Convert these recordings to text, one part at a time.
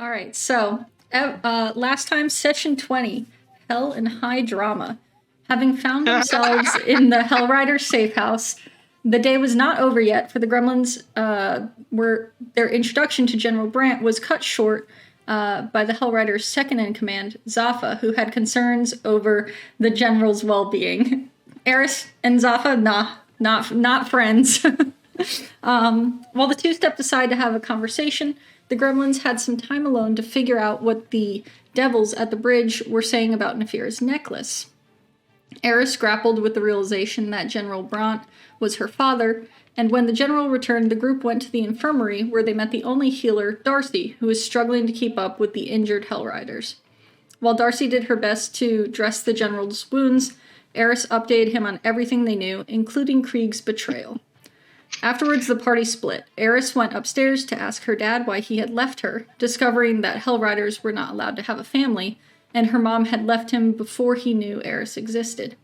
All right, so last time, session 20, Hell and High Drama. Having found themselves in the Hellrider's safe house, the day was not over yet, for the Gremlins their introduction to General Brandt was cut short by the Hellrider's second-in-command, Zaffa, who had concerns over the General's well-being. Aeris and Zaffa, not friends. While the two stepped aside to have a conversation, the Gremlins had some time alone to figure out what the devils at the bridge were saying about Nefira's necklace. Aeris grappled with the realization that General Brandt was her father, and when the general returned, the group went to the infirmary where they met the only healer, Darcy, who was struggling to keep up with the injured Hellriders. While Darcy did her best to dress the general's wounds, Aeris updated him on everything they knew, including Krieg's betrayal. Afterwards, the party split. Aeris went upstairs to ask her dad why he had left her, discovering that Hellriders were not allowed to have a family, and her mom had left him before he knew Aeris existed.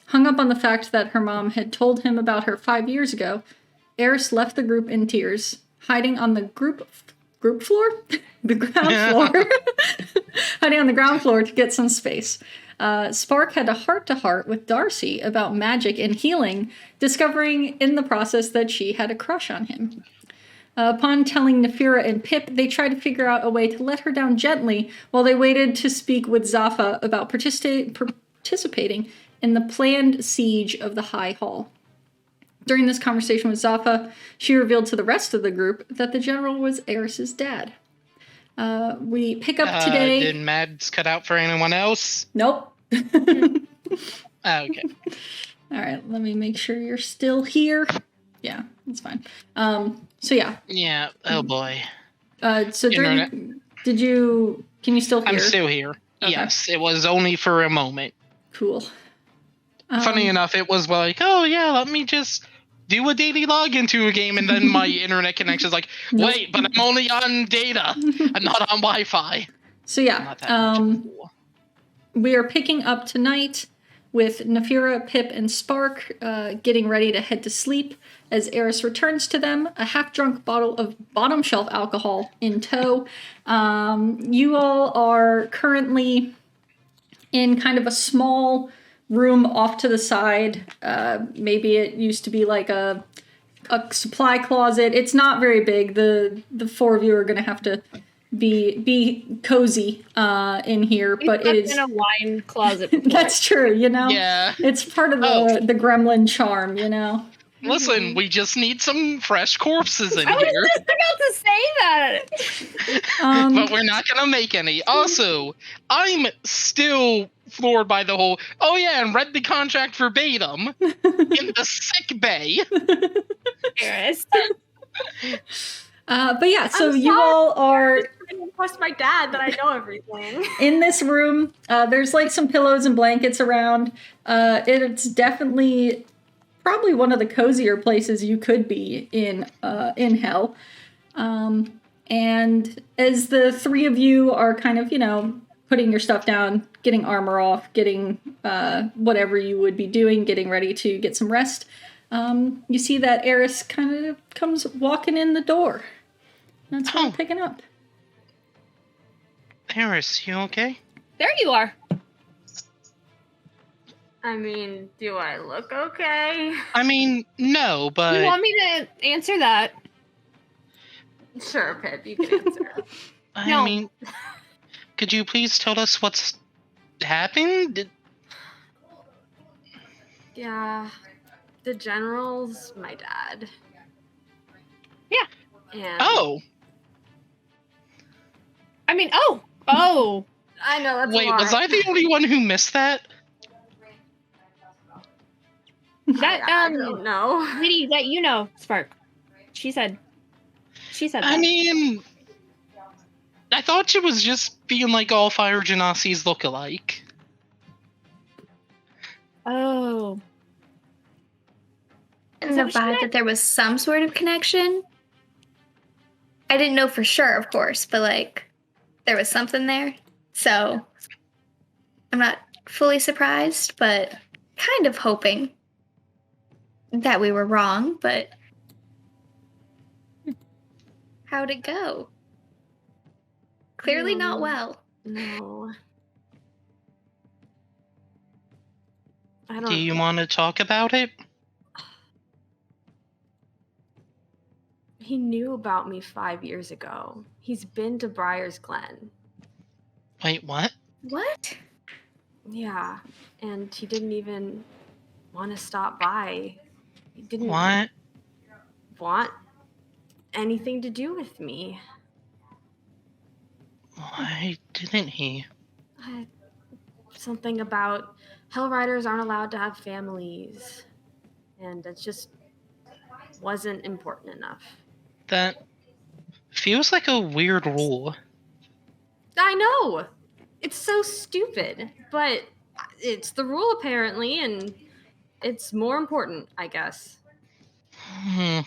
Hung up on the fact that her mom had told him about her 5 years ago, Aeris left the group in tears, hiding on the group floor? The ground floor. Hiding on the ground floor to get some space. Spark had a heart-to-heart with Darcy about magic and healing, discovering in the process that she had a crush on him. Upon telling Nefira and Pip, they tried to figure out a way to let her down gently while they waited to speak with Zaffa about participating in the planned siege of the High Hall. During this conversation with Zaffa, she revealed to the rest of the group that the general was Aeris' dad. We pick up today... Did Mads cut out for anyone else? Nope. Okay. All right, let me make sure you're still here. Yeah, that's fine. So yeah. Yeah, oh boy. So can you still hear? I'm still here. Okay. Yes, it was only for a moment. Cool. Funny enough, it was like, oh yeah, let me just do a daily log into a game, and then my internet connection's like, wait, but I'm only on data. I'm not on Wi-Fi. So yeah, we are picking up tonight with Nefira, Pip, and Spark getting ready to head to sleep as Aeris returns to them, a half-drunk bottle of bottom-shelf alcohol in tow. You all are currently in kind of a small room off to the side. Maybe it used to be like a supply closet. It's not very big. The four of you are going to have to be cozy in here, but it is in a wine closet. That's true, you know. Yeah, it's part of the gremlin charm, you know. Listen, we just need some fresh corpses in here. I was just about to say that. But we're not gonna make any. Also, I'm still floored by the whole, oh yeah, and read the contract verbatim in the sick bay. Aeris. But yeah, so you all are... Trust my dad that I know everything. In this room, there's like some pillows and blankets around. It's definitely probably one of the cozier places you could be in Hell. And as the three of you are kind of, putting your stuff down, getting armor off, getting whatever you would be doing, getting ready to get some rest, you see that Aeris kind of comes walking in the door. That's what I'm picking up. Aeris, you okay? There you are. I mean, do I look okay? I mean, no, but... You want me to answer that? Sure, Pip, you can answer. I mean, could you please tell us what's happened? Yeah, the general's my dad. Yeah. And I mean, oh! I know, that's Wait, was I the only one who missed that? That, I don't know. lady that Spark. She said that. I mean, I thought she was just being like all Fire Genasis look alike. Oh. And the vibe that there was some sort of connection. I didn't know for sure, of course, but there was something there. So I'm not fully surprised, but kind of hoping that we were wrong, but how'd it go? Clearly not well. No. I don't. Do you want to talk about it? He knew about me 5 years ago. He's been to Briar's Glen. Wait, what? What? Yeah, and he didn't even want to stop by. He didn't What? want anything to do with me. Why didn't he? Something about Hellriders aren't allowed to have families, and it just wasn't important enough. That feels like a weird rule. I know! It's so stupid, but it's the rule apparently, and it's more important, I guess. Hmm.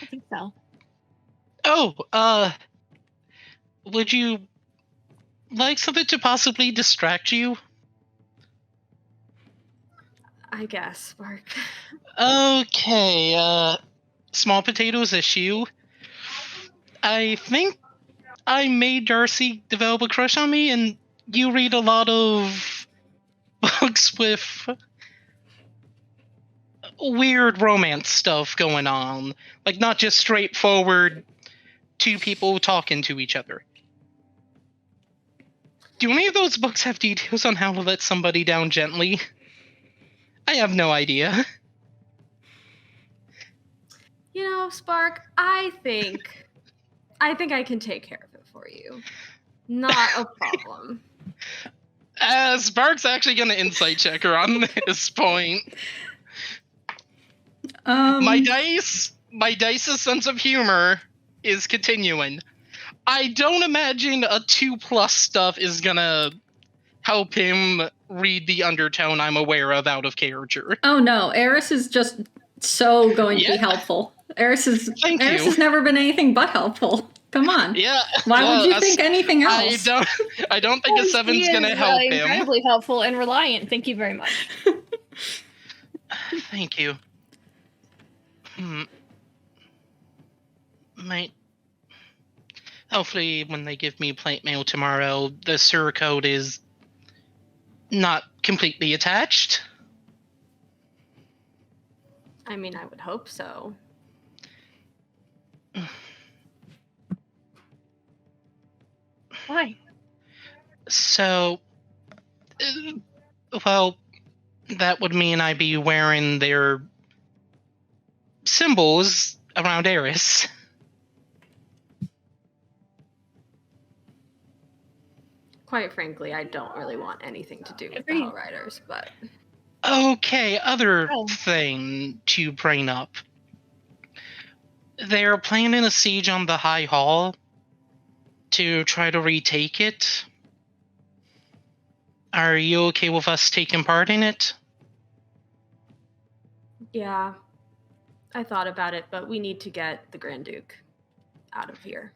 I think so. Oh, would you like something to possibly distract you? I guess, Spark. Okay, small potatoes issue. I think I made Darcy develop a crush on me, and you read a lot of books with weird romance stuff going on. Like, not just straightforward two people talking to each other. Do any of those books have details on how to let somebody down gently? I have no idea. You know, Spark, I think I can take care of it for you. Not a problem. Spark's actually gonna insight check her on this point. My dice's sense of humor is continuing. I don't imagine a 2+ stuff is gonna help him read the undertone I'm aware of out of character. Oh no, Aeris is just so going to be helpful. Aeris has never been anything but helpful. Come on. Yeah. Why would you think anything else? I don't think a 7's gonna help him. Incredibly helpful and reliant. Thank you very much. Thank you. Hopefully when they give me plate mail tomorrow, the Sur code is not completely attached. I mean, I would hope so. Why? So, well, that would mean I'd be wearing their symbols around Aeris. Quite frankly, I don't really want anything to do with the Hellriders, but... Okay, other thing to bring up. They're planning a siege on the High Hall to try to retake it. Are you okay with us taking part in it? Yeah, I thought about it, but we need to get the Grand Duke out of here.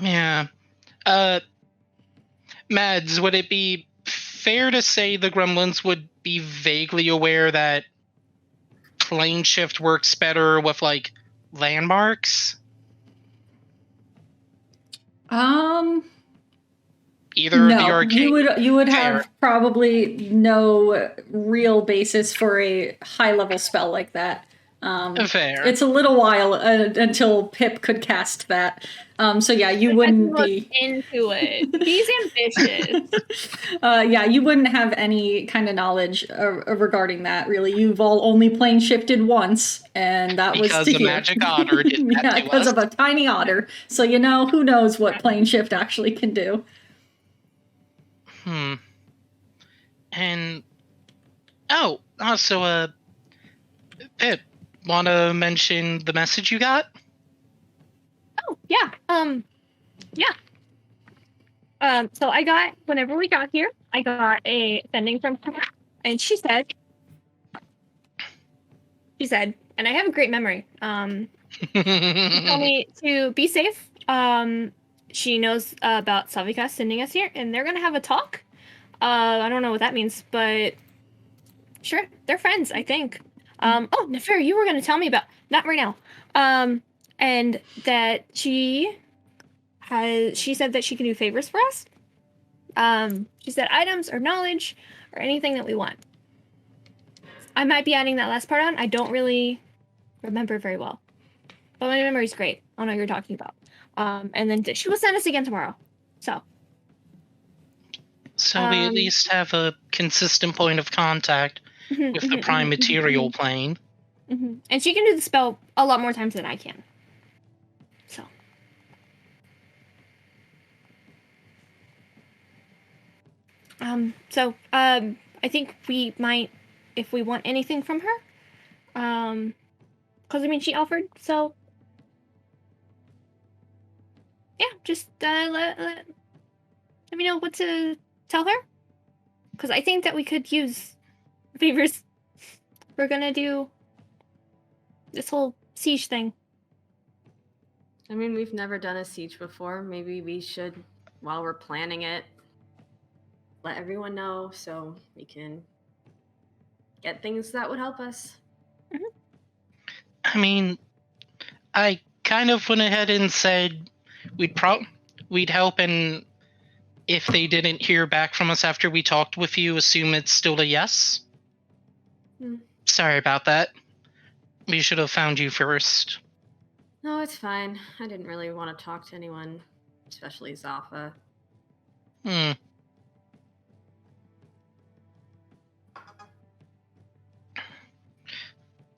Yeah. Mads, would it be fair to say the Gremlins would be vaguely aware that plane shift works better with, like, landmarks? Either no, the arcade. You would have probably no real basis for a high level spell like that. Fair. It's a little while until Pip could cast that. So yeah, you wouldn't be into it. He's ambitious. Yeah, you wouldn't have any kind of knowledge regarding that. Really, you've all only plane shifted once, and that was to because a magic otter did that yeah, to because us. of a tiny otter. So you know, who knows what plane shift actually can do. And also, Pip, want to mention the message you got? Oh, yeah. So I got, whenever we got here, I got a sending from her, and she said, and I have a great memory. She told me to be safe. She knows about Savika sending us here, and they're gonna have a talk. I don't know what that means, but sure, they're friends, I think. Oh, Nefer, you were gonna tell me about, not right now. And that she she said that she can do favors for us. She said items or knowledge or anything that we want. I might be adding that last part on. I don't really remember very well, but my memory's great. I know what you're talking about. And then she will send us again tomorrow. So we at least have a consistent point of contact with the prime material plane. And she can do the spell a lot more times than I can. So, I think we might, if we want anything from her, because I mean she offered, so yeah, just let me know what to tell her, because I think that we could use favors. We're gonna do this whole siege thing. I mean, we've never done a siege before. Maybe we should, while we're planning it, let everyone know so we can get things that would help us. I mean, I kind of went ahead and said we'd help, and if they didn't hear back from us after we talked with you, assume it's still a yes. Sorry about that. We should have found you first. No, it's fine. I didn't really want to talk to anyone, especially Zafa.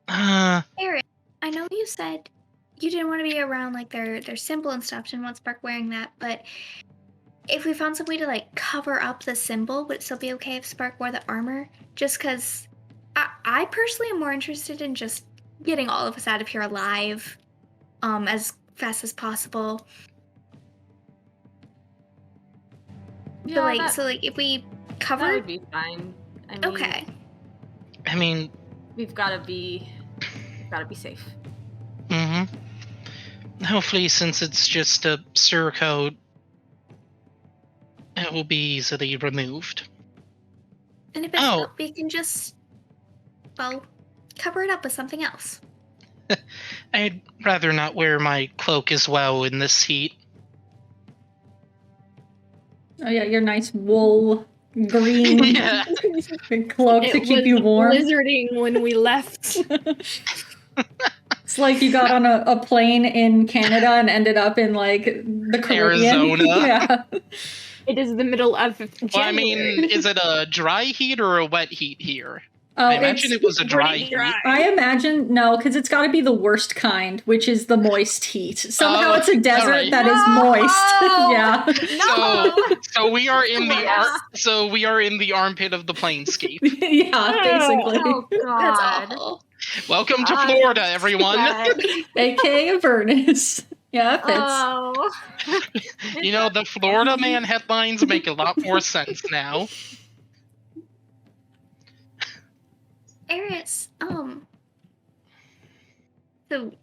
Aeris, I know you said you didn't want to be around like their symbol and stuff, didn't want Spark wearing that, but if we found some way to like cover up the symbol, would it still be okay if Spark wore the armor? Just because I personally am more interested in just getting all of us out of here alive as fast as possible. Yeah, so if we cover, that would be fine. I mean, okay. I mean, we've got to be safe. Hopefully, since it's just a surcode, it will be easily removed. And if it's not, we can just, cover it up with something else. I'd rather not wear my cloak as well in this heat. Oh yeah, your nice wool green cloak to keep you warm. It was blizzarding when we left. It's like you got on a plane in Canada and ended up in like the Caribbean. Arizona. Yeah. It is the middle of January. Well, I mean, is it a dry heat or a wet heat here? Oh, I imagine it was a dry heat. I imagine, no, because it's got to be the worst kind, which is the moist heat. Somehow it's a desert that is moist. Yeah. No. So we are in the armpit of the planescape. Yeah, basically. Oh God. That's awful. Welcome to Florida, everyone. AKA Avernus. Yeah, it fits. Oh. You know, the Florida Man headlines make a lot more sense now. Aeris, so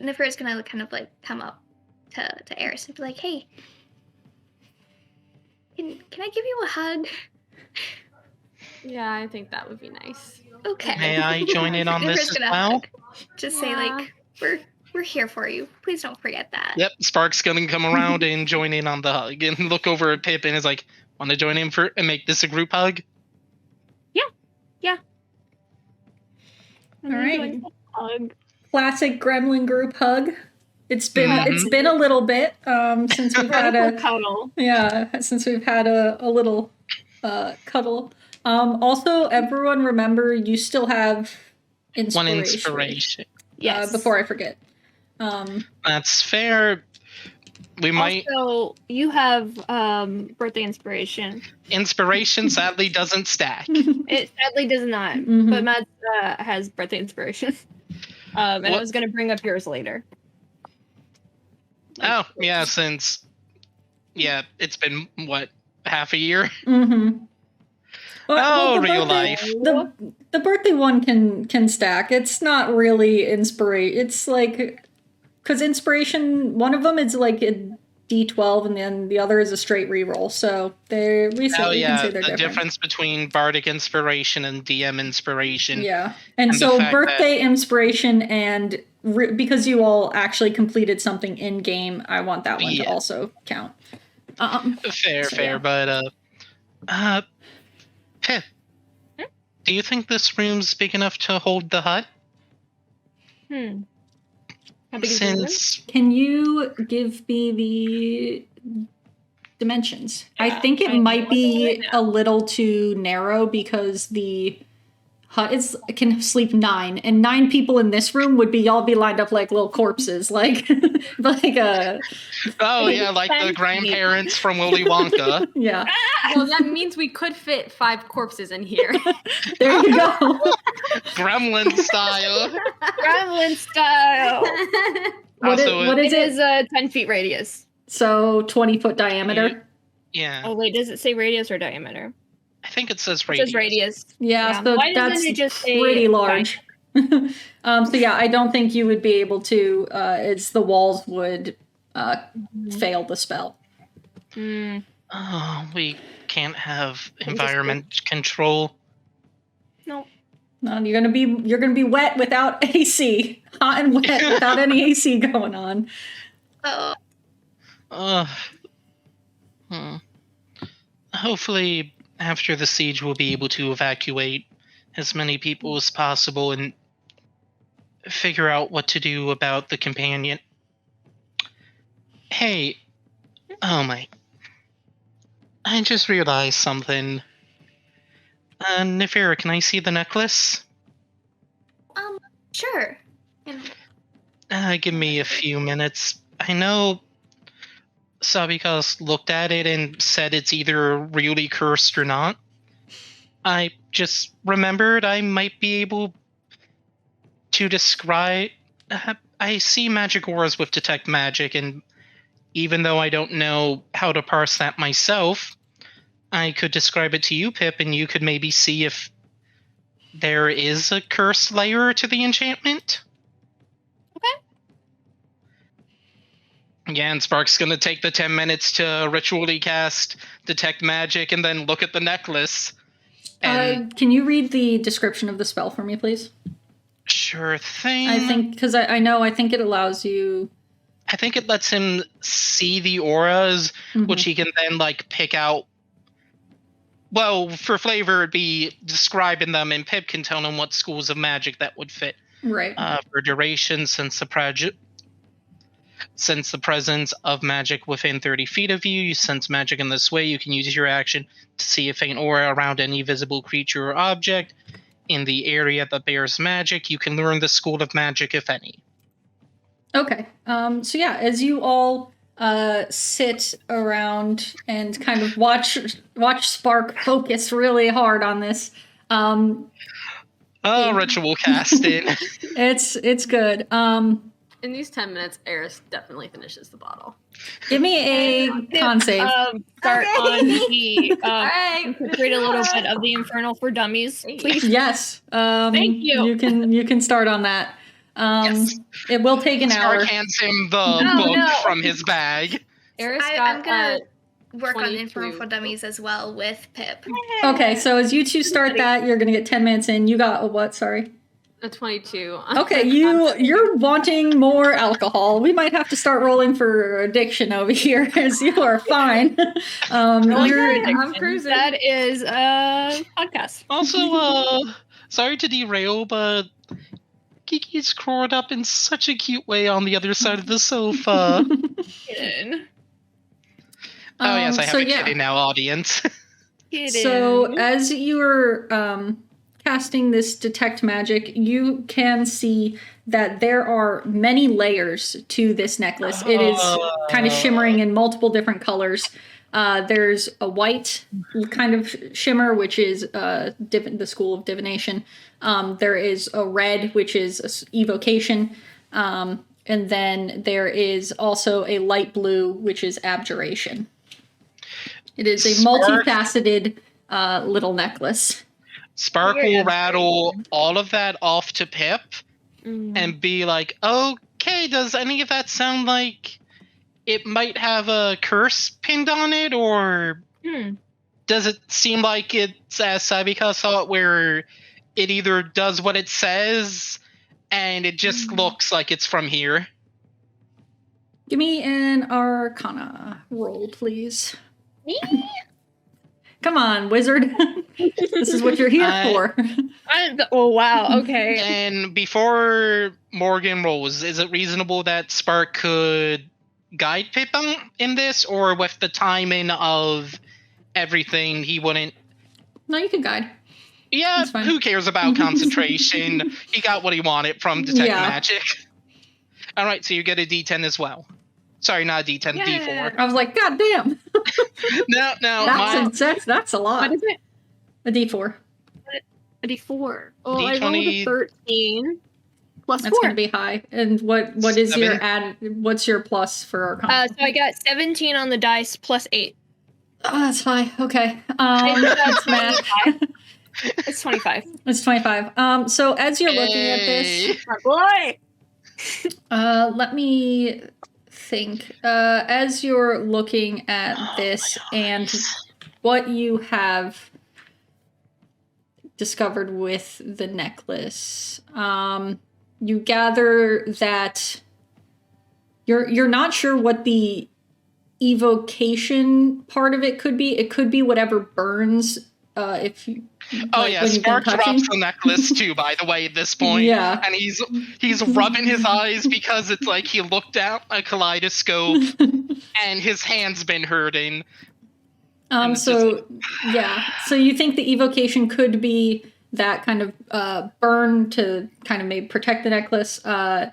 Niffer is gonna kind of like come up to Aeris and be like, "Hey, can I give you a hug?" Yeah, I think that would be nice. Okay. May I join in on this as gonna well? hug. Just say like, we're here for you. Please don't forget that. Yep, Spark's gonna come around and join in on the hug and look over at Pip and is like, "Want to join in and make this a group hug?" Yeah. All right. Hug. Classic Gremlin group hug. It's been a little bit since we've had a cuddle. Yeah, since we've had a little cuddle. Also, everyone remember you still have inspiration. One inspiration. Yes. Before I forget. That's fair. We might. Also, you have birthday inspiration. Inspiration sadly doesn't stack. It sadly does not. Mhm. But Matt has birthday inspiration. And I was going to bring up yours later. Oh, yeah, since it's been half a year? Mm-hmm. Well, real life. The birthday one can stack. It's not really inspiration. It's like, because inspiration, one of them is like D12, and then the other is a straight reroll. So we can say they're the different. difference between Bardic Inspiration and DM Inspiration. Yeah, and And the so fact birthday inspiration and because you all actually completed something in game, I want that one to also count. Fair, but Pip, do you think this room's big enough to hold the hut? How big is the room? Can you give me the dimensions? I Yeah, think it I might know be right now. a little too narrow because the hut can sleep 9, and 9 people in this room would all be lined up like little corpses, like like a Like the grandparents from Willy Wonka. yeah. Well, that means we could fit 5 corpses in here. There you go. Gremlin style. Gremlin style. What is It it? is a 10 feet radius. So 20-foot diameter. Yeah. Oh wait, does it say radius or diameter? I think it says It radius. says radius. Yeah, so Why doesn't that's it just say pretty large. So yeah, I don't think you would be able to. It's the walls would fail the spell. Oh, we can't have environment control. No. No, you're gonna be wet without AC, hot and wet without any AC going on. Hopefully, after the siege, we'll be able to evacuate as many people as possible and figure out what to do about the companion. Hey, oh my. I just realized something. Nefera, can I see the necklace? Sure. Give me a few minutes. I know Sabikas looked at it and said it's either really cursed or not. I just remembered I might be able to describe... I see magic auras with Detect Magic, and even though I don't know how to parse that myself, I could describe it to you, Pip, and you could maybe see if there is a curse layer to the enchantment. Yeah, and Spark's gonna take the 10 minutes to ritually cast Detect Magic and then look at the necklace. And Can you read the description of the spell for me, please? Sure thing. I think, because I think it allows you... I think it lets him see the auras, which he can then, pick out. Well, for flavor, it'd be describing them, and Pip can tell him what schools of magic that would fit. Right. For duration, since the presence of magic within 30 feet of you, you sense magic in this way, you can use your action to see a faint aura around any visible creature or object in the area that bears magic. You can learn the school of magic, if any. Okay. So yeah, as you all sit around and kind of watch Spark focus really hard on this. Ritual casting. It's good. In these 10 minutes, Aeris definitely finishes the bottle. Give me a con save. Start on the Alright. create a little bit of the Infernal for Dummies, please. Yes. Thank you. You can start on that. Yes. It will take an hour. Spark hands him the book from his bag. Eris I'm got gonna work on 22. Infernal for Dummies as well with Pip. Okay, so as you two start that, you're gonna get 10 minutes in. You got a what? Sorry. a 22. Okay, you're wanting more alcohol. We might have to start rolling for addiction over here, as you are fine. I'm cruising. That is a podcast. Also, sorry to derail, but Kiki's curled up in such a cute way on the other side of the sofa. Kidding. Oh yes, I have a yeah. kitty now, audience. Kidding. So as you're casting this detect magic, you can see that there are many layers to this necklace. It is kind of shimmering in multiple different colors. There's a white kind of shimmer, which is the school of divination. There is a red, which is evocation. And then there is also a light blue, which is abjuration. It is a multifaceted little necklace. Spark will rattle all of that off to Pip and be like, okay, does any of that sound like it might have a curse pinned on it, or does it seem like it's, as Sabika saw it, where it either does what it says and it just looks like it's from here? Give me an Arcana roll, please. Come on, wizard. This is what you're here for. Oh, wow. Okay. And before Morgan rolls, is it reasonable that Spark could guide Pip in this, or with the timing of everything, he wouldn't? No, you can guide. Yeah, That's fine. who cares about concentration? He got what he wanted from Detect Magic. All right, so you get a D10 as well. Sorry, not a D10, D4. I was like, God damn. No, That's a lot. What is it? A D4. A D4. Oh, I rolled D20. a 13 plus That's 4. gonna be high. And what is your 7. what's your plus for Arcana? So I got 17 on the dice plus 8. Oh, that's high. Okay. That's math. It's 25. It's 25. So as you're looking at this, Boy! let me think. As you're looking at this and what you have discovered with the necklace, you gather that you're not sure what the evocation part of it could be. It could be whatever burns if you Spark drops the necklace too, by the way, at this point. Yeah. And he's rubbing his eyes because it's like he looked out a kaleidoscope and his hand's been hurting. So you think the evocation could be that kind of burn to kind of maybe protect the necklace. The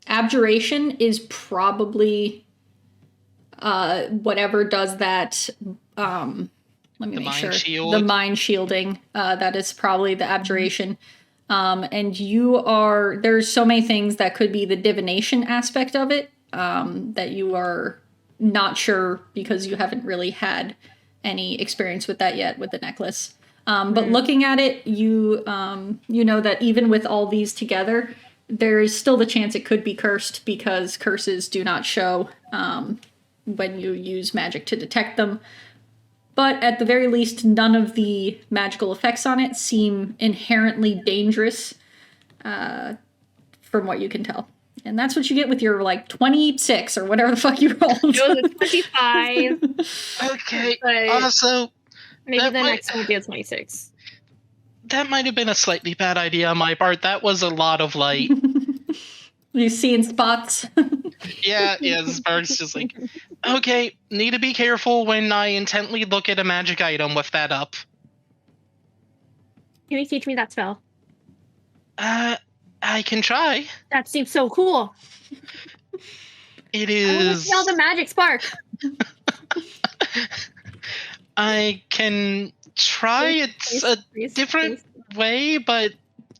abjuration is probably whatever does that. Let me make sure. Shield. The mind shielding. That is probably the abjuration. And there's so many things that could be the divination aspect of it that you are not sure because you haven't really had any experience with that yet with the necklace. But looking at it, you know that even with all these together, there is still the chance it could be cursed because curses do not show when you use magic to detect them. But at the very least, none of the magical effects on it seem inherently dangerous from what you can tell. And that's what you get with your, 26 or whatever the fuck you rolled. It was a 25. Okay. But Also, maybe the next one will be a 26. That might have been a slightly bad idea on my part. That was a lot of light. You see in spots. Yeah, Spark's just like, okay, need to be careful when I intently look at a magic item with that up. Can you teach me that spell? I can try. That seems so cool. It I want to is. see all the magic spark. I can try. It's a different way, but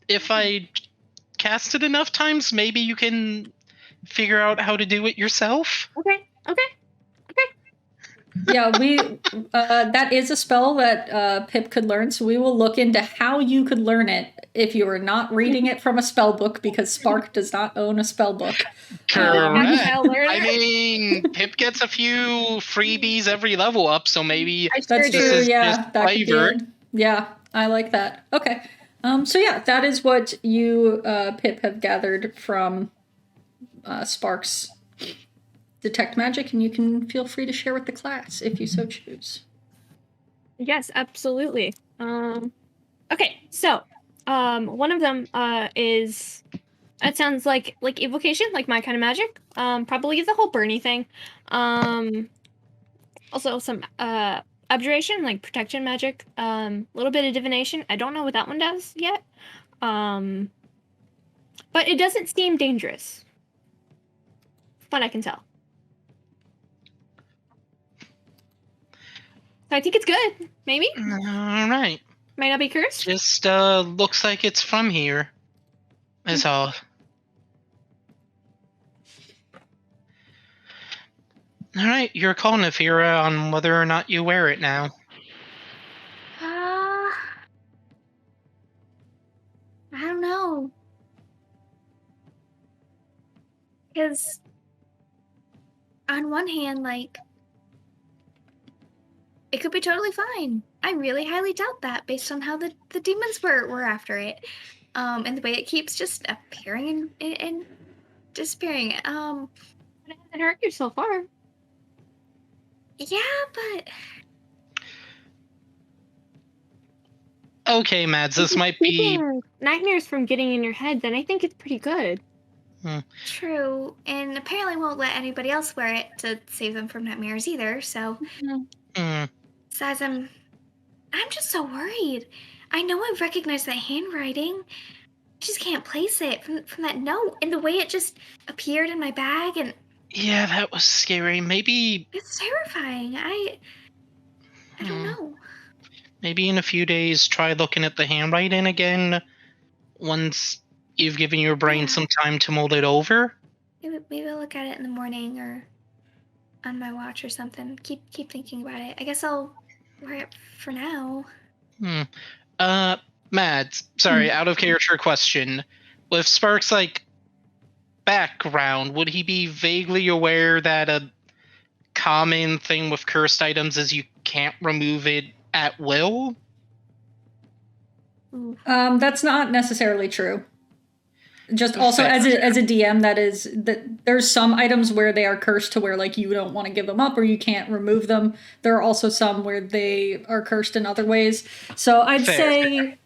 if I cast it enough times, maybe you can figure out how to do it yourself. Okay. Yeah, that is a spell that Pip could learn, so we will look into how you could learn it if you are not reading it from a spell book, because Spark does not own a spell book. Correct. I mean, Pip gets a few freebies every level up, so maybe That's true, yeah. That could be flavor. it. Yeah, I like that. Okay. So yeah, that is what you, Pip, have gathered from Spark's Detect Magic, and you can feel free to share with the class if you so choose. Yes, absolutely. Okay, so one of them is, it sounds like evocation, like my kind of magic. Probably the whole Bernie thing. Also some abjuration, like protection magic. A little bit of divination. I don't know what that one does yet. But it doesn't seem dangerous. But I can tell. So I think it's good. Maybe. All right. Might not be cursed. Just looks like it's from here. That's all. All right, your call, Nefira, on whether or not you wear it now. I don't know. Because one hand, like, it could be totally fine. I really highly doubt that based on how the demons were after it. And the way it keeps just appearing and disappearing. But it hasn't hurt you so far. Yeah, but Okay, Mads, this If might it's be... keeping nightmares from getting in your head, then I think it's pretty good. true. And apparently won't let anybody else wear it to save them from nightmares either. So, besides, I'm just so worried. I know I've recognized that handwriting. I just can't place it from that note. And the way it just appeared in my bag, and Yeah, that was scary. Maybe... it's terrifying. I don't know. Maybe in a few days, try looking at the handwriting again once you've given your brain some time to mull it over. Maybe I'll look at it in the morning or on my watch or something. Keep thinking about it. I guess I'll wear it for now. Mads, sorry, out of character question. With Spark's, like, background, would he be vaguely aware that a common thing with cursed items is you can't remove it at will? That's not necessarily true. Just also Fair. as a DM, that there's some items where they are cursed to where like you don't want to give them up or you can't remove them. There are also some where they are cursed in other ways. So I'd say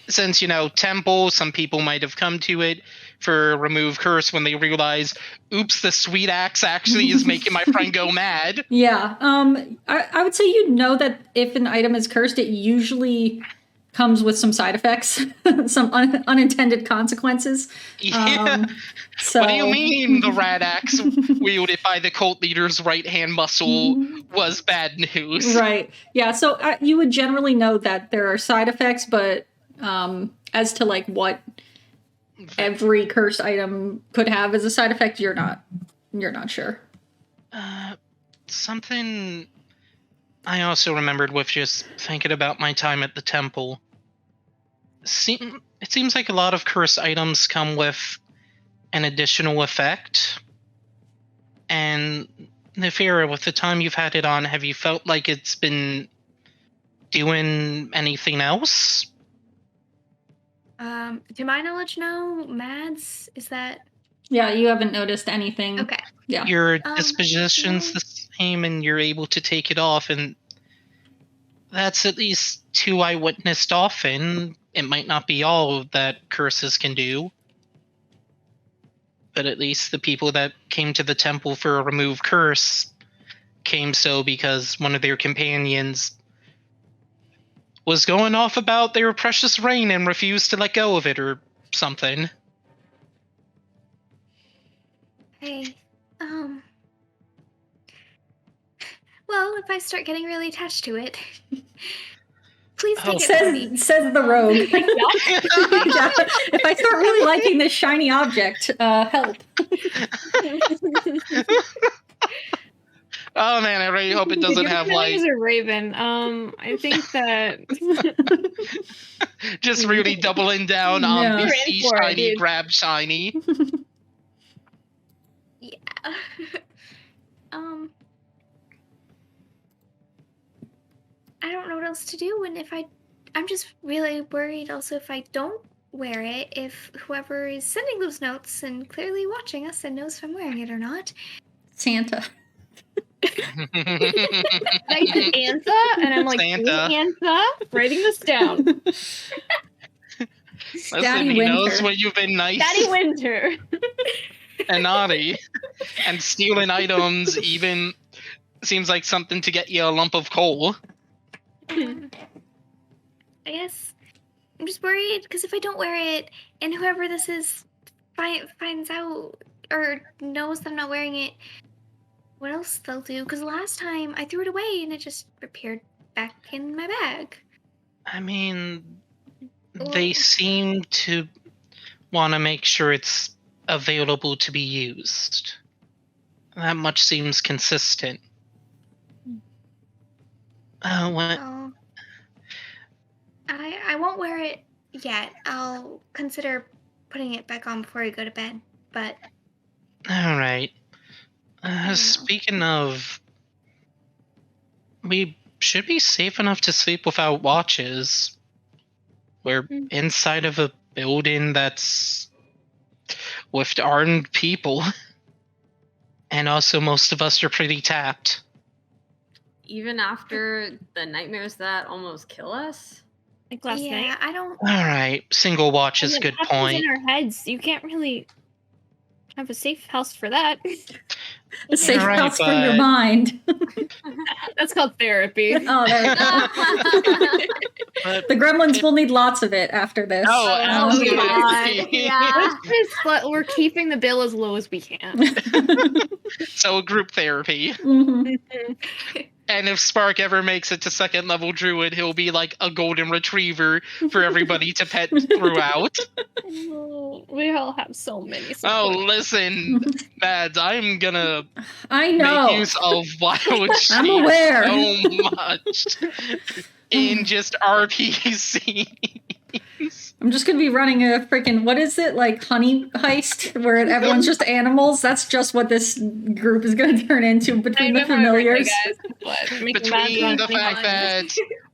since, temple, some people might have come to it for remove curse when they realize, oops, the sweet axe actually is making my friend go mad. Yeah. I would say that if an item is cursed, it usually comes with some side effects, some unintended consequences. Yeah. So What do you mean the rat axe wielded by the cult leader's right-hand muscle was bad news? Right. Yeah. So you would generally know that there are side effects, but as to like what every cursed item could have as a side effect, you're not sure. Something I also remembered with just thinking about my time at the temple. It seems like a lot of cursed items come with an additional effect. And Nefira, with the time you've had it on, have you felt like it's been doing anything else? To my knowledge, no. Mads, is that? Yeah, you haven't noticed anything. Okay. Yeah. Your disposition's the same and you're able to take it off, and that's at least 2 I witnessed often. It might not be all that curses can do, but at least the people that came to the temple for a remove curse came so because one of their companions was going off about their precious rain and refused to let go of it or something. Hey, well, if I start getting really attached to it, please take it from me. Says the rogue. Yeah, if I start really liking this shiny object, help. Oh man, I really hope it doesn't have like a raven. I think that just really doubling down on Yeah. the You're see in for it, shiny, dude. grab shiny. Yeah. I don't know what else to do, and I'm just really worried also if I don't wear it, if whoever is sending those notes and clearly watching us and knows if I'm wearing it or not. Santa. I said Antha, and I'm like, Santa. Antha, writing this down. Listen, Daddy he knows Winter. when you've been nice Daddy Winter. and naughty, and stealing items even seems like something to get you a lump of coal. I guess I'm just worried because if I don't wear it and whoever this is finds out or knows that I'm not wearing it, what else they'll do? Because last time I threw it away and it just appeared back in my bag. I mean, they Well- seem to want to make sure it's available to be used. That much seems consistent. What? Oh, I won't wear it yet. I'll consider putting it back on before I go to bed. But All right. Speaking of, we should be safe enough to sleep without watches. We're inside of a building that's with armed people. And also, most of us are pretty tapped. Even after the nightmares that almost kill us? Like last night. I don't. Alright, single watch is a good point. In our heads, you can't really have a safe house for that. A safe right, house for your mind. That's called therapy. Oh, there we go. But The Gremlins will need lots of it after this. Oh, absolutely. Yeah. But we're keeping the bill as low as we can. So group therapy. Mhm. And if Spark ever makes it to second level druid, he'll be like a golden retriever for everybody to pet throughout. We all have so many. Oh, listen, Mads, I'm gonna I know. make use of wild sheep I'm aware. so much in just RPCs. I'm just gonna be running a freaking, what is it, like honey heist, where everyone's just animals? That's just what this group is gonna turn into between the familiars. Between the fact that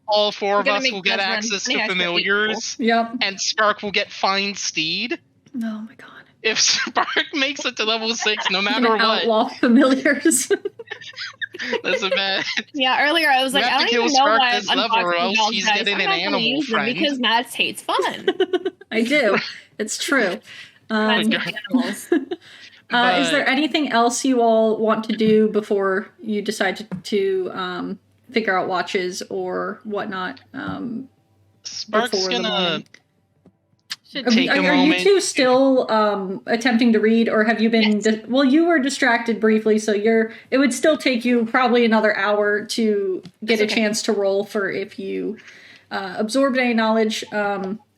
all four of us will get access to familiars, Yep. and Spark will get Find Steed. Oh my god. If Spark makes it to level 6, no I'm matter gonna what, outlaw familiars. listen, man. Yeah, earlier I was We like, have I to don't kill even know Spark why this I'm level, or unboxing else dolls, he's guys. getting I'm an not gonna animal use them friend. because Mads hates fun. I do. It's true. Mads Okay. hates animals. Is there anything else you all want to do before you decide to figure out watches or whatnot? Spark's before the gonna morning? take a Are you moment. two still attempting to read, or have you been? Yes. Well, you were distracted briefly, so it would still take you probably another hour to get That's a okay. chance to roll for if you absorbed any knowledge.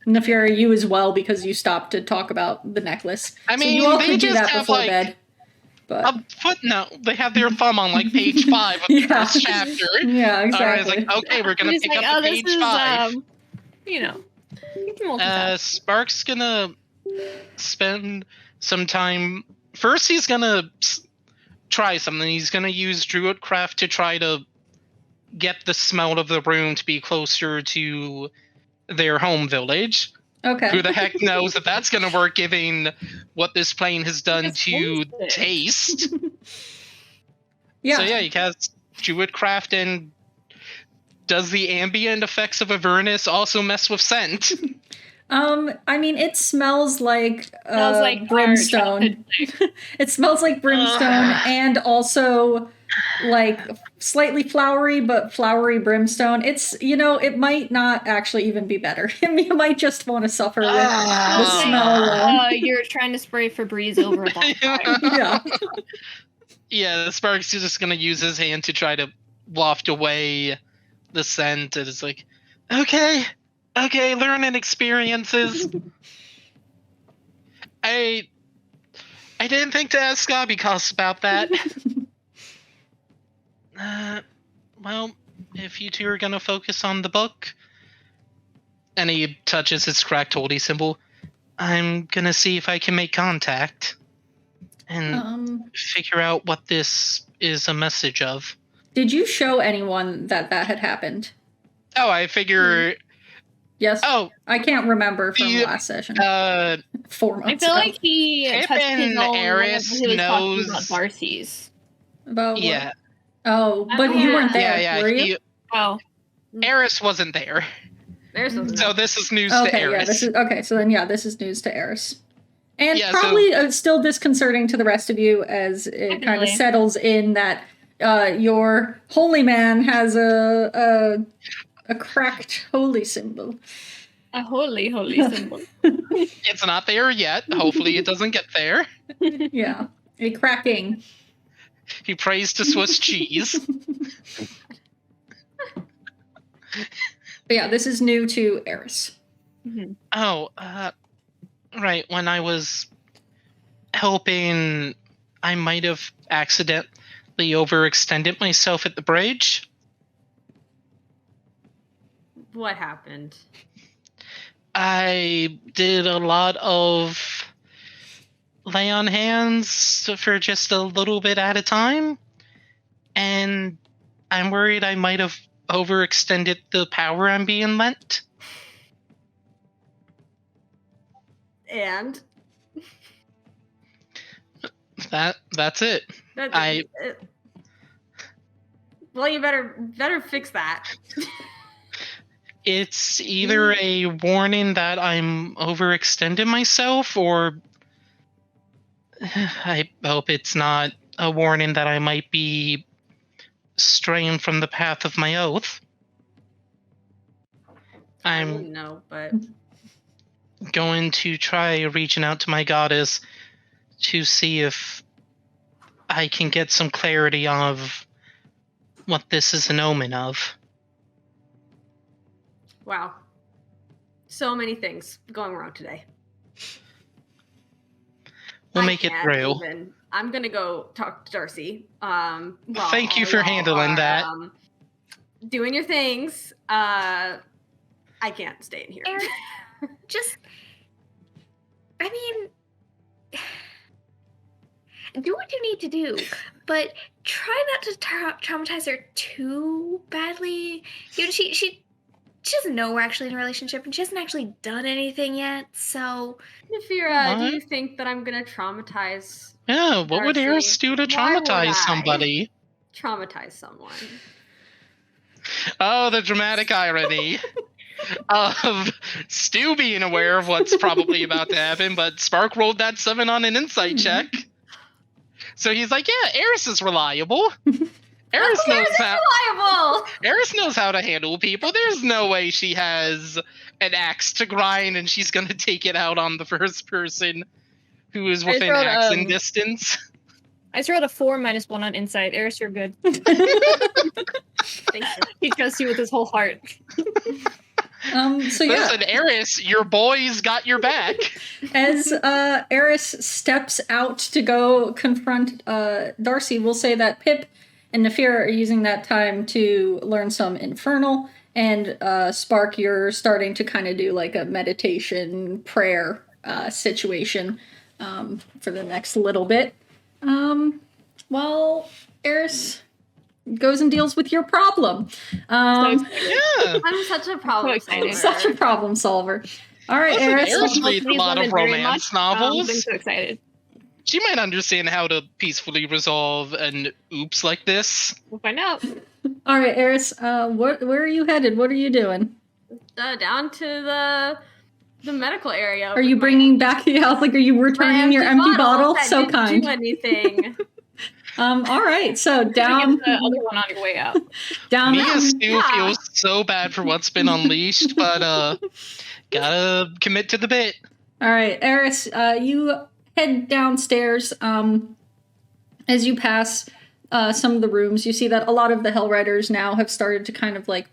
Nefera, you as well, because you stopped to talk about the necklace. I So mean, you all they could do just that have, before like, bed. But A footnote. They have their thumb on like page 5 of the Yeah. first chapter. yeah, Alright, exactly. it's like, okay, we're gonna He's pick like, up oh, to this page is 5. you know, you can multitask. Spark's gonna spend some time. First, he's gonna try something. He's gonna use Druidcraft to try to get the smell of the room to be closer to their home village. Okay. Who the heck knows if that's gonna work, given what this plane has done It's to bullshit. taste? Yeah. So yeah, he casts Druidcraft, and does the ambient effects of Avernus also mess with scent? I mean, it smells like, Smells like our brimstone. It smells like brimstone, and also like slightly flowery, but flowery brimstone. It's, it might not actually even be better. You might just want to suffer with the smell alone. You're trying to spray Febreze over a bonfire. Yeah. Yeah, Sparks is just gonna use his hand to try to waft away the scent, and it's like, okay, learning experiences. I didn't think to ask Scobbycos about that. Well, if you two are gonna focus on the book, and he touches his cracked holy symbol, I'm gonna see if I can make contact and figure out what this is a message of. Did you show anyone that had happened? Oh, I figure. Yes. Oh, I can't remember from the- last session. 4 I months feel ago. like he Pip touched and his own Aeris whenever he was talking knows- about Darcy's. About what? yeah, Oh, but you weren't there, yeah. were you? Oh, Eris wasn't there, There's something. so this is news to Okay, yeah, Eris. this is okay. So then, this is news to Aeris, and Yeah, so- probably still disconcerting to the rest of you as it kind of Definitely. settles in that your holy man has a cracked holy symbol. a holy symbol. It's not there yet. Hopefully, it doesn't get there. Yeah, a cracking. He prays to Swiss cheese. But yeah, this is new to Aeris. Oh, right. When I was helping, I might have accidentally overextended myself at the bridge. What happened? I did a lot of lay on hands for just a little bit at a time. And I'm worried I might have overextended the power I'm being lent. And That's it. Well, you better fix that. It's either a warning that I'm overextending myself, or I hope it's not a warning that I might be straying from the path of my oath. I I'm wouldn't know, but going to try reaching out to my goddess to see if I can get some clarity of what this is an omen of. wow. So many things going wrong today. We'll I make it can't through. even. I'm gonna go talk to Darcy. Thank you for handling that. Doing your things. I can't stay in here. Aaron, I mean, do what you need to do, but try not to traumatize her too badly. You know, she doesn't know we're actually in a relationship, and she hasn't actually done anything yet, so... Nafira, do you think that I'm gonna traumatize Yeah, what would Darcy? Aeris do to Why would traumatize I somebody? Traumatize someone. Oh, the dramatic irony of Stu being aware of what's probably about to happen, but Spark rolled that 7 on an insight check. So he's like, yeah, Aeris is reliable. Aeris knows how to handle people. There's no way she has an axe to grind and she's going to take it out on the first person who is within axing distance. I just rolled a 4 minus 1 on insight. Aeris, you're good. Thank you. He trusts you with his whole heart. So yeah, Listen, Aeris, your boys got your back. as Aeris steps out to go confront Darcy, we'll say that Pip and Nafira are using that time to learn some Infernal, and Spark, you're starting to kind of do like a meditation prayer situation for the next little bit. While Aeris goes and deals with your problem. Yeah. I'm such a problem solver. Such a problem solver. All right, Listen, Aeris. Aeris reads a lot of romance novels. I'm so excited. She might understand how to peacefully resolve an oops like this. We'll find out. All right, Aeris. Where are you headed? What are you doing? Down to the medical area. Are you bringing back the house? Like, are you returning your empty bottle? that So didn't kind. Do anything. All right. So down. Get the other one on your way out. Down. Mia still feels so bad for what's been unleashed, but gotta commit to the bit. All right, Aeris. You head downstairs. As you pass some of the rooms, you see that a lot of the Hell Riders now have started to kind of like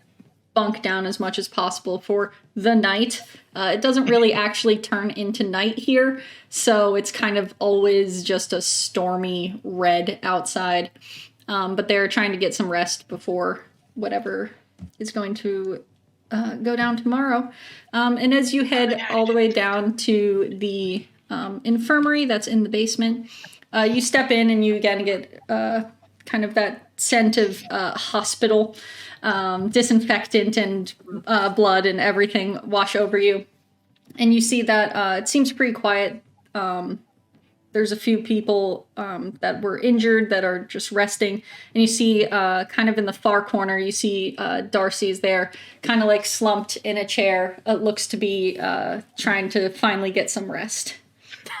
bunk down as much as possible for the night. It doesn't really actually turn into night here, so it's kind of always just a stormy red outside. But they're trying to get some rest before whatever is going to go down tomorrow. And as you head all the way down to the infirmary that's in the basement, you step in and you again get kind of that scent of hospital disinfectant and blood and everything wash over you. And you see that it seems pretty quiet. There's a few people that were injured that are just resting. And you see kind of in the far corner, you see Darcy's there, kind of like slumped in a chair. It looks to be trying to finally get some rest.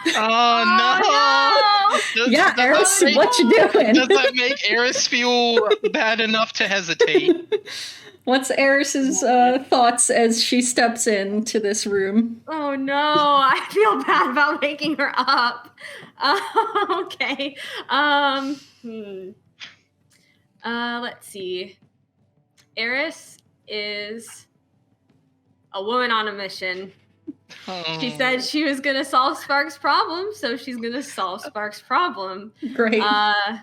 Oh no! Yeah, Aeris, what you doing? Does that make Aeris feel bad enough to hesitate? What's Aeris's thoughts as she steps into this room? Oh no, I feel bad about waking her up. Okay. Let's see. Aeris is a woman on a mission. She said she was going to solve Spark's problem, so she's going to solve Spark's problem. Great. I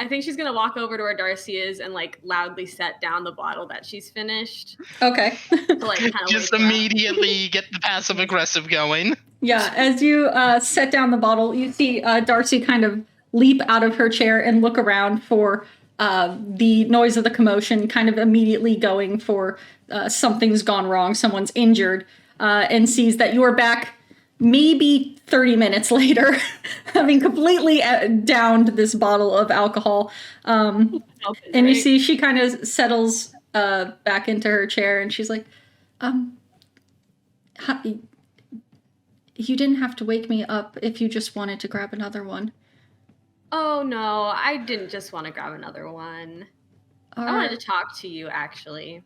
think she's going to walk over to where Darcy is and, like, loudly set down the bottle that she's finished. Okay. To, like, kind of Just immediately get the passive-aggressive going. Yeah, as you set down the bottle, you see Darcy kind of leap out of her chair and look around for the noise of the commotion, kind of immediately going for something's gone wrong, someone's injured, and sees that you are back maybe 30 minutes later, having completely downed this bottle of alcohol. And you see she kind of settles back into her chair and she's like, you didn't have to wake me up if you just wanted to grab another one. Oh, no, I didn't just want to grab another one. I wanted to talk to you, actually.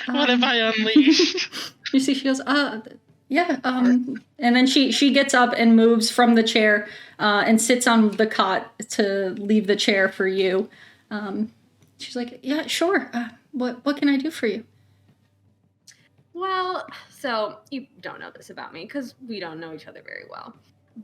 What have I unleashed? You see, she goes, yeah, and then she gets up and moves from the chair and sits on the cot to leave the chair for you. She's like, yeah, sure. What can I do for you? Well, so you don't know this about me because we don't know each other very well,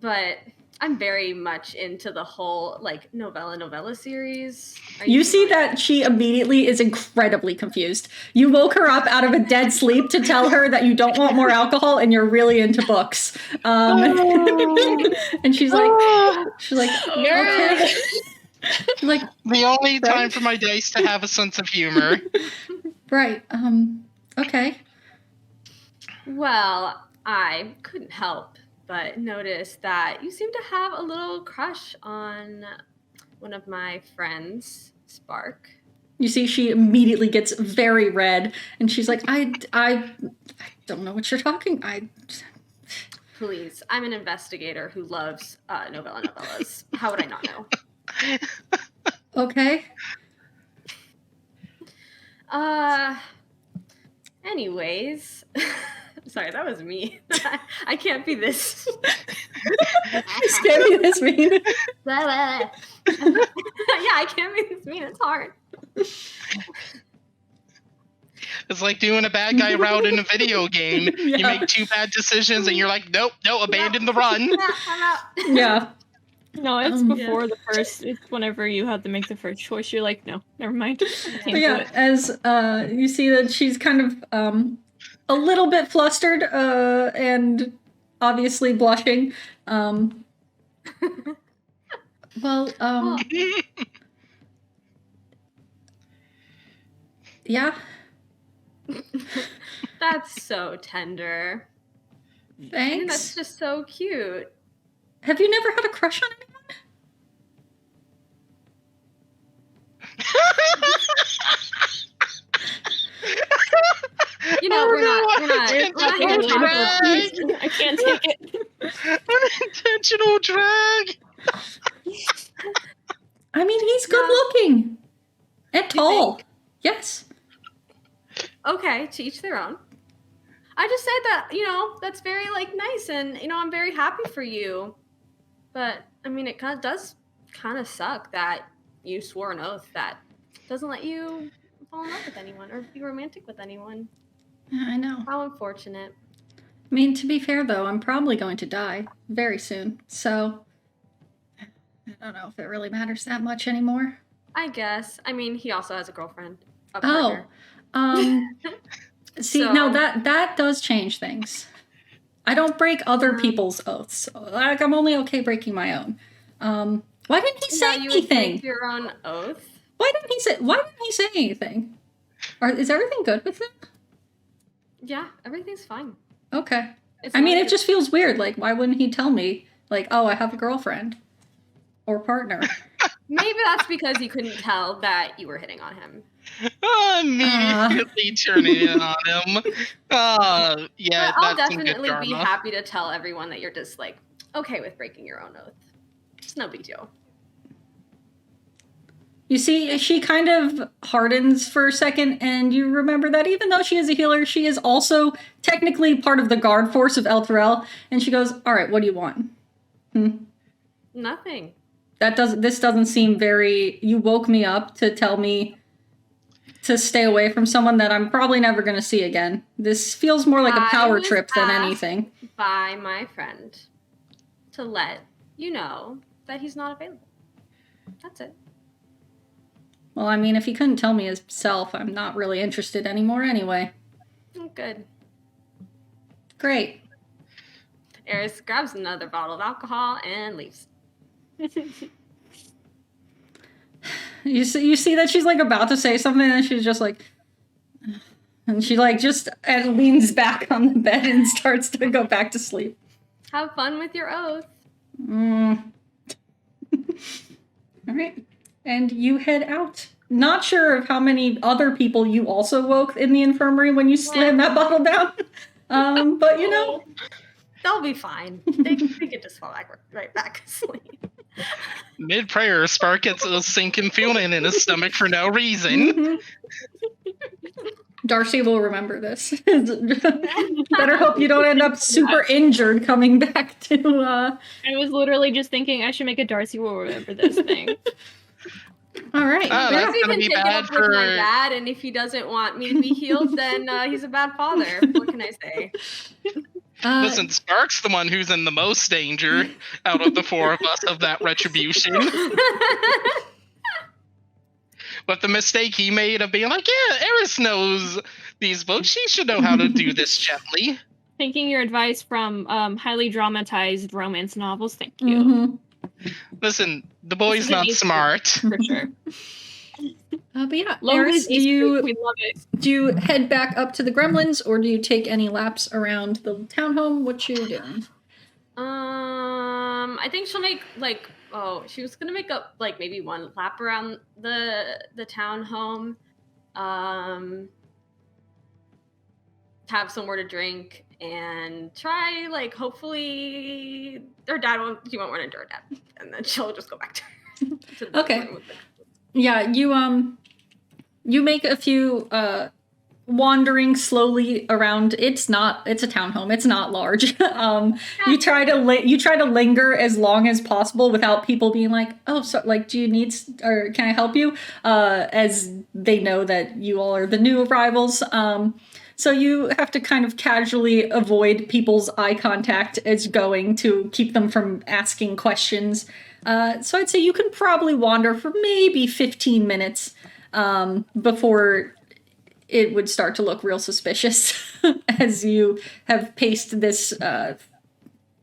but I'm very much into the whole like novella series. You see that she immediately is incredibly confused. You woke her up out of a dead sleep to tell her that you don't want more alcohol and you're really into books. And she's like, okay. Like the only time for my dice to have a sense of humor. Right. Okay. Well, I couldn't help but notice that you seem to have a little crush on one of my friends, Spark. You see, she immediately gets very red, and she's like, I don't know what you're talking. Please, I'm an investigator who loves novellas. How would I not know? Okay. Anyways, sorry, that was me. I can't be this. This can't be this mean. Yeah, I can't be this mean. It's hard. It's like doing a bad guy route in a video game. Yeah. You make 2 bad decisions and you're like, nope, abandon the run. I'm out. Yeah. No, it's before the first. It's whenever you have to make the first choice. You're like, no, never mind. But yeah, as you see that she's kind of a little bit flustered and obviously blushing. Yeah. That's so tender. Thanks. I think that's just so cute. Have you never had a crush on anyone? You know, we're not I can't take it. Unintentional drag. I mean, he's good looking and tall. Yes. Okay, to each their own. I just said that, that's very nice, and I'm very happy for you. But I mean, it does suck that you swore an oath that doesn't let you fall in love with anyone or be romantic with anyone. I know. How unfortunate. I mean, to be fair though, I'm probably going to die very soon, so I don't know if it really matters that much anymore. I guess. I mean, he also has a girlfriend. See, no, that does change things. I don't break other people's oaths. I'm only okay breaking my own. Why didn't he say you anything? would break your own oath? Why didn't he say anything? Is everything good with him? Yeah, everything's fine. Okay. It just feels weird. Like, why wouldn't he tell me? Like, oh, I have a girlfriend or partner. Maybe that's because he couldn't tell that you were hitting on him. Immediately turning it on him. Yeah, but I'll definitely be happy to tell everyone that you're just okay with breaking your own oath. It's no big deal. You see, she kind of hardens for a second, and you remember that even though she is a healer, she is also technically part of the guard force of Elturel. And she goes, "All right, what do you want?" Nothing. This doesn't seem very. You woke me up to tell me to stay away from someone that I'm probably never going to see again. This feels more like a power trip than anything. By my friend to let you know that he's not available. That's it. Well, I mean, if he couldn't tell me himself, I'm not really interested anymore anyway. Good. Great. Aeris grabs another bottle of alcohol and leaves. You see that she's like about to say something, and she's just like, and she like just and leans back on the bed and starts to go back to sleep. Have fun with your oath. All right, and you head out. Not sure of how many other people you also woke in the infirmary when you slammed that bottle down. But you know, they'll be fine. They can just fall right back asleep. Mid-prayer, Spark gets a sinking feeling in his stomach for no reason. Darcy will remember this. Better hope you don't end up super injured coming back to... I was literally just thinking I should make a Darcy will remember this thing. All right. That's He gonna can be take it bad up with my dad, and if he doesn't want me to be healed, then he's a bad father. What can I say? Listen, Spark's the one who's in the most danger out of the four of us of that retribution. But the mistake he made of being like, yeah, Aeris knows these books. She should know how to do this gently. Taking your advice from highly dramatized romance novels, thank you. Mm-hmm. Listen, the boy's not smart. For sure. But yeah, Low Aeris, we love it. do you head back up to the Gremlins, or do you take any laps around the townhome? What you doing? I think she'll make she was gonna make up like maybe one lap around the townhome. Have somewhere to drink and try hopefully she won't run into her dad, and then she'll just go back to the Okay. Yeah, you make a few wandering slowly around. It's a townhome. It's not large. You try to linger as long as possible without people being like, "Oh, so do you need or can I help you?" As they know that you all are the new arrivals. So you have to kind of casually avoid people's eye contact as going to keep them from asking questions. So I'd say you can probably wander for maybe 15 minutes before it would start to look real suspicious as you have paced this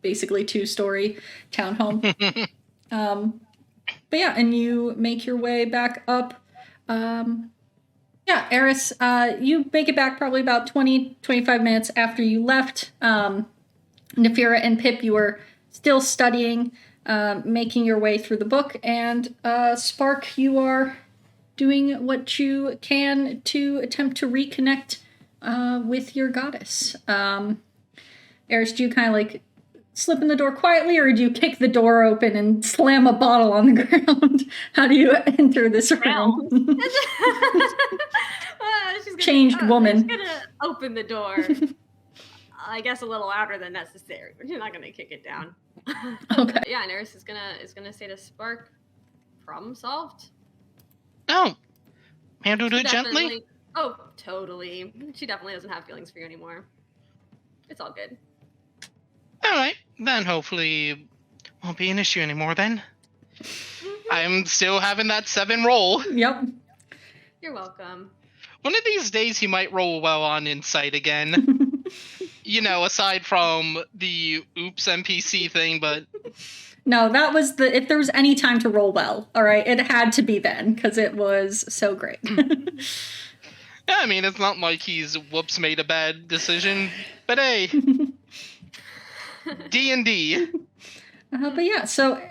basically 2-story townhome. But yeah, and you make your way back up. Yeah, Aeris, you make it back probably about 20-25 minutes after you left. Nefira and Pip, you were still studying, making your way through the book, and Spark, you are doing what you can to attempt to reconnect with your goddess. Aeris, do you kind of slip in the door quietly, or do you kick the door open and slam a bottle on the ground? How do you enter this room? Changed woman. She's gonna open the door. I guess a little louder than necessary, but you're not gonna kick it down. Okay. Yeah, and Aeris is gonna say to Spark, "Problem solved." Oh, handled it gently. Oh, totally. She definitely doesn't have feelings for you anymore. It's all good. All right, then hopefully won't be an issue anymore then. I'm still having that 7 roll. Yep. You're welcome. One of these days he might roll well on insight again. Aside from the oops NPC thing, but... No, that was if there was any time to roll well, all right, it had to be then, because it was so great. Yeah, I mean, it's not like he's made a bad decision, but hey... D&D. But yeah, so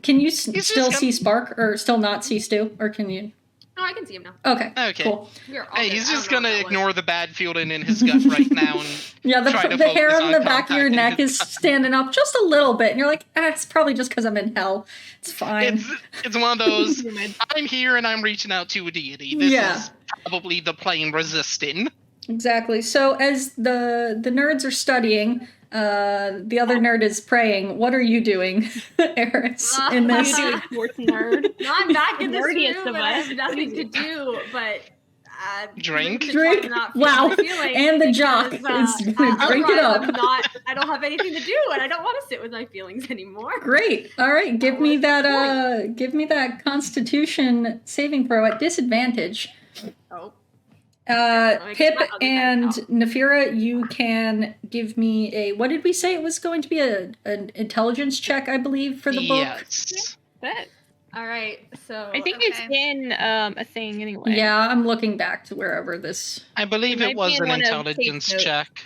can you still see Spark, or still not see Stu, or can you? Oh, I can see him now. Okay. Cool. Hey, he's just gonna ignore the bad feeling in his gut right now. And yeah, the hair on the back of your neck is standing up just a little bit, and you're like, it's probably just because I'm in hell. It's fine. It's one of those, I'm here and I'm reaching out to a deity. This is probably the plane resisting. Exactly. So as the nerds are studying, the other nerd is praying. What are you doing, Aeris, in this? What are you doing, fourth nerd? No, I'm back in this Nerdiest room, of and I us. have nothing to do but drink. Wow, and the jock is gonna drink it up. I don't have anything to do, and I don't want to sit with my feelings anymore. Great. All right, give me that Constitution saving throw at disadvantage. Oh. Pip I'll do that and now. Nafira, you can give me a. What did we say it was going to be? An intelligence check, I believe, for the book. Yes. But All right, so I think Okay. it's in a thing anyway. Yeah, I'm looking back to wherever this. I believe It it might was be in an one of intelligence Kate's notes. check.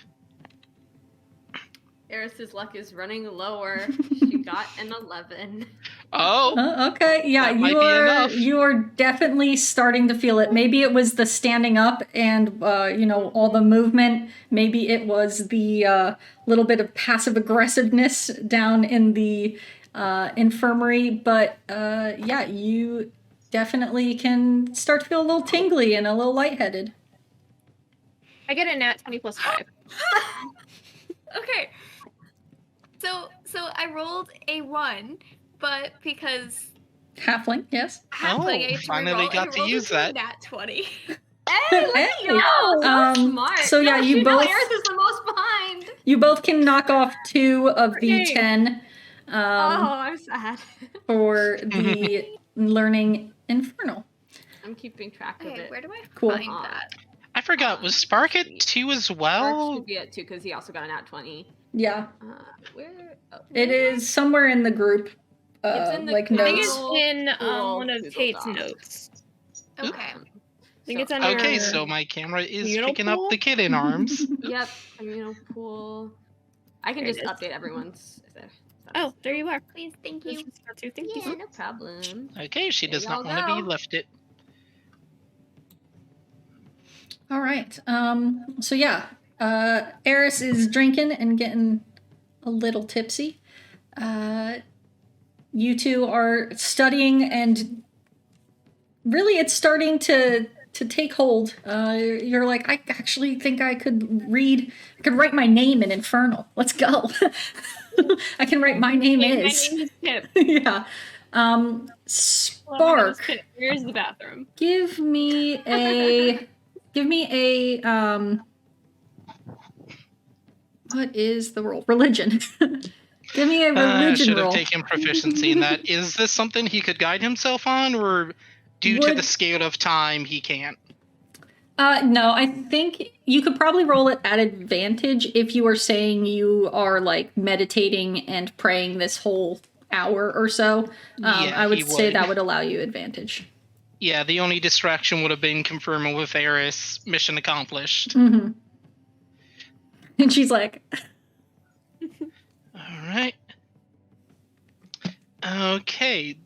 Eris's luck is running lower. She got an 11. Oh, Okay, yeah, That might be enough. you are definitely starting to feel it. Maybe it was the standing up and all the movement. Maybe it was the little bit of passive aggressiveness down in the infirmary. But yeah, you definitely can start to feel a little tingly and a little lightheaded. I get a nat 20 plus 5. Okay. So I rolled a 1, but because Halfling, yes. halfling, I get to finally reroll, got I to rolled use into a that. nat 20. Hey, look at Hey. you! So smart. So yeah, you know both- Eris is the most behind. You both can knock off 2 of the Yay. 10. Oh, I'm sad. For the learning infernal. I'm keeping track of Okay, it. where do I Cool. find that? I forgot. Was Spark at 2 as Spark well? should be at 2 because he also got an at 20. Yeah, Where? Oh, it is somewhere in the group. It's in the like I think notes. it's in Cool one of Google Tate's Doc. notes. Okay. I think it's under. Okay, so my camera is Communal picking up pool? the kid in arms. Yep, communal pool. I can There it just is. update everyone's. Oh, there you are. Please, thank This you. is part 2. Thank Yeah, you. no problem. Okay, she does There not y'all want to be go. lifted. All right. So yeah, Aeris is drinking and getting a little tipsy. You two are studying, and really, it's starting to take hold. You're like, I actually think I could write my name in Infernal. Let's go. I can write my name Hey, is. My name is Pip. Yeah. Hello, my name is Spark, Pip. Where's the bathroom? give me a what is the roll? Religion. Give me a religion Should have roll. taken proficiency in that. Is this something he could guide himself on, or due to Would- the scale of time, he can't? No, I think you could probably roll it at advantage if you were saying you are like meditating and praying this whole hour or so. Yeah, I would he say would. that would allow you advantage. Yeah, the only distraction would have been confirming with Aeris, mission accomplished. Mm-hmm. And she's like, Alright. Okay.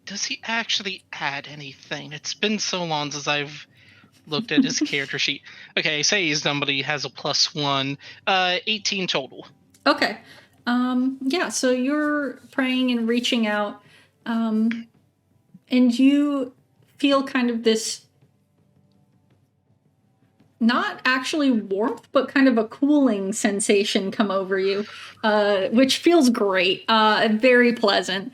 Does he actually add anything? It's been so long since I've looked at his character sheet. Okay, say he's done, but he has a +1. 18 total. okay. Yeah, so you're praying and reaching out, and you feel kind of this, not actually warmth, but kind of a cooling sensation come over you, which feels great, very pleasant,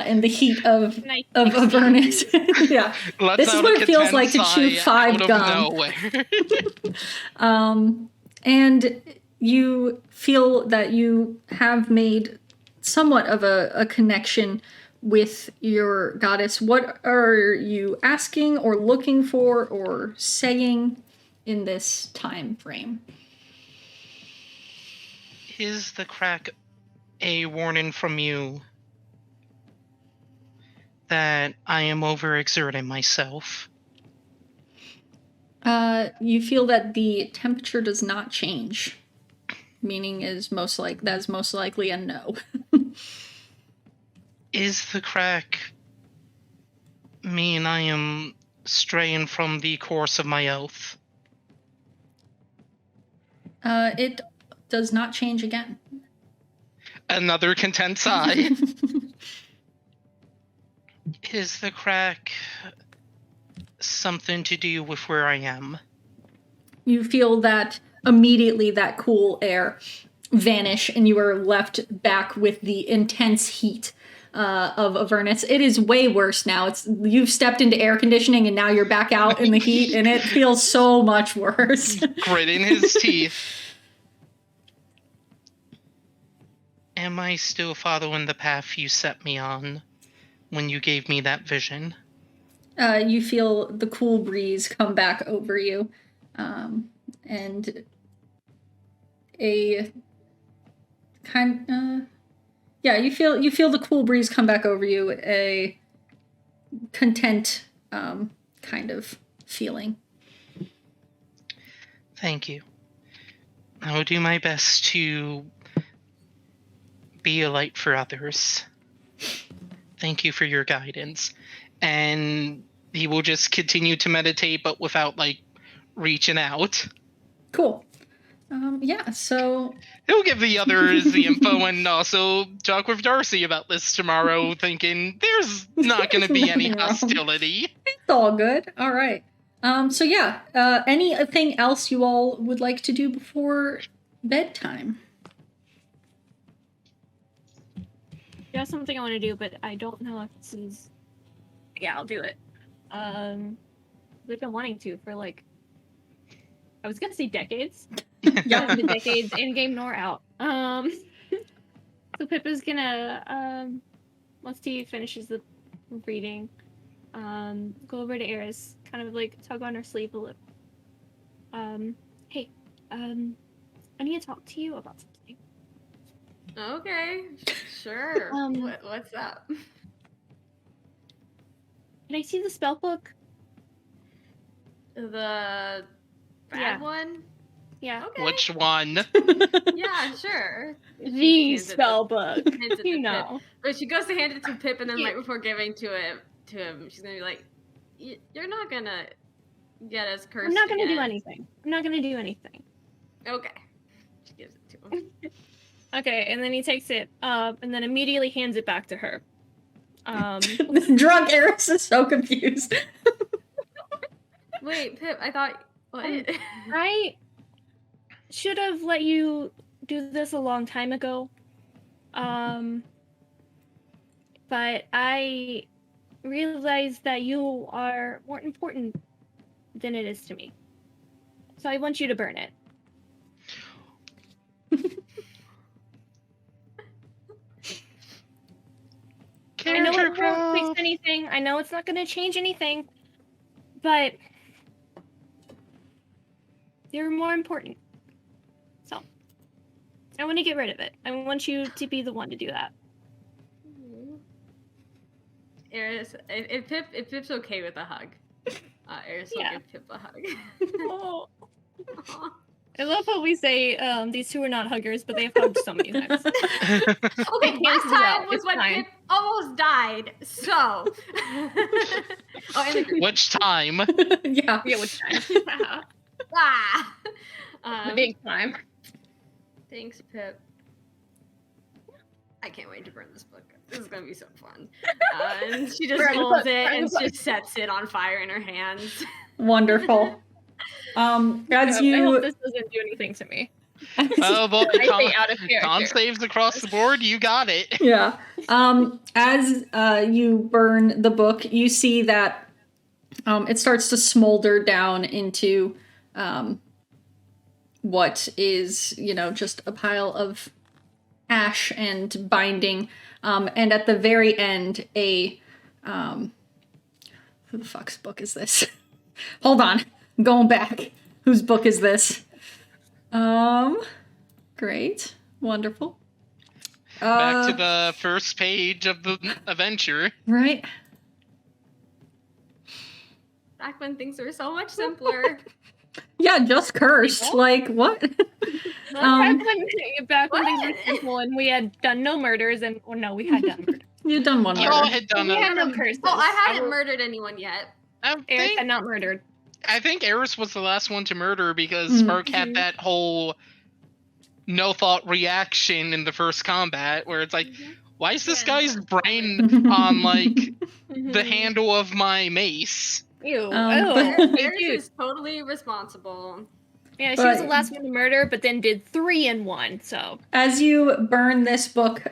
in the heat of Nice. Avernus. Yeah. Let's This is out what a it feels like to chew Katen 5 out of gum. nowhere. And you feel that you have made somewhat of a connection with your goddess. What are you asking or looking for or saying in this time frame? Is the crack a warning from you that I am overexerting myself? You feel that the temperature does not change, meaning that's most likely a no. Is the crack mean I am straying from the course of my oath? It does not change again. Another content sigh. Is the crack something to do with where I am? You feel that immediately that cool air vanish, and you are left back with the intense heat of Avernus. It is way worse now. You've stepped into air conditioning, and now you're back out in the heat, and it feels so much worse. Gritting his teeth. Am I still following the path you set me on when you gave me that vision? You feel the cool breeze come back over you. and a kind you feel the cool breeze come back over you, a content kind of feeling. Thank you. I will do my best to be a light for others. Thank you for your guidance. And he will just continue to meditate, but without, like, reaching out. Cool. So... He'll give the others the info and also talk with Darcy about this tomorrow, thinking there's not going to be any Nothing wrong. hostility. It's all good. All right. Anything else you all would like to do before bedtime? Yeah, something I want to do, but I don't know if this is. Yeah, I'll do it. We've been wanting to for like. I was gonna say decades. Yeah, the decades in game nor out. So Pippa's gonna once he finishes the reading, go over to Aeris, kind of like tug on her sleeve a little. Hey, I need to talk to you about something. Okay, sure. What's up? Can I see the spell book? The bad one? Yeah. Okay. Which one? Yeah, sure. The spell book. You know. Pip. But she goes to hand it to Pip, and then right before giving to him, she's gonna be like, "You're not gonna get us cursed." I'm not gonna again. do anything. I'm not gonna do anything. Okay. She gives it to him. Okay, and then he takes it up and then immediately hands it back to her. The drunk Aeris is so confused. Wait, Pip, I thought what? I should have let you do this a long time ago. But I realized that you are more important than it is to me. So I want you to burn it. I know it won't fix anything. I know it's not going to change anything. But you're more important. So I want to get rid of it. I want you to be the one to do that. Aeris, if Pip's okay with a hug, Aeris will give Pip a hug. Oh. I love how we say these two are not huggers, but they have hugged so many times. Okay, last time was when Pip almost died, so. Which time? Yeah, which time? The big time. Thanks, Pip. I can't wait to burn this book. This is gonna be so fun. And she just holds it and just sets it on fire in her hands. Wonderful. I hope this doesn't do anything to me. Oh, well, out of con saves across the board. You got it. Yeah. As you burn the book, you see that it starts to smolder down into what is, just a pile of ash and binding. And at the very end, who the fuck's book is this? Hold on. I'm going back. Whose book is this? Great. Wonderful. Back to the first page of the adventure. Right. Back when things were so much simpler. Yeah, just cursed. Like, what? Back when things were simple and we had done no murders and... Well, no, we had done murders. You've done one murder. You all had done We had no curses. Oh, I hadn't murdered anyone yet. Aeris had not murdered. I think Aeris was the last one to murder because Spark had that whole no-thought reaction in the first combat where it's like, why is this guy's brain on, like, the handle of my mace? Ew. Aeris is totally responsible. Yeah, she was the last one to murder, but then did 3 in 1, so. As you burn this book,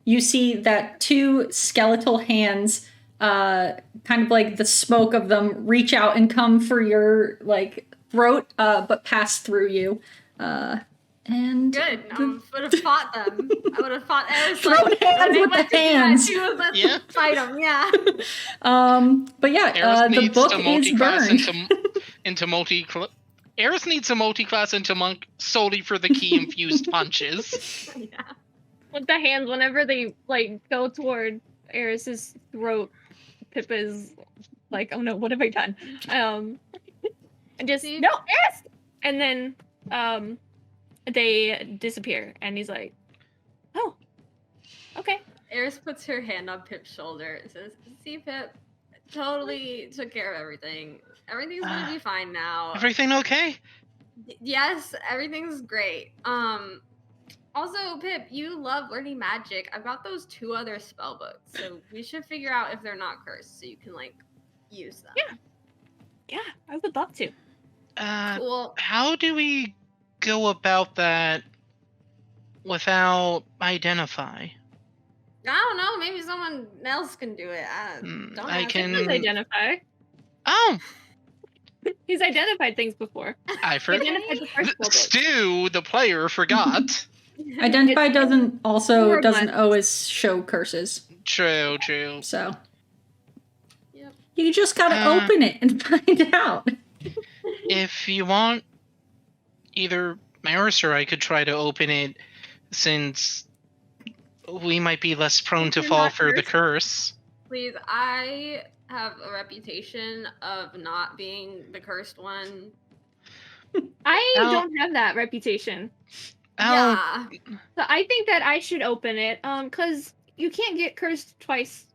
you see that 2 skeletal hands, kind of like the smoke of them, reach out and come for your, throat, but pass through you. And good. I would have fought them. I would have fought Aeris. Throat hands with the hands. Fight them. Yeah. But yeah, Aeris the needs book to is burned. into Aeris needs a multi-class into monk solely for the key-infused punches. Yeah. With the hands, whenever they like go toward Aeris's throat, Pip is like, "Oh no, what have I done?" And just See? no, Aeris, and then they disappear, and he's like, "Oh, okay." Eris puts her hand on Pip's shoulder and says, "See, Pip, totally took care of everything. Everything's gonna be fine now. Everything okay? Yes, everything's great. Also, Pip, you love learning magic. I've got those 2 other spell books, so we should figure out if they're not cursed, so you can like use them. Yeah, I would love to. Cool. How do we go about that without identify? I don't know. Maybe someone else can do it. Don't I ask. can- He's identify. Oh, He's identified things before. I He forgot. identified the first spell book. Stu, the player, forgot. Identify doesn't Forward always show curses. True. So Yep. you just gotta open it and find out. If you want, either Maris or I could try to open it, since we might be less prone to You're fall not for the cursed. curse. Please, I have a reputation of not being the cursed one. I Oh. don't have that reputation. Oh, Yeah. So I think that I should open it, cause you can't get cursed twice.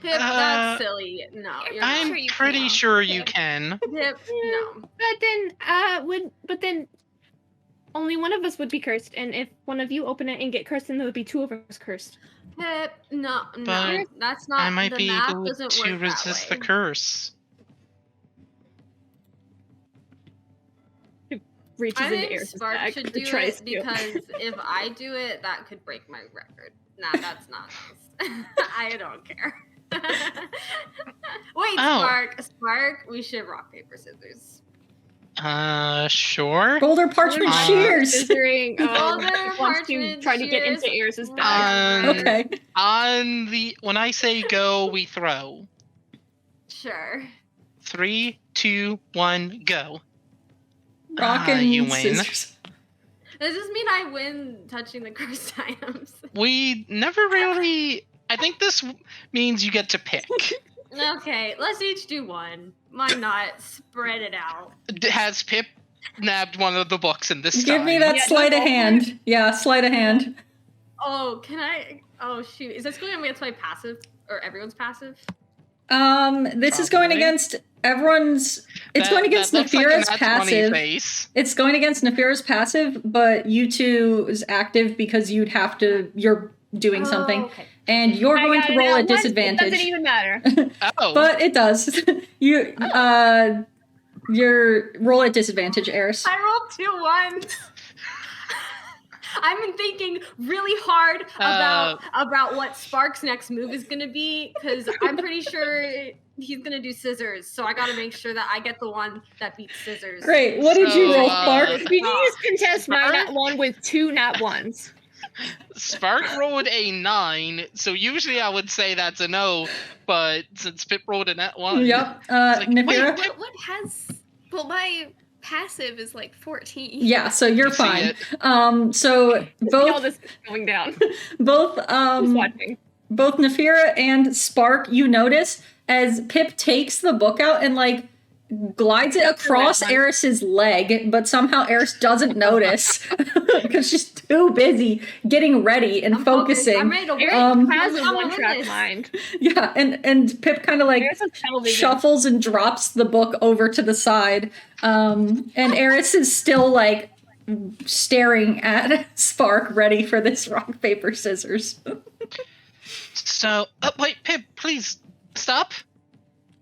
Pip, that's silly. No, you're I'm sure you pretty can. sure you can. Pip, no. But then only one of us would be cursed, and if one of you open it and get cursed, then there would be 2 of us cursed. Pip, no, But that's not. I might the be math able doesn't to work resist the that way. curse. Reaches I into think Aeris' Spark bag should and do tries it to. because if I do it, that could break my record. Nah, that's not nice. I don't care. Wait, Oh. Spark, we should rock, paper, scissors. Sure. Boulder parchment shears. Scissoring, Boulder, wants to parchment, try to get into shears, Aeris' bag. Okay. When I say go, we throw. Sure. 3, 2, 1, go. Rock and you win. scissors. Does this mean I win touching the cursed items? We never really. I think this means you get to pick. Okay, let's each do one. Why not? Spread it out. Has Pip nabbed one of the books in this Give time? me that Yeah, sleight of don't go hand. Yeah, sleight of hand. Oh, can I? Oh, shoot. Is this going against my passive? Or everyone's passive? This is going Probably. against everyone's. It's going against looks like a Nefira's nat 20 passive. face. It's going against Nefira's passive, but you two is active because you'd have to. You're doing something, Okay. and you're I going got to it roll at a once, It disadvantage. doesn't even matter. Oh. But it does. You your roll at disadvantage, Aeris. I rolled 2 ones. I've been thinking really hard about what Spark's next move is gonna be because I'm pretty sure he's gonna do scissors. So I gotta make sure that I get the one that beats scissors. Great. What did you So, roll, Spark? Did you just contest Spark? 9 at 1 with 2 nat 1s? Spark rolled a 9, so usually I would say that's a no, but since Pip rolled a nat 1. Yep. like, Nefira. wait. What has? Well, my passive is like 14. Yeah, so you're You see fine. it. So All both this is going down. both Who's watching? both Nefira and Spark, you notice as Pip takes the book out and like glides it across that one. Aeris's leg, but somehow Aeris doesn't notice because she's too busy getting ready and I'm focused. focusing. I'm ready to win. Aeris has I'm a gonna one-track win this. mind. Yeah, and Pip kind of like Aeris has television. shuffles and drops the book over to the side. And Aeris is still like staring at Spark, ready for this rock, paper, scissors. So, wait, Pip, please stop.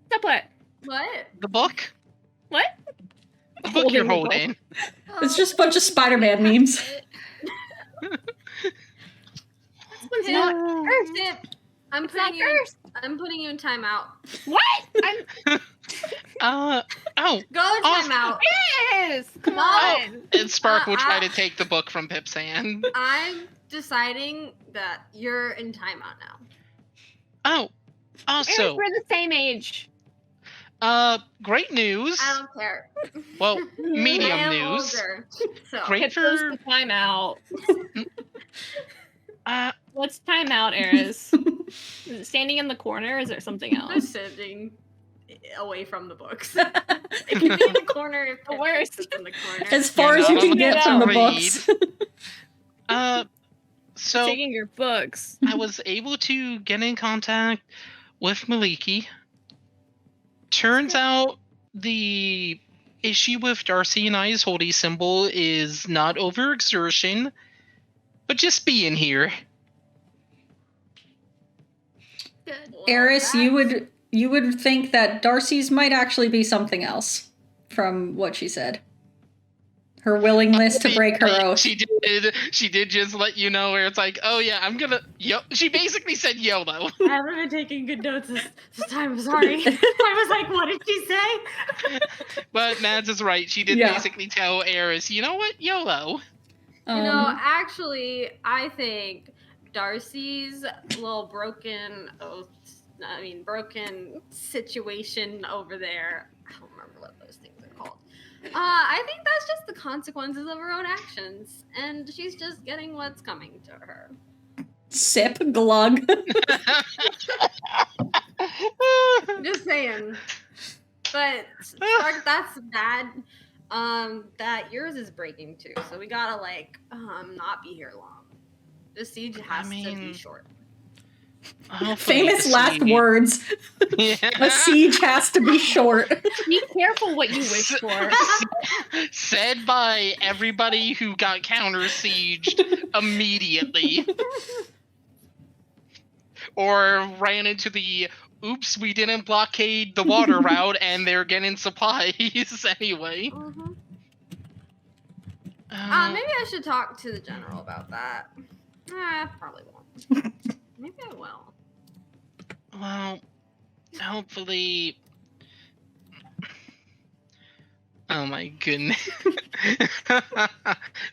Stop what? What? The book? What? The book you're Holding the book. holding. It's just a bunch of Spider-Man memes. This one's Pip, not cursed. Pip, I'm It's not putting you. cursed. I'm putting you in timeout. What? I'm Oh, Go in Oh. timeout. yes. Come No. on. and Spark will try I- to take the book from Pip's hand. I'm deciding that you're in timeout now. Oh, Aeris, also, we're the same age. Great news. I don't care. Well, medium I am news. older, so Great It goes for to timeout. uh What's timeout, Aeris? Is it standing in the corner? Or is there something I'm else? sitting away from the books. It can be in the corner if The it worst. sits in the corner. As far as not you can allowed get to from the read. books. So Taking your books. I was able to get in contact with Maliki. Turns out the issue with Darcy and I's holy symbol is not overexertion, but just being here. Good. Well, Aeris, you that's- would think that Darcy's might actually be something else from what she said. Her willingness to break her oath. She did just let you know where it's like, oh yeah, I'm gonna she basically said YOLO. I haven't been taking good notes this time. I'm sorry. I was like, what did she say? But Mads is right. She did basically tell Aeris, you know what? YOLO. You know, actually, I think Darcy's little broken situation over there. I don't remember what those things are called. I think that's just the consequences of her own actions, and she's just getting what's coming to her. Sip, glug. Just saying. But Spark, that's bad. That yours is breaking too, so we gotta not be here long. The siege has to be short. Famous last words. Yeah. A siege has to be short. Be careful what you wish for. Said by everybody who got counter-sieged immediately. Or ran into the, oops, we didn't blockade the water route and they're getting supplies anyway. Mm-hmm. Maybe I should talk to the general about that. Probably won't. Maybe I will. Well, hopefully... Oh my goodness.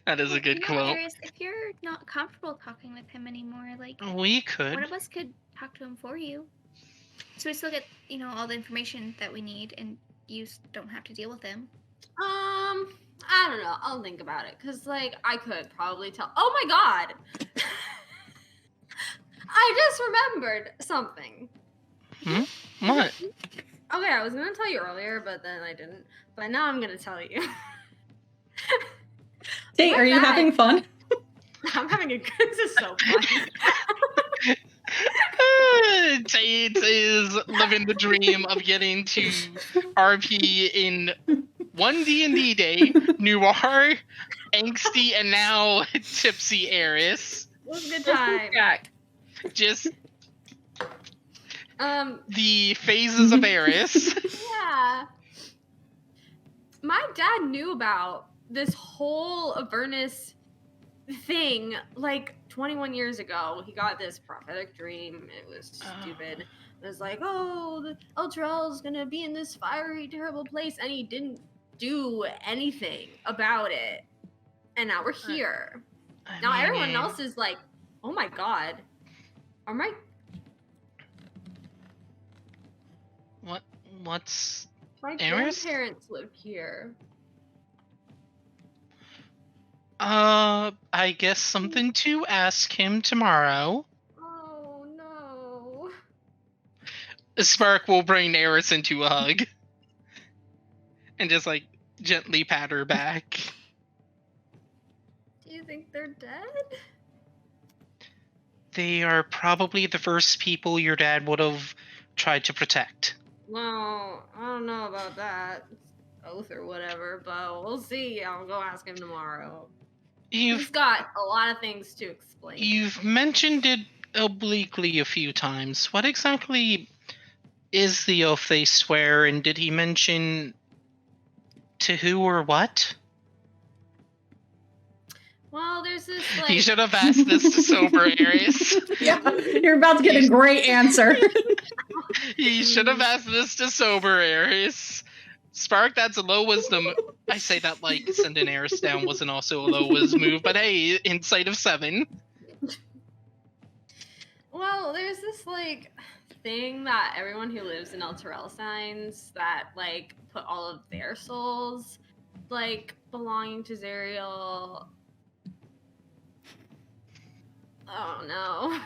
That is a good quote. Aeris, if you're not comfortable talking with him anymore, like We could. one of us could talk to him for you. So we still get, all the information that we need, and you don't have to deal with him. I don't know. I'll think about it, cause I could probably tell. Oh my god! I just remembered something. What? Okay, I was gonna tell you earlier, but then I didn't. But now I'm gonna tell you. Hey, are you having fun? I'm having a good. This is so funny. Tate is living the dream of getting to RP in one D&D day, Noir, angsty, and now tipsy Aeris. It was a good time. Just the phases of Aeris. Yeah. My dad knew about this whole Avernus thing 21 years ago. He got this prophetic dream. It was stupid. It was like, oh, the Elturel is gonna be in this fiery, terrible place, and he didn't do anything about it. And now we're here. Now everyone else is like, oh my god. Are my What's Aeris? Grandparents live here. I guess something to ask him tomorrow. Oh no. Spark will bring Aeris into a hug. And just gently pat her back. Do you think they're dead? They are probably the first people your dad would have tried to protect. Well, I don't know about that. Oath or whatever, but we'll see. I'll go ask him tomorrow. He's got a lot of things to explain. You've mentioned it obliquely a few times. What exactly is the oath they swear, and did he mention to who or what? Well, there's this He should have asked this to sober Aeris. Yeah, you're about to get a great answer. He should have asked this to sober Aeris. Spark, that's a low wisdom. I say that sending Aeris down wasn't also a low wisdom move, but hey, insight of 7. Well, there's this thing that everyone who lives in El Terrell signs that like put all of their souls like belonging to Zariel. Oh no.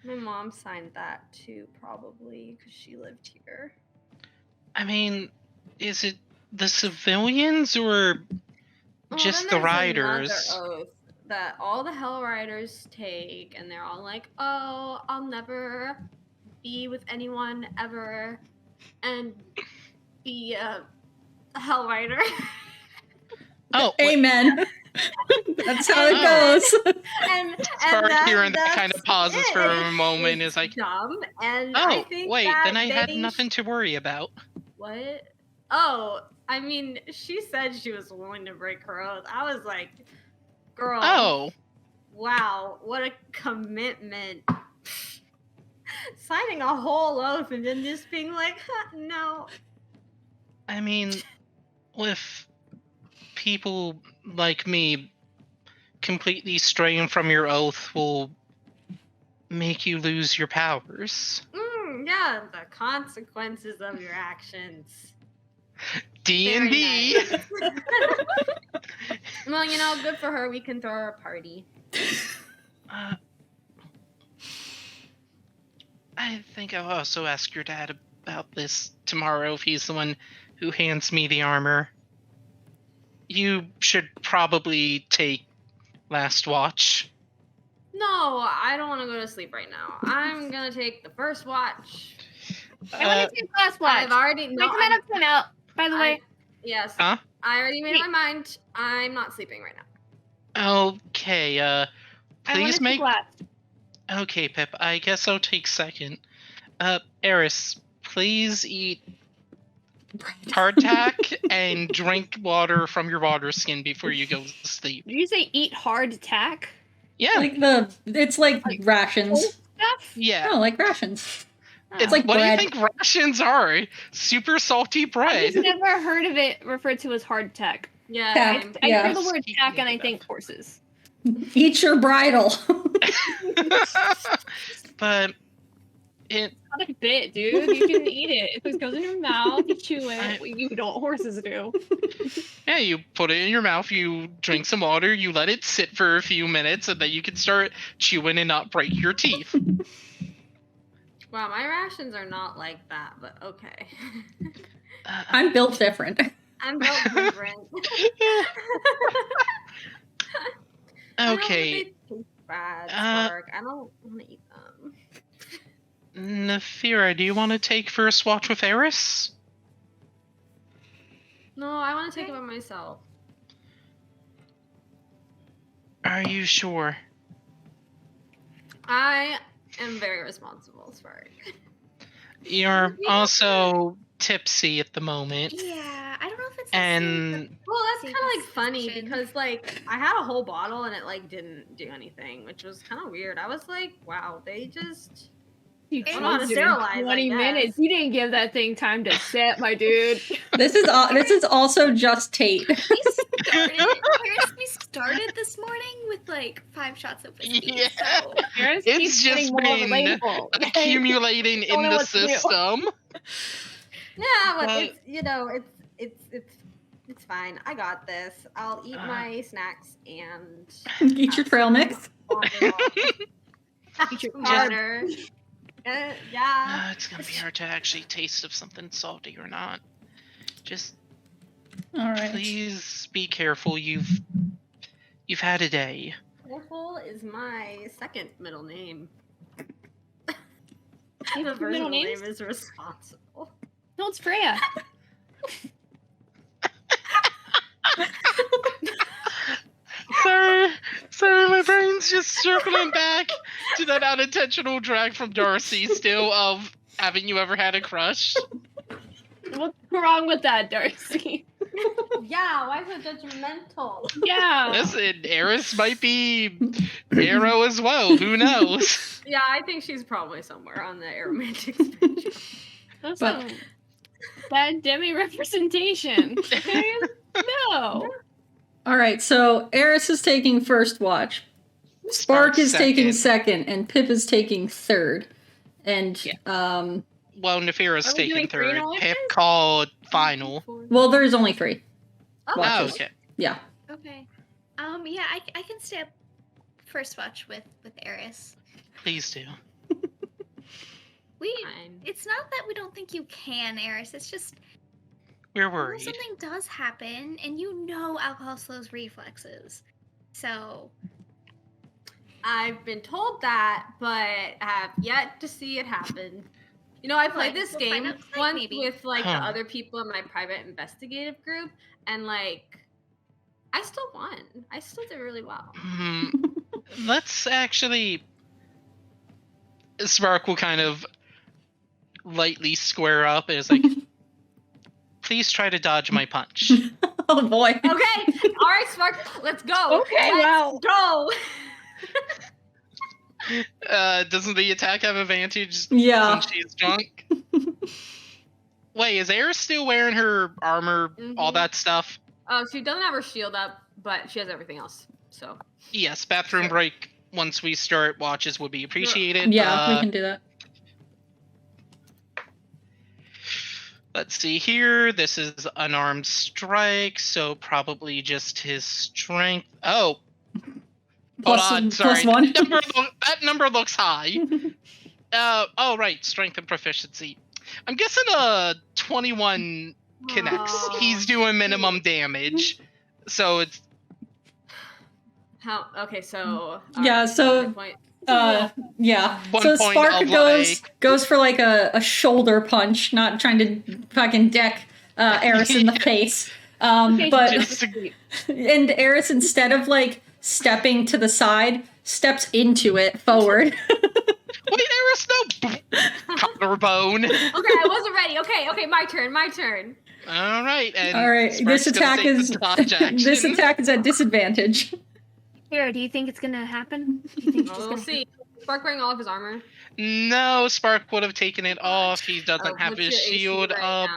My mom signed that too, probably, because she lived here. I mean, is it the civilians or just then the there's riders? another oath that all the Hell Riders take, and they're all like, "Oh, I'll never be with anyone ever, and be a Hell Rider." Oh, Amen. That's how it Oh. goes. and Start hearing that that's kind of pauses it. for a It's- moment it's is like, dumb, and I oh, think wait, that then I had they nothing to worry about. What? Oh, I mean, she said she was willing to break her oath. I was like, girl. Oh, Wow, what a commitment. Signing a whole oath and then just being like, no. I mean, with people like me, completely straying from your oath will make you lose your powers. Yeah, the consequences of your actions. D&D. Very nice. Well, you know, good for her. We can throw her a party. I think I'll also ask your dad about this tomorrow if he's the one who hands me the armor. You should probably take last watch. No, I don't want to go to sleep right now. I'm gonna take the first watch. I want to take last watch. I've already Can I come out of point out, by the way? Yes. Huh? I already made Wait. my mind. I'm not sleeping right now. Okay, I want please to make... take last. Okay, Pip, I guess I'll take second. Aeris, please eat hardtack and drink water from your water skin before you go to sleep. Did you say eat hard tack? Yeah, It's like rations. Old stuff? yeah. No, like rations. It's like what bread. do you think rations are? Super salty I've bread. just never heard of it referred to as hard tack. Yeah. Yeah. same. I Yeah. hear the word Keep tack and I thinking think horses. Eat your bridle. But it Not a bit, dude. You can eat it. If it goes in your mouth, you chew it. I- You don't. Horses do. yeah, you put it in your mouth, you drink some water, you let it sit for a few minutes, and then you can start chewing and not break your teeth. Wow, my rations are not like that, but okay. I'm built different. I'm built different. Okay, I don't think they taste bad, Spark. I don't want to eat them. Nafira, do you want to take first watch with Aeris? No, I want to take it by myself. Are you sure? I am very responsible, Spark. You're also tipsy at the moment, Yeah, I don't know if it's and Well, that's Save kind of us like funny suspicion. because like I had a whole bottle and it like didn't do anything, which was kind of weird. I was like, wow, they just You I don't know how to drugged it in sterilize, I 20 guess. minutes. You didn't give that thing time to set, my dude. This is also just Tate. we started this morning with like 5 shots of whiskey. Yeah. So Yours It's keeps just getting more been relatable. accumulating Don't in know the what to do. system. yeah, but Well- it's it's fine. I got this. I'll eat my snacks and Eat your trail mix. Eat your water. Yeah. It's gonna be hard to actually taste if something's salty or not. Just All right. please be careful. You've had a day. Careful is my second middle name. You The have first middle middle names? name is responsible. No, it's Freya. Sorry, my brain's just circling back to that unintentional drag from Darcy still of haven't you ever had a crush? What's wrong with that, Darcy? Yeah, why so judgmental? Yeah. Listen, Aeris might be Arrow as well. Who knows? Yeah, I think she's probably somewhere on the aromantic spectrum. That's But- some bad demi representation. Okay? No. All right. So Eris is taking first watch. Spark is taking second. and Pip is taking third. And Well, Nefira's Are we taking doing three in third. all of Pip this? called final. well, there's only 3. Oh, Oh, Watches. okay. Yeah. Okay. Yeah, I can stay up first watch with Aeris. Please do. fine. It's not that we don't think you can, Aeris. It's just We're if worried. something does happen, and alcohol slows reflexes. So I've been told that, but have yet to see it happen. You know, I played Well, this we'll find game out tonight, once maybe. with like the Huh. other people in my private investigative group, and like I still won. I still did really well. Let's actually. Spark will kind of lightly square up and is like, please try to dodge my punch. Oh boy. Okay, all right, Spark, let's go. Okay, let's wow. go. Doesn't the attack have advantage Yeah. since she's drunk? Wait, is Aeris still wearing her armor, all Mhm. that stuff? She doesn't have her shield up, but she has everything else. So Yes, bathroom Sure. break once we start watches would be appreciated. Yeah, we can do that. Let's see here. This is unarmed strike, so probably just his strength. Oh. Hold on, sorry. +1. That number looks high. Oh, right, strength and proficiency. I'm guessing 21 connects. Oh, He's doing minimum damage. So it's how? Okay, so Yeah, alright, so, good point. Yeah. 1 So point Spark of, goes for like a shoulder punch, not trying to fucking deck Aeris in the face. But just to- and Aeris, instead of like stepping to the side, steps into it forward. Wait, Aeris, no! Collarbone. Okay, I wasn't ready. Okay, my turn. All right, and All right, Spark's this gonna attack take the is dodge action. this attack is at disadvantage. Hero, do you think it's gonna happen? Do you think it's We'll gonna see. Spark wearing all of his armor. No, Spark would have taken it off. He doesn't Oh, have what's his your AC shield right up.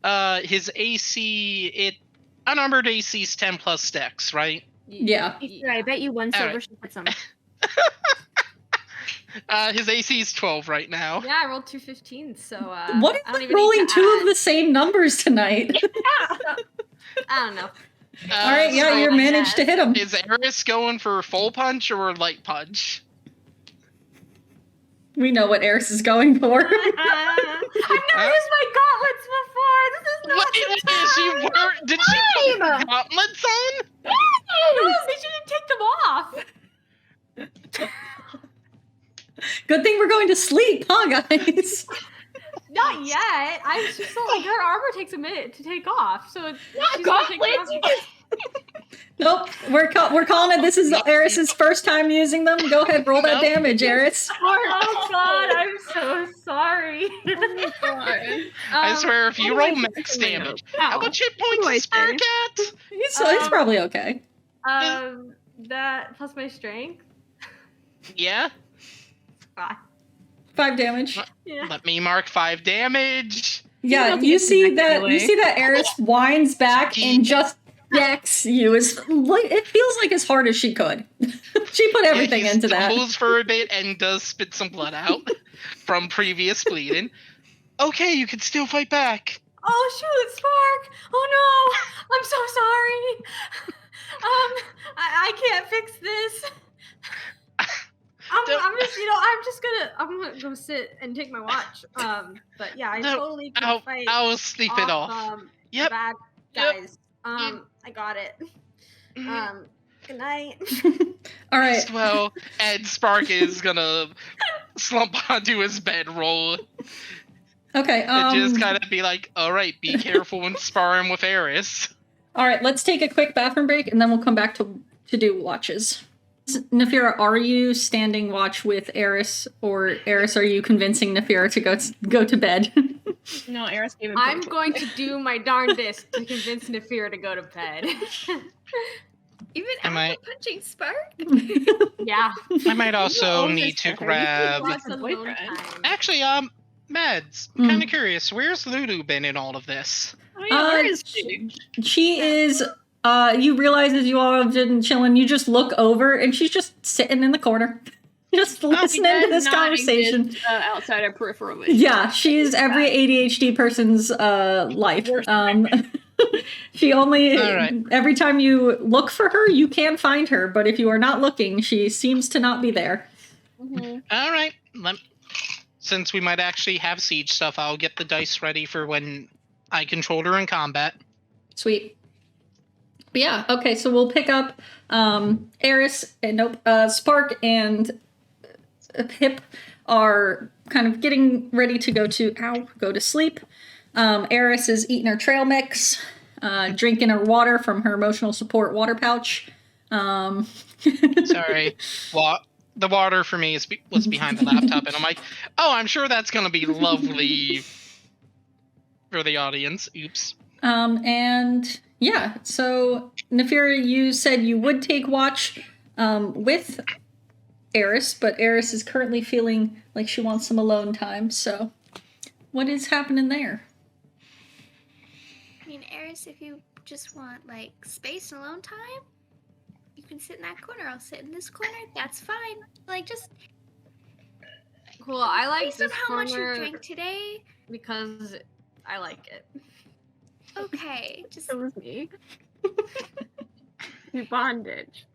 now? His AC, unarmored AC's 10 plus stacks, right? Yeah. Sure, I bet you one silver Alright. should put some. His AC's 12 right now. Yeah, I rolled 2 15s, so What is I don't with even rolling need to 2 of add. the same numbers tonight? I don't know. All right, yeah, so you I managed to hit him. Is Aeris going for full punch or light punch? We know what Aeris is going for. I've never used my gauntlets before. This is not Wait, the time. did she put gauntlets on? No, they shouldn't take them off. Good thing we're going to sleep, huh, guys? Not yet. I'm just so like her armor takes a minute to take off, so she's gonna take them off. Nope, we're calling it. This is Aeris's first time using them. Go ahead, roll that Nope. damage, Aeris. Oh God, I'm so sorry. I swear, if you what do I roll do max to my damage, notes? how much hit do points I is Spark say? at? It's probably okay. That plus my strength. Yeah, 5. 5 damage. Yeah. let me mark 5 damage. Yeah, don't you get see connected that. away. You see that Aeris winds back and just decks you. It feels like as hard as she could. She put everything He into that. stumbles for a bit and does spit some blood out from previous bleeding. Okay, you can still fight back. Oh shoot, it's Spark! Oh no, I'm so sorry. I can't fix this. I'm gonna go sit and take my watch. But yeah, I No, totally can fight. I'll sleep it off. Yep. Bad Yep. guys. I got it. Good night. All right. Well, and Spark is gonna slump onto his bedroll Okay. and just kind of be like, "All right, be careful when sparring with Aeris." All right. Let's take a quick bathroom break, and then we'll come back to do watches. Nefira, are you standing watch with Aeris, or Aeris, are you convincing Nefira to go to bed? No, Aeris gave him. I'm going to do my darndest to convince Nefira to go to bed. Even Am I- after punching Spark? Yeah. I might also own need this to sucker. grab. Lots of alone boyfriend. time. Actually, Mads, I'm kind of curious. Where's Lulu been in all of this? Oh yeah, where is she? She is You realize as you all have been chilling, you just look over and she's just sitting in the corner, just listening to this conversation. Outside our peripheral vision. Yeah, she's every ADHD person's life. She only every time you look for her, you can find her, but if you are not looking, she seems to not be there. Mm-hmm. All right. Since we might actually have siege stuff, I'll get the dice ready for when I control her in combat. Sweet. But yeah, okay, so we'll pick up Aeris and Spark and Pip are kind of getting ready to go to sleep. Aeris is eating her trail mix, drinking her water from her emotional support water pouch. Sorry. The water for me was behind the laptop, and I'm like, oh, I'm sure that's going to be lovely for the audience. Oops. And yeah, so Nefira, you said you would take watch with Aeris, but Aeris is currently feeling like she wants some alone time, so what is happening there? I mean, Aeris, if you just want, like, space and alone time, you can sit in that corner. I'll sit in this corner. That's fine. Like, just... Cool, I like based on this how much you corner drank today, because I like it. okay, just... It was me. We bondage.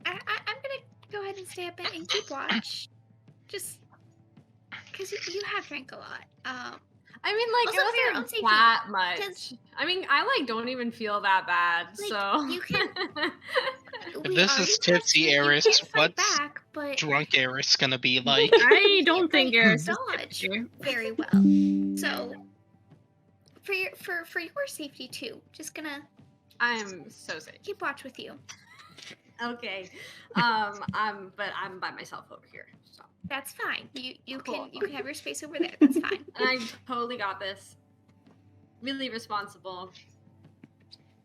I'm gonna go ahead and stay up and keep watch. Just... because you have drank a lot. I mean, like, Also for your it own wasn't safety, that much. 'cause- I mean, I, like, don't even feel that bad, Like, so... you can... we This already is tipsy tested, you Aeris. can't fight What's back, but drunk Aeris going to be like? I don't think Aeris is dodge tipsy. very well. So, for your safety too, just gonna I'm so safe. keep watch with you. Okay. I'm by myself over here, so... That's fine. You Cool. can have your space over there. That's fine. And I totally got this. Really responsible.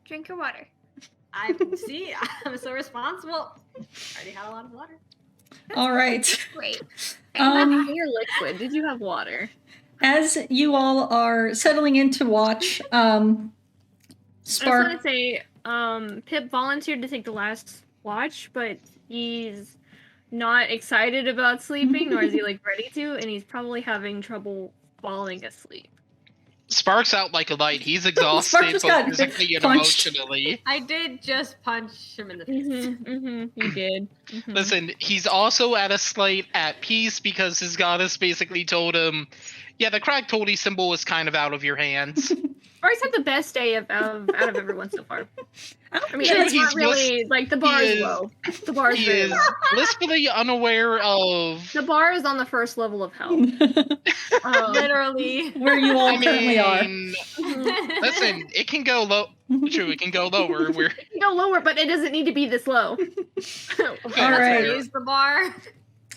Drink your water. I'm so responsible. Already had a lot of water. All right. Great. You're liquid. Did you have water? As you all are settling into watch, I just Spark. want to say, Pip volunteered to take the last watch, but he's not excited about sleeping, nor is he like ready to, and he's probably having trouble falling asleep. Sparks out like a light. He's exhausted, just both got physically and punched. I emotionally. did just punch him in the face. You did. Listen, he's also at a slight at peace because his goddess basically told him, yeah, the cracked holy symbol is kind of out of your hands. Sparks had the best day out of everyone so far. I mean, Sure, it's not he's really like the bar is low. The bar is He very is low. blissfully unaware of... The bar is on the first level of hell. Literally. Where you all currently are. Listen, it can go low. True, it can go lower. We're... You can go lower, but it doesn't need to be this low. All right. Raise the bar.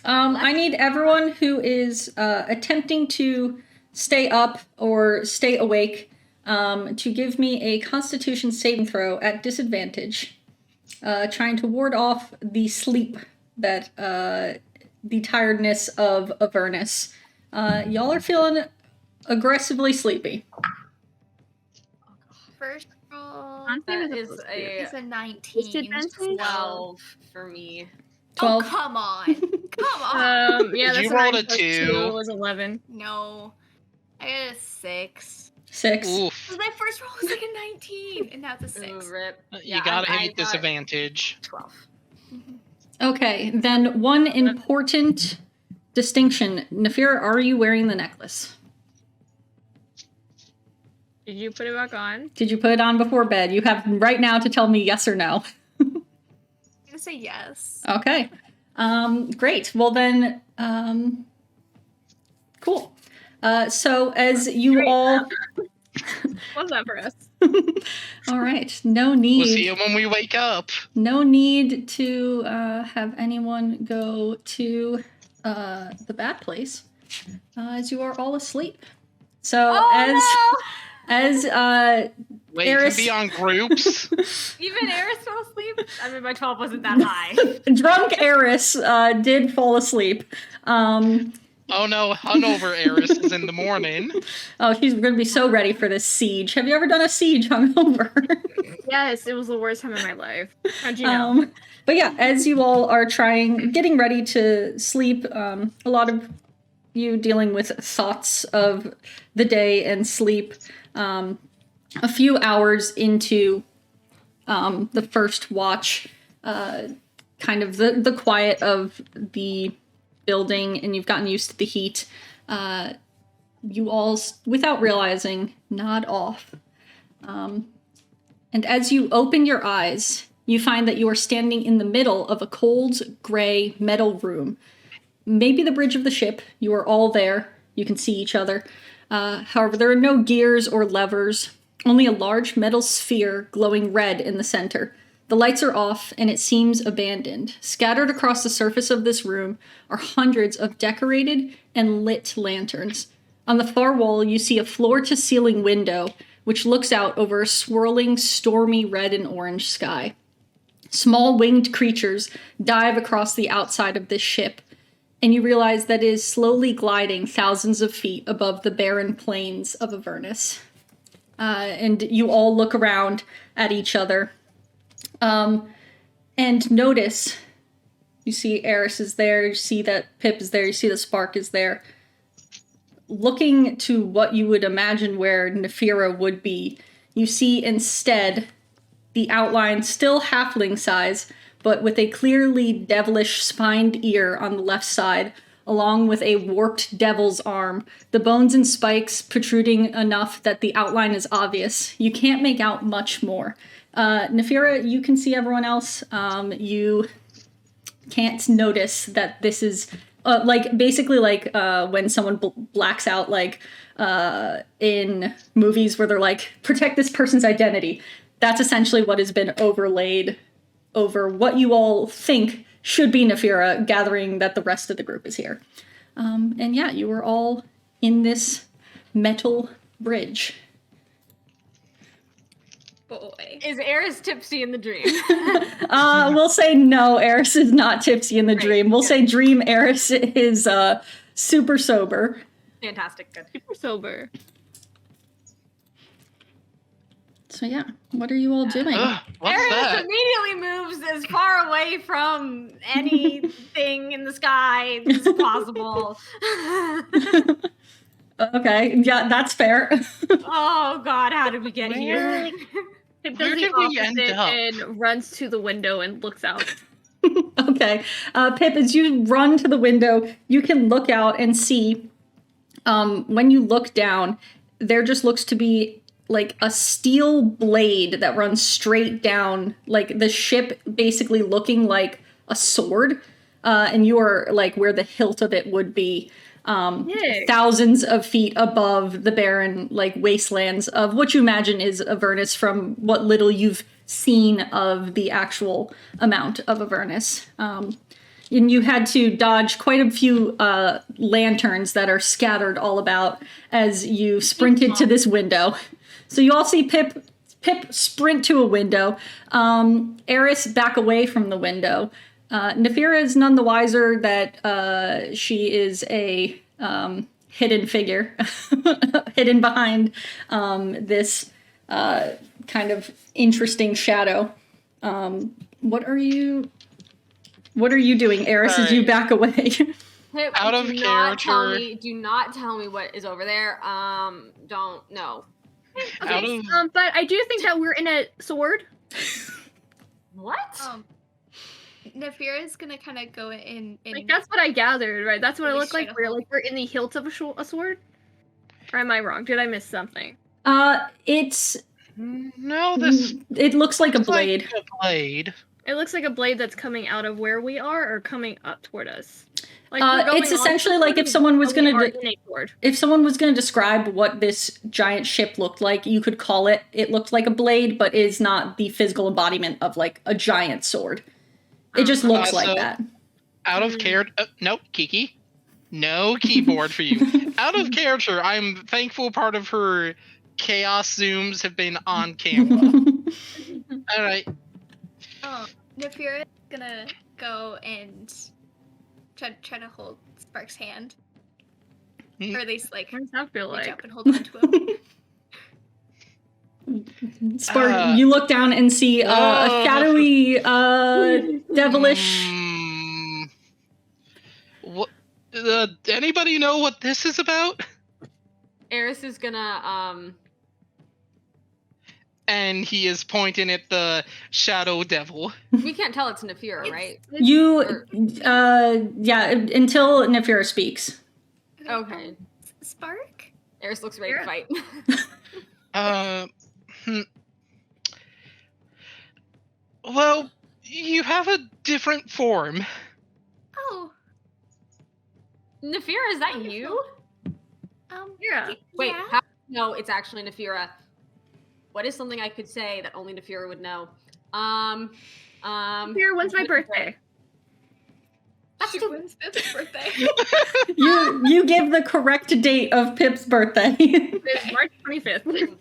I need everyone who is attempting to stay up or stay awake to give me a Constitution saving throw at disadvantage, trying to ward off the sleep that the tiredness of Avernus. Y'all are feeling aggressively sleepy. First roll That is is a a 19. Disadvantage? 12 for me. 12. Oh, come on. Come on. Yeah, that's You rolled a 9 plus 2. 2 was 11. No. I got a 6. 6. Oof. Because my first roll was like a 19, and now it's a 6. Ooh, rip. You gotta I hit got disadvantage. 12. Okay, then one important distinction. Nefira, are you wearing the necklace? Did you put it back on? Did you put it on before bed? You have right now to tell me yes or no. I'm going to say yes. Okay. Great. Well then, cool. So as you Great. all... What's that for us? All right. No need. We'll see it when we wake up. No need to have anyone go to the bad place, as you are all asleep. So as Wait, Aeris- can be on groups. Even Aeris fell asleep? I mean, my 12 wasn't that high. drunk Aeris did fall asleep. Oh no, hungover Aeris is in the morning. Oh, she's going to be so ready for this siege. Have you ever done a siege hungover? Yes, it was the worst time of my life. How'd you know? But yeah, as you all are getting ready to sleep, a lot of you dealing with thoughts of the day and sleep. A few hours into the first watch, kind of the quiet of the building, and you've gotten used to the heat, you all, without realizing, nod off. And as you open your eyes, you find that you are standing in the middle of a cold, gray metal room. Maybe the bridge of the ship. You are all there. You can see each other. However, there are no gears or levers, only a large metal sphere glowing red in the center. The lights are off, and it seems abandoned. Scattered across the surface of this room are hundreds of decorated and lit lanterns. On the far wall, you see a floor-to-ceiling window, which looks out over a swirling, stormy red and orange sky. Small winged creatures dive across the outside of this ship, and you realize that it is slowly gliding thousands of feet above the barren plains of Avernus. And you all look around at each other. And notice, you see Aeris is there, you see that Pip is there, you see the Spark is there. Looking to what you would imagine where Nephira would be, you see instead the outline still halfling size, but with a clearly devilish spined ear on the left side, along with a warped devil's arm, the bones and spikes protruding enough that the outline is obvious. You can't make out much more. Nephira, you can see everyone else. You can't notice that this is basically when someone blacks out, in movies where they're like, protect this person's identity. That's essentially what has been overlaid over what you all think should be Nephira, gathering that the rest of the group is here. And yeah, you are all in this metal bridge. Boy. Is Aeris tipsy in the dream? We'll say no, Aeris is not tipsy in the dream. We'll say dream Aeris is super sober. Fantastic, good. Super sober. So yeah, what are you all doing? What's Aeris that? immediately moves as far away from anything in the sky as possible. Okay, yeah, that's fair. Oh God, how did we get here? Pip Where does did the we end opposite up? and runs to the window and looks out. Okay, Pip, as you run to the window, you can look out and see, when you look down, there just looks to be like a steel blade that runs straight down, like the ship basically looking like a sword, and you are like where the hilt of it would be, Yay. thousands of feet above the barren like wastelands of what you imagine is Avernus from what little you've seen of the actual amount of Avernus. And you had to dodge quite a few lanterns that are scattered all about as you sprinted to this window. So you all see Pip sprint to a window. Aeris back away from the window. Nephira is none the wiser that she is a hidden figure, hidden behind this kind of interesting shadow. What are you doing, Aeris, as you back away? Pip, Out of do not character. do not tell me what is over there. Don't know. Out Okay, of- but I do think that we're in a sword. What? Nephira is gonna kind of go in. Like that's what I gathered, right? That's what it Really looked like. straight up. We're in the hilt of a sword. Or am I wrong? Did I miss something? No, this It looks like a looks like blade. a blade. It looks like a blade that's coming out of where we are, or coming up toward us. Like we're going It's on essentially the like if someone was or we gonna are in a sword. If someone was going to describe what this giant ship looked like, you could call it looked like a blade, but is not the physical embodiment of like a giant sword. It just looks like so- that. Out of character. Nope, Kiki. No keyboard for you. Out of character, I'm thankful part of her chaos zooms have been on camera. Alright. Nephira is gonna go and try to hold Spark's hand. Or at least, like, What does that feel reach like? up and hold on to him. Spark, you look down and see a shadowy, devilish. What? Anybody know what this is about? Aeris is gonna And he is pointing at the shadow devil. we can't tell it's Nefira, right? You, Or- yeah, until Nefira speaks. Okay. Spark? Aeris looks ready to Yeah. fight. Well, you have a different form. Oh, Nefira, is that you? Yeah. Wait, yeah. how no, it's actually Nefira. What is something I could say that only Nefira would know? Here, when's my birthday? That's too When's Pip's birthday? You give the correct date of Pip's birthday. It's March 25th.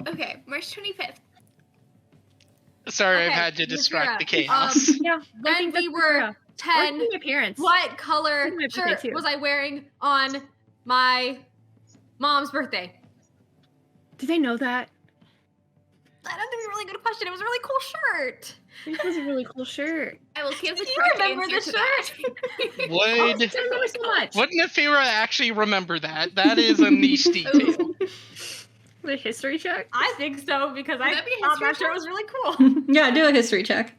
Okay, March 25th. Sorry, Okay, I've had to distract the Nefira, chaos. Yeah. when we were 10, My parents. what color When's my birthday, shirt too? was I wearing on my mom's birthday? Did they know that? That's a really good question. It was a really cool shirt. This was a really cool shirt. I will give the Do you correct remember answer the to that. I Would don't remember so much. would Nefira actually remember that? That is a niche detail. The history check? I think so because I that be a thought that history shirt check? was really cool. Yeah, do a history check.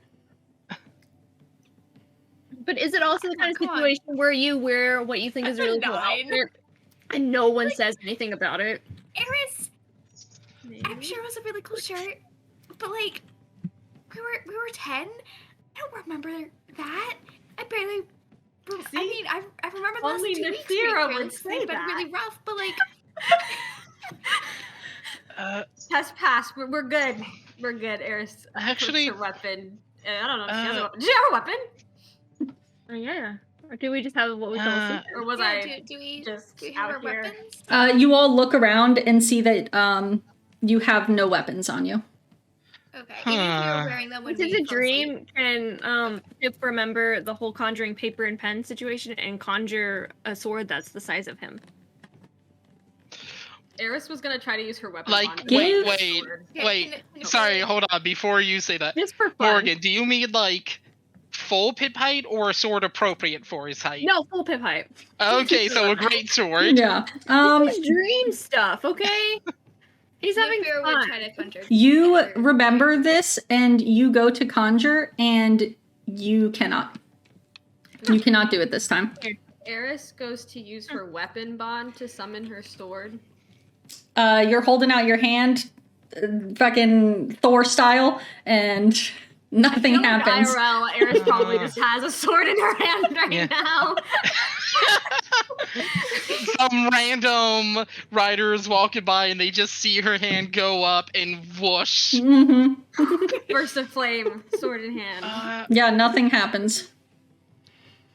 But is it also the kind of come on. situation where you wear what you think is a really cool 9. outfit and no one says anything about it? Aeris, I'm sure it was a really cool shirt, but like, we were 10. I don't remember that. I barely. See? I mean, I remember the last Only 2 weeks Nefira being would fairly- say they've been that. really rough, but like, Uh, Pass. We're good. We're good. Eris Actually- puts her weapon. I don't know if she has a weapon. Did you have a weapon? Oh, yeah. Or do we just have what we call a secret? Or was yeah, I do we just do we have out our here? weapons? You all look around and see that you have no weapons on you. Okay, even if we Huh. were wearing them when Since we it's a fell asleep. dream, can Pip remember the whole conjuring paper and pen situation and conjure a sword that's the size of him? Eris was gonna try to use her weapon. Like, on Give- wait. Okay, Wait, can it Sorry, really- hold on. Before you say that, Just for fun. Morgan, do you mean like full Pip height or a sword appropriate for his height? No, full Pip height. Okay, so a great sword. Yeah. This is dream stuff, okay? He's having Nefira would fun. try to conjure. You conjure- remember this, and you go to conjure, and you cannot. You cannot do it this time. Eris goes to use her weapon bond to summon her sword. You're holding out your hand, fucking Thor style, and nothing I feel like happens. IRL, Eris probably just has a sword in her hand right Yeah. now. Some random riders walking by and they just see her hand go up and whoosh. hmm Burst of flame, sword in hand. Yeah, nothing happens.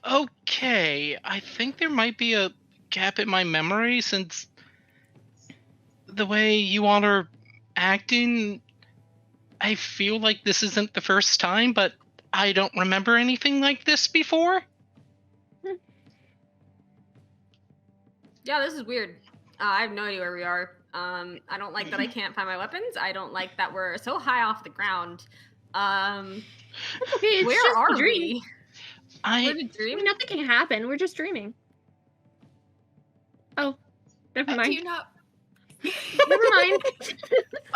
Okay, I think there might be a gap in my memory since the way you all are acting, I feel like this isn't the first time, but I don't remember anything like this before. Yeah, this is weird. I have no idea where we are. I don't like that I can't find my weapons. I don't like that we're so high off the ground. It's okay, it's Where just are a dream. we? We're I in a I dream? mean, nothing can happen. We're just dreaming. Oh, never Do mind. you not? Never mind.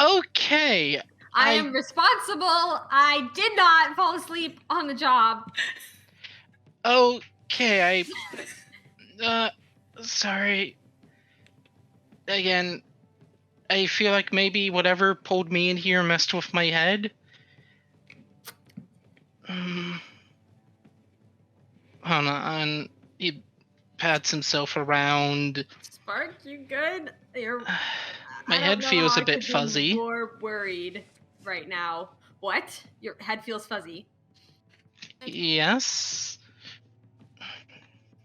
okay. I I- am responsible. I did not fall asleep on the job. Okay, sorry. Again, I feel like maybe whatever pulled me in here messed with my head. Hold on, he pats himself around. Spark, you good? You're. My I don't head know feels how a I bit could be fuzzy. More worried right now. What? Your head feels fuzzy. Yes.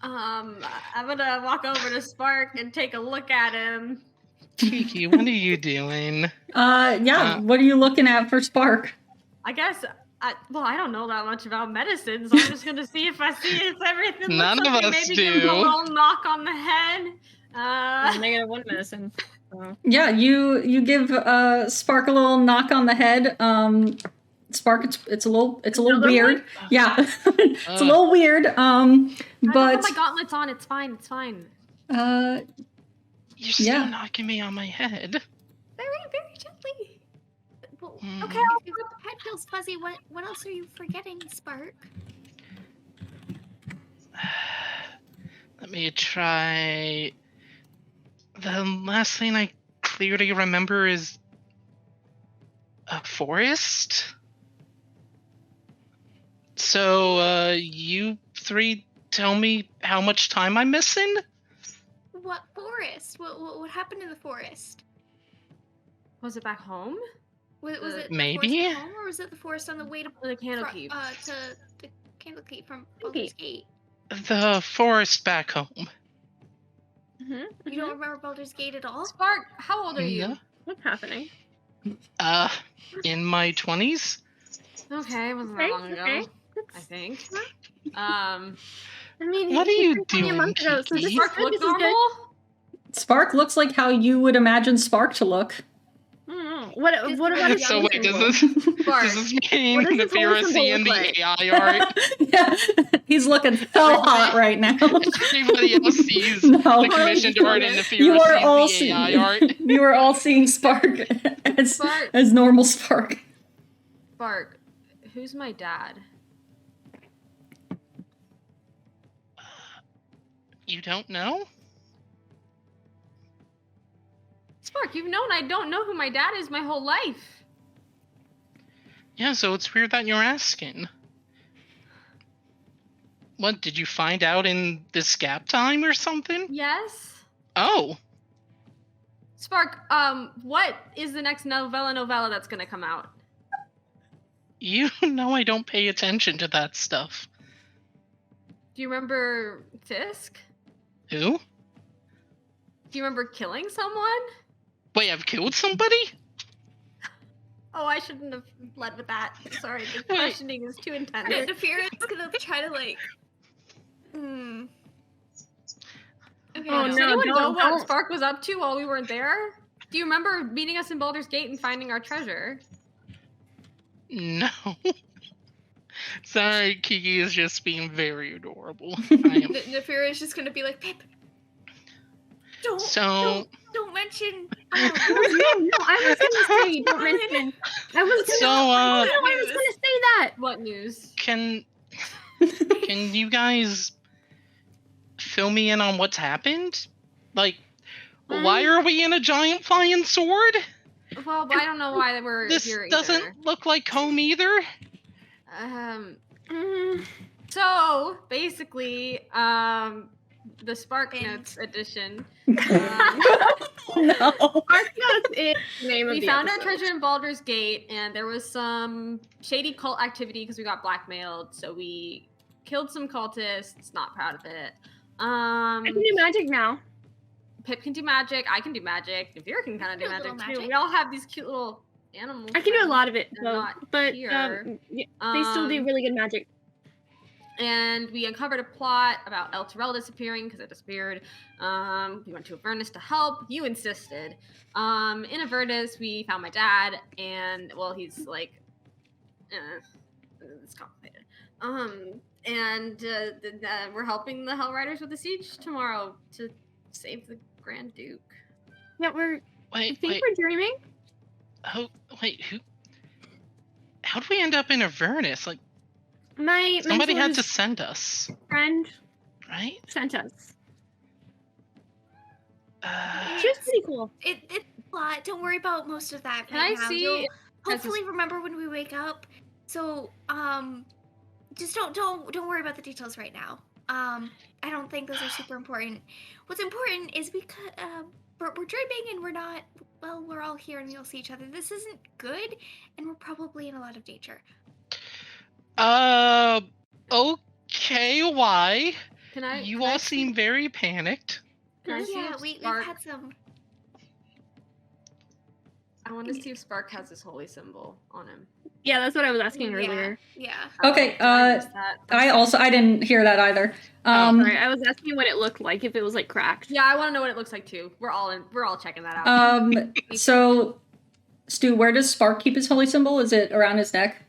I'm gonna walk over to Spark and take a look at him. Kiki, what are you doing? Yeah, what are you looking at for Spark? I guess I don't know that much about medicine, so I'm just gonna see if everything looks None of okay. us Maybe give him a do. little knock on the head. -1 medicine. So. Yeah, you give Spark a little knock on the head. Spark, it's a little Another weird. Yeah, it's a Ugh. little weird. I don't have But my gauntlets on. It's fine. It's fine. You're still Yeah. knocking me on my head. Very, very gently. Well, Mm. okay, if the pet feels fuzzy, what else are you forgetting, Spark? Let me try. The last thing I clearly remember is a forest. So, you three tell me how much time I'm missing? What forest? What happened in the forest? Was it back home? Was it Maybe? the forest at home, or was it the forest on the way to The Candlekeep. to the Candlekeep from Baldur's Gate? The forest back home. You don't remember Baldur's Gate at all? Spark, how old are you? No. What's happening? In my 20s? Okay, it wasn't that long ago. I think. I mean, What are he you turned 20 a doing, month ago, so this Kiki? is Spark good. look This is good. normal? Spark looks like how you would imagine Spark to look. I don't know. What Just about because his So holy wait, symbol? does this mean What does the his holy symbol Pharisee and look the like? AI art? Yeah, he's looking so hot right now. Everybody else sees No. the commissioned art and the You are Pharisee all the AI art. seeing. You are all seeing Spark Spark. as normal Spark. Spark, who's my dad? You don't know? Spark, you've known I don't know who my dad is my whole life. Yeah, so it's weird that you're asking. What, did you find out in this gap time or something? Yes? Oh, Spark, what is the next novella that's gonna come out? you know I don't pay attention to that stuff. Do you remember Fisk? Who? Do you remember killing someone? Wait, I've killed somebody? Oh, I shouldn't have led with that. Sorry, the Wait. questioning is too intense. And the fear is gonna try to like. Okay. Oh, Does no, anyone know what don't. Spark was up to while we weren't there? Do you remember meeting us in Baldur's Gate and finding our treasure? No. Sorry, Kiki is just being very adorable. I am. The fear is just gonna be like, Pip. So, Don't mention. No, I was gonna say don't mention. I was gonna say that. What news? can you guys fill me in on what's happened? Like, why are we in a giant flying sword? Well, I don't know why we're This here doesn't either. look like home either. So basically, the Spark Notes edition. No. Spark Notes is the name of We the found our episode. treasure in Baldur's Gate, and there was some shady cult activity because we got blackmailed. So we killed some cultists. Not proud of it. I can do magic now. Pip can do magic. I can do magic. Navira can kind of do Do a little magic too. magic. We all have these cute little animals. I can do a lot of it They're though, not but here. they still do really good magic. And we uncovered a plot about El Terrell disappearing because it disappeared. We went to Avernus to help. You insisted. In Avernus, we found my dad, and well, he's like, it's complicated. We're helping the Hell Riders with the siege tomorrow to save the Grand Duke. Yeah, I Wait, think we're dreaming. who? How'd we end up in Avernus? Like, My somebody had to mentor's send us, friend right? sent us. Uh, She was pretty cool. It's a lot. Don't worry about most of that. Can right I now. see You'll if- hopefully remember when we wake up. So just don't worry about the details right now. I don't think those are super important. What's important is we're dreaming and we're not. Well, we're all here and we'll see each other. This isn't good, and we're probably in a lot of danger. Okay, why? Can I? You can I all see- seem very panicked. Can I see Yeah, if we've Spark- had some. I want to see if Spark has his holy symbol on him. Yeah, that's what I was asking Yeah. earlier. Yeah. Okay, Did I miss that? I didn't hear that either. Sorry, I was asking what it looked like, if it was like cracked. Yeah, I want to know what it looks like too. We're all checking that out. So, Stu, where does Spark keep his holy symbol? Is it around his neck?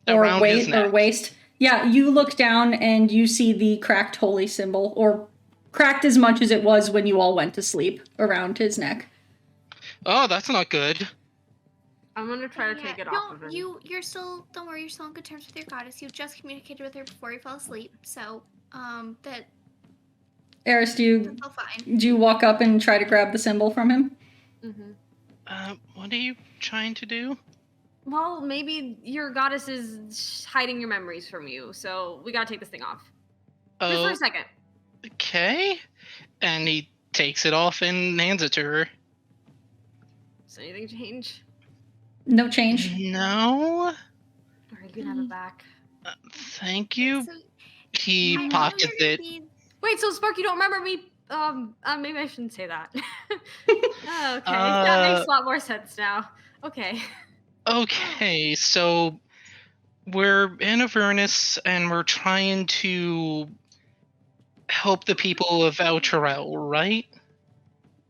Around his neck. Or waist? Yeah, you look down and you see the cracked holy symbol, or cracked as much as it was when you all went to sleep, around his neck. Oh, that's not good. I'm gonna try to take it off of him. You're still, don't worry, you're still on good terms with your goddess. You just communicated with her before you fell asleep, so, that's Aeris, do all fine. you walk up and try to grab the symbol from him? Mm-hmm. What are you trying to do? Well, maybe your goddess is hiding your memories from you, so we gotta take this thing off. Just for a second. Okay. And he takes it off and hands it to her. Does anything change? No change. No. Or you can have it back. Thank you. So, He I know pockets you're it. gonna be- Wait, so Spark, you don't remember me? Maybe I shouldn't say that. Okay, that makes a lot more sense now. Okay. Okay, so we're in Avernus and we're trying to help the people of Outrell, right?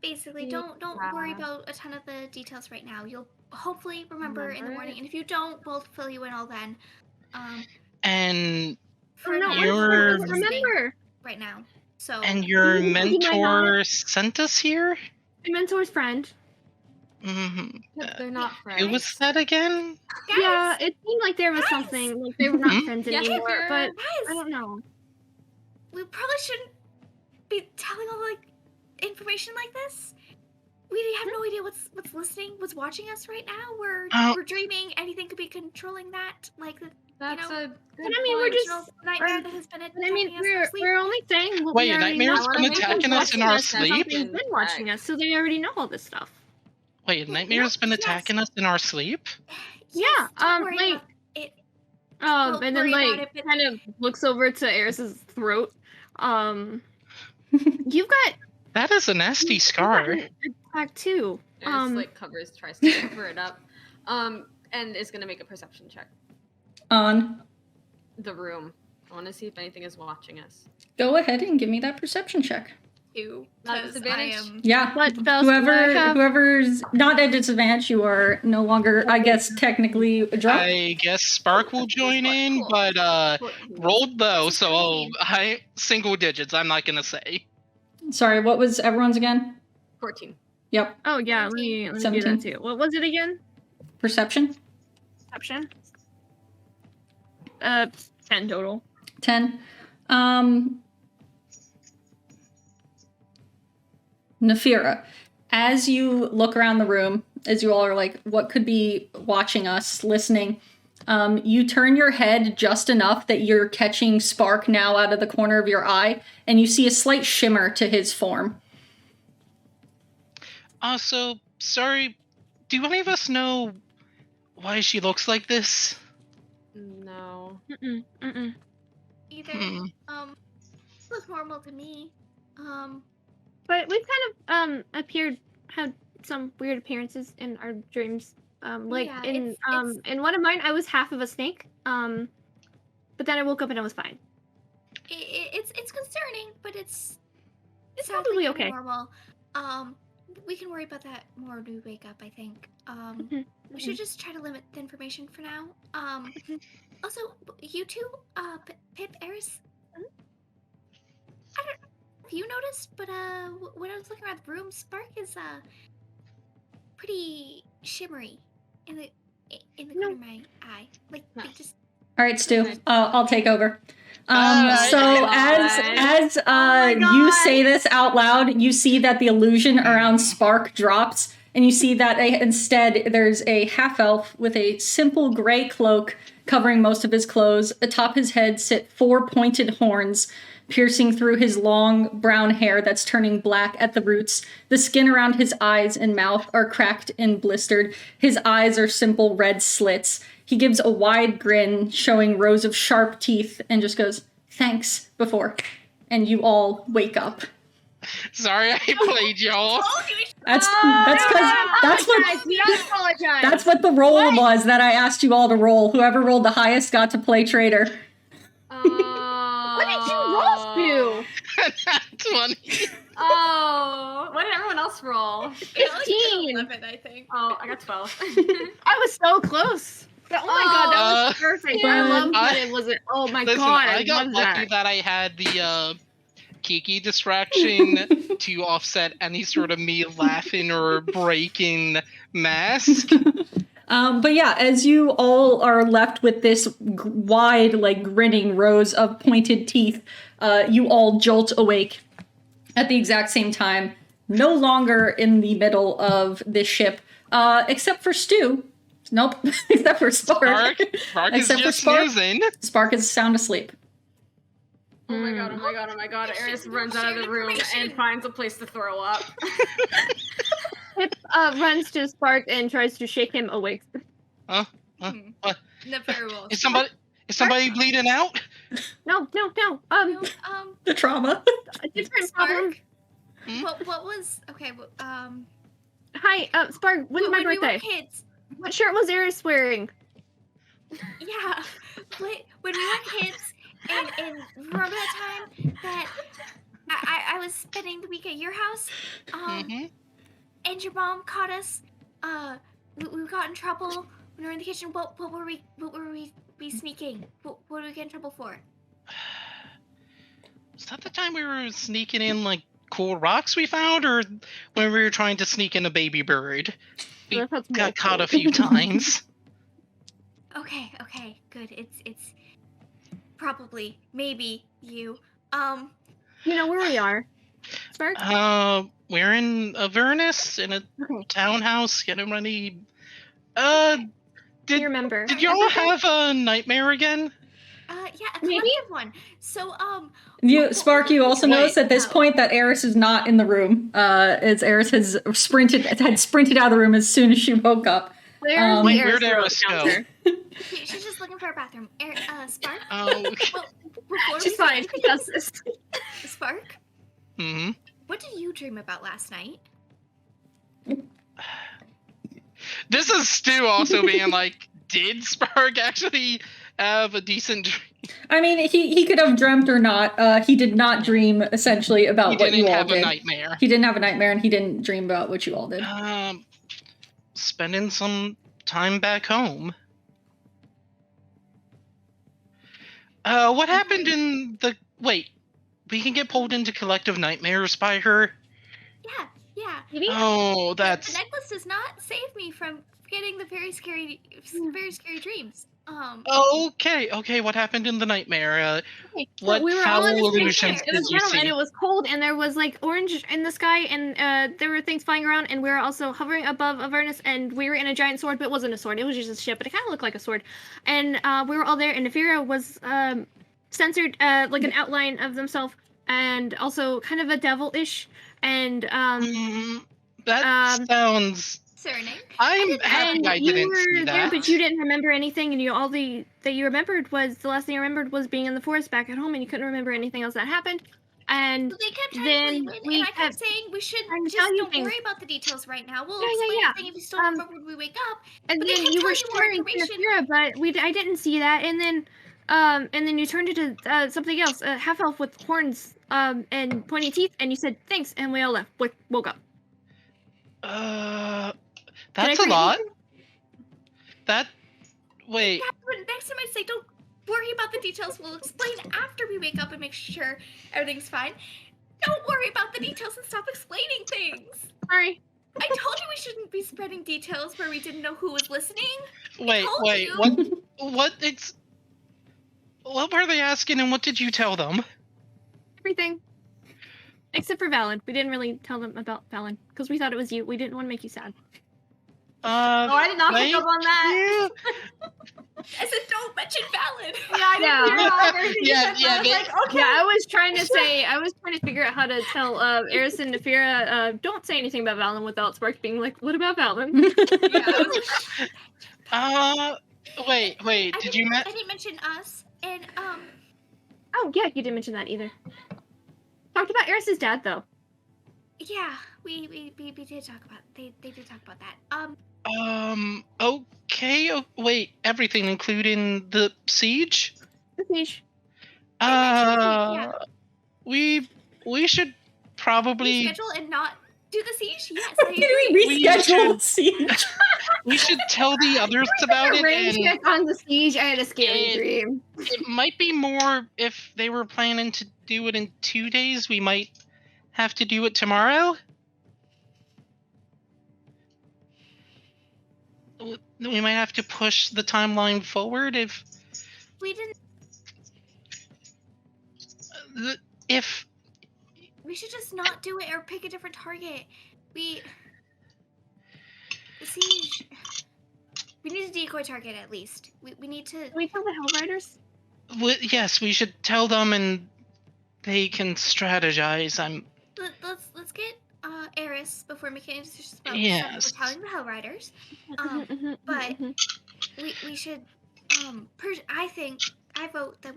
Basically, Yeah. don't worry about a ton of the details right now. You'll hopefully remember in the Remember morning, it. and if you don't, we'll fill you in all then. And For no, now, You're- we're I listening remember. right now. So your you might mentor sent us here? My mentor's friend. Mm-hmm. Yep, they're not friends. Who was that again? guys, Yeah, it seemed like there was Guys! something, like they were not Mhm. friends Yes, anymore, you're- but guys, I don't know. we probably shouldn't be telling all like information like this. We have no idea what's watching us right now. We're dreaming. Anything could be controlling that. Like That's know, a good But I mean, we're point. just. original nightmare that has been But I mean, attacking us in our sleep. we're only saying what Wait, we a already nightmare's know. been Someone's attacking us in watching our and sleep? Something's been watching us, so they already know all this stuff. Wait, Nightmare's been Yes. attacking us in our sleep? Yes, don't worry like- about it. And then worry about like it, but- kind of looks over to Aeris's throat. You've got That is a nasty scar. attack too. Eris, tries to cover it up. And is gonna make a perception check. On. The room. I want to see if anything is watching us. Go ahead and give me that perception check. Too, Not 'cause disadvantage? I am. Yeah. What spells do I have? Whoever's not at disadvantage, you are no longer, I guess, technically drunk. I guess Spark will join in, Cool. but rolled low, This is so crazy. high single digits. I'm not gonna say. Sorry, what was everyone's again? 14. Yep. Oh yeah, let me do 17. that too. What was it again? Perception. Perception. 10 total. 10. Nafira, as you look around the room, as you all are like, what could be watching us, listening, you turn your head just enough that you're catching Spark now out of the corner of your eye, and you see a slight shimmer to his form. Also, sorry, do any of us know why she looks like this? No. Either Hmm. look normal to me. But we've kind of had some weird appearances in our dreams. Like Yeah, in it's- in one of mine, I was half of a snake. But then I woke up and I was fine. It's concerning, but it's probably sadly okay. normal. We can worry about that more when we wake up, I think. We should just try to limit the information for now. Also, you two, Pip, Aeris, I don't know if you noticed, but when I was looking around the room, Spark is pretty shimmery in the corner of my eye. Like Nice. it just All right, Stu, Okay. I'll take over. Alright. So God. as my you God. say this out loud, you see that the illusion around Spark drops, and you see that instead there's a half-elf with a simple gray cloak covering most of his clothes. Atop his head sit 4 pointed horns, piercing through his long brown hair that's turning black at the roots. The skin around his eyes and mouth are cracked and blistered. His eyes are simple red slits. He gives a wide grin, showing rows of sharp teeth, and just goes, "Thanks," before. And you all wake up. Sorry, I played y'all. That's because that's what the roll was that I asked you all to roll. Whoever rolled the highest got to play traitor. What did you roll to? That's funny. Oh, what did everyone else roll? 15. 11, I think. Oh, I got 12. I was so close. Oh my god, that was perfect. I love that it wasn't. Oh my Listen, god, I got love lucky that I had the Kiki distraction to offset any sort of me laughing or breaking mask. But yeah, as you all are left with this wide, like grinning rows of pointed teeth, you all jolt awake at the exact same time, no longer in the middle of this ship, except for Stu. Nope, except for Spark. Spark is Except for just Spark. snoozing. Spark is sound asleep. Oh my god, oh my god, oh my god. Aeris runs out of the room and finds a place to throw up. Pip runs to Spark and tries to shake him awake. What? No, very well. Is somebody bleeding out? No. The trauma. A different problem. Spark? What was okay? Hi, Spark. When's my when we birthday? were kids, What shirt was Aeris wearing? yeah. When we were kids, and remember that time that I was spending the week at your house, and your mom caught us. We got in trouble when we were in the kitchen. What were we sneaking? What did we get in trouble for? Was that the time we were sneaking in like cool rocks we found, or when we were trying to sneak in a baby bird? We got caught a few times. Okay, good. It's probably maybe you. You know where we are, Spark? We're in Avernus in a townhouse getting ready. Did you remember? Did y'all have a nightmare again? Yeah, a Maybe? collective one. So, Spark, you also notice at this point that Aeris is not in the room. As Aeris had sprinted out of the room as soon as she woke up. Where'd Aeris go? She's just looking for a bathroom. Spark? Oh, okay. Before She's fine. She does this. Spark? Mm-hmm. What did you dream about last night? This is Stu also being like, did Spark actually have a decent dream? I mean, he could have dreamt or not. He did not dream essentially about what you all did. He didn't have a nightmare. He didn't have a nightmare, and he didn't dream about what you all did. Spending some time back home. What happened in the... Wait, we can get pulled into collective nightmares by her? Yeah. Maybe? Oh, that's... The necklace does not save me from getting the very scary dreams. Okay, what happened in the nightmare? What we were foul all in the illusions spaceship. It was did you metal see? and it was cold and there was like orange in the sky and there were things flying around and we were also hovering above Avernus and we were in a giant sword, but it wasn't a sword. It was just a ship, but it kind of looked like a sword. And we were all there and Nefira was censored like an outline of themselves and also kind of a devil-ish. And that sounds... Concerning. I'm happy I didn't see that. There, but you didn't remember anything, and all that you remembered was the last thing you remembered was being in the forest back at home, and you couldn't remember anything else that happened. And They kept trying then to leave in, and I kept saying we should just don't worry about the details right now. We'll explain everything if you still remember when we wake up. And But then they kept you were telling you more sharing information. Nefira, but I didn't see that. And then you turned into something else, a half elf with horns and pointy teeth, and you said thanks, and we all left. Woke up. That's a lot. Wait. Yeah, but next time I say don't worry about the details, we'll explain after we wake up and make sure everything's fine. Don't worry about the details and stop explaining things. Sorry. I told you we shouldn't be spreading details where we didn't know who was listening. Wait, what were they asking and what did you tell them? Everything. Except for Valen. We didn't really tell them about Valen because we thought it was you. We didn't want to make you sad. I did not pick up on that. I said don't mention Valen. Yeah, I didn't hear all everything you said, but I was like, okay. Yeah, I was trying to figure out how to tell Aeris and Nefira, don't say anything about Valen without Spark being like, what about Valen? Wait, I did you didn't mention us, and Oh, yeah, you didn't mention that either. Talked about Aeris' dad, though. Yeah, we did talk about they did talk about that. Okay. Oh, wait, everything, including the siege? The siege. Uh, we should probably Reschedule and not do the siege? Yes, I Can agree. we We reschedule should- the siege? we should tell the others about it, Range and check on the siege. I had a scary It- dream. it might be more if they were planning to do it in 2 days. We might have to do it tomorrow. We might have to push the timeline forward We didn't. if We should just not do it or pick a different target. The siege. We need a decoy target at least. We need to. Can we tell the Hell Riders? yes, we should tell them and they can strategize. Let's get Aeris before making any decisions about Yes. stuff we're telling the Hell Riders. But we should I vote that